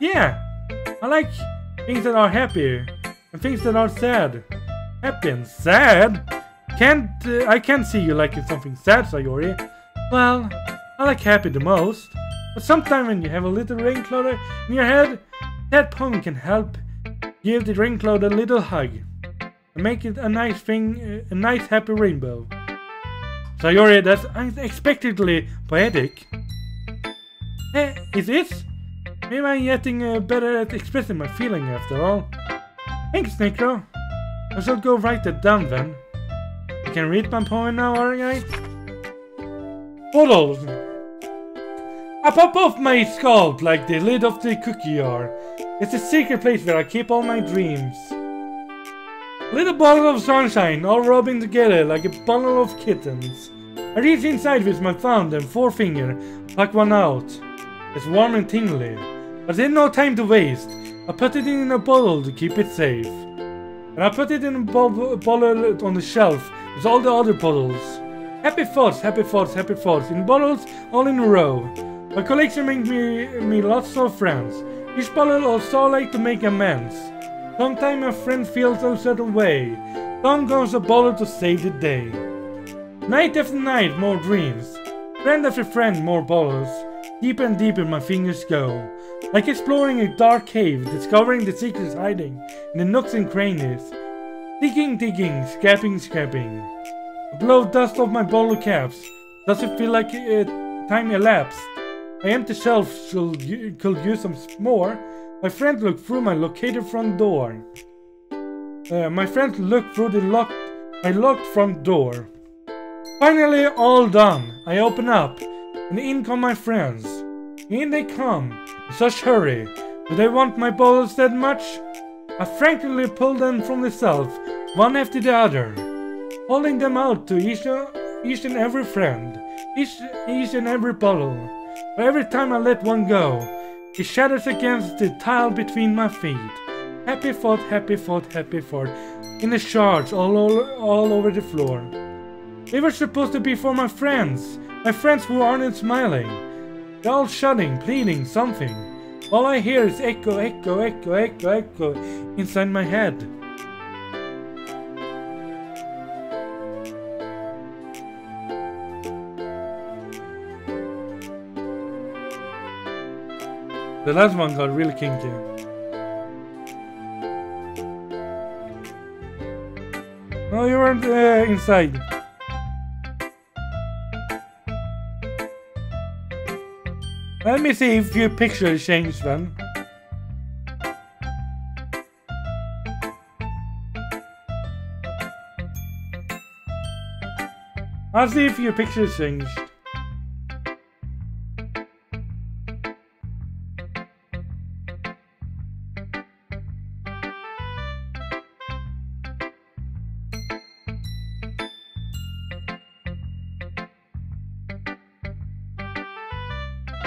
[SPEAKER 1] Yeah, I like things that are happy and things that are sad. Happy and sad? I can't see you liking something sad, Sayori. Well, I like happy the most. But sometimes when you have a little rain cloud in your head, that poem can help give the rain cloud a little hug and make it a nice thing, a nice happy rainbow. Sayori, that's unexpectedly poetic. Is it? Maybe I'm getting better at expressing my feeling after all. Thanks, Necro. I shall go write that down then. You can read my poem now, alright? Bottles. I pop off my scalp like the lid of the cookie jar. It's a secret place where I keep all my dreams. Little bottle of sunshine, all rubbing together like a bundle of kittens. I reach inside with my thumb and forefinger, pluck one out. It's warm and tingly, but there's no time to waste. I put it in a bottle to keep it safe. And I put it in a bottle on the shelf with all the other bottles. Happy thoughts, happy thoughts, happy thoughts, in bottles all in a row. My collection makes me lots of friends. Each bottle is so late to make amends. Sometimes a friend feels a certain way. Some goes a bottle to save the day. Night after night, more dreams. Friend after friend, more bottles. Deeper and deeper my fingers go. Like exploring a dark cave, discovering the secrets hiding in the nooks and crannies. Digging, digging, scraping, scraping. I blow dust off my bottle caps. Does it feel like time elapsed? My empty shelf could use some more. My friend looked through my located front door. My friend looked through my locked front door. Finally, all done. I open up, and in come my friends. In they come, in such hurry. Do they want my bottles that much? I frankly pull them from the shelf, one after the other, holding them out to each and every friend, each and every bottle. But every time I let one go, it shatters against the tile between my feet. Happy thought, happy thought, happy thought, in the shards all over the floor. They were supposed to be for my friends who aren't smiling. They're all shouting, pleading, something. All I hear is echo, echo, echo, echo, echo inside my head. The last one got really kinky. No, you weren't inside. Let me see if your picture changed then. I'll see if your picture changed.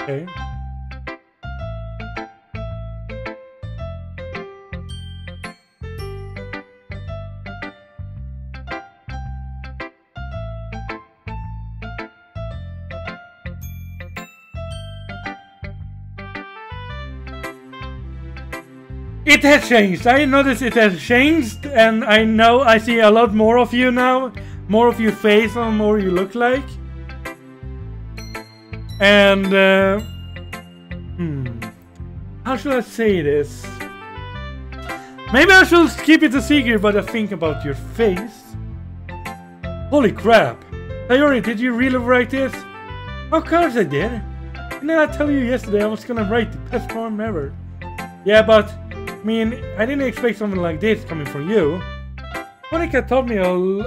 [SPEAKER 1] Okay. It has changed. I noticed it has changed, and I know I see a lot more of you now, more of your face and more you look like. And how should I say this? Maybe I should keep it a secret, but I think about your face. Holy crap! Sayori, did you really write this? Of course I did. And then I tell you yesterday I was gonna write the best poem ever. Yeah, but I mean, I didn't expect something like this coming from you. Monica taught me a whole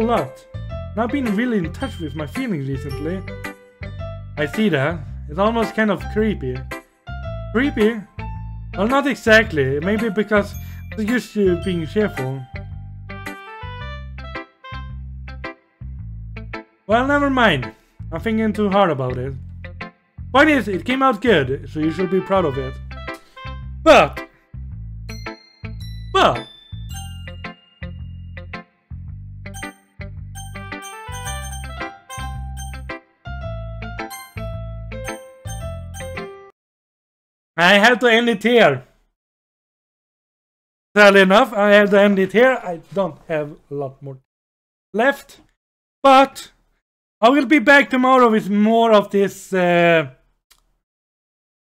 [SPEAKER 1] lot. And I've been really in touch with my feelings recently. I see that. It's almost kind of creepy. Creepy? Well, not exactly. Maybe because I'm used to being cheerful. Well, never mind. I'm thinking too hard about it. Point is, it came out good, so you should be proud of it. But I have to end it here. Sadly enough, I have to end it here. I don't have a lot more left. But I will be back tomorrow with more of this Toki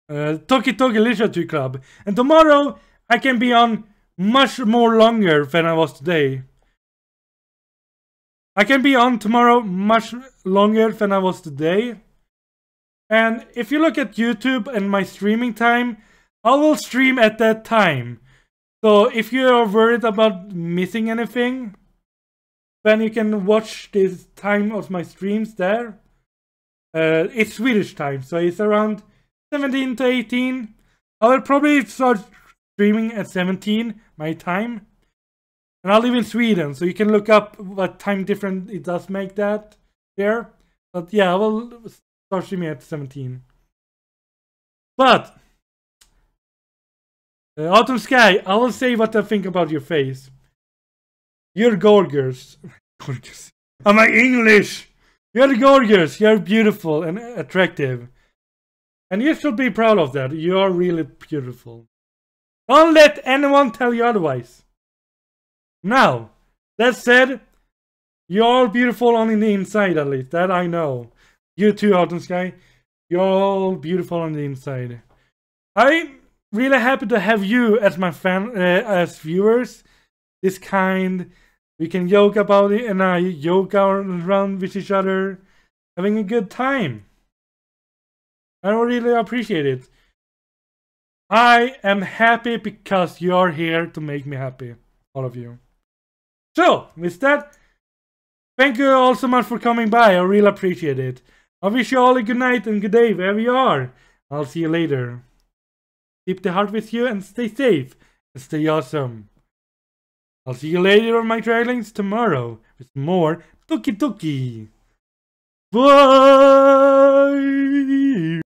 [SPEAKER 1] Toki Literature Club. And tomorrow I can be on much more longer than I was today. I can be on tomorrow much longer than I was today. And if you look at YouTube and my streaming time, I will stream at that time. So if you are worried about missing anything, then you can watch this time of my streams there. It's Swedish time, so it's around 17 to 18. I will probably start streaming at 17, my time. And I live in Sweden, so you can look up what time difference it does make that there. But yeah, I will start streaming at 17. But Autumn Sky, I will say what I think about your face. You're gorgeous. Gorgeous. Am I English? You're gorgeous. You're beautiful and attractive. And you should be proud of that. You are really beautiful. Don't let anyone tell you otherwise. Now, that said, you're all beautiful on the inside at least. That I know. You too, Autumn Sky. You're all beautiful on the inside. I'm really happy to have you as my fan, as viewers. This kind. We can joke about it and I joke around with each other. Having a good time. I really appreciate it. I am happy because you're here to make me happy. All of you. So, with that, thank you all so much for coming by. I really appreciate it. I wish you all a good night and good day wherever you are. I'll see you later. Keep the heart with you and stay safe and stay awesome. I'll see you later on my trailings tomorrow with more Toki Toki. Bye!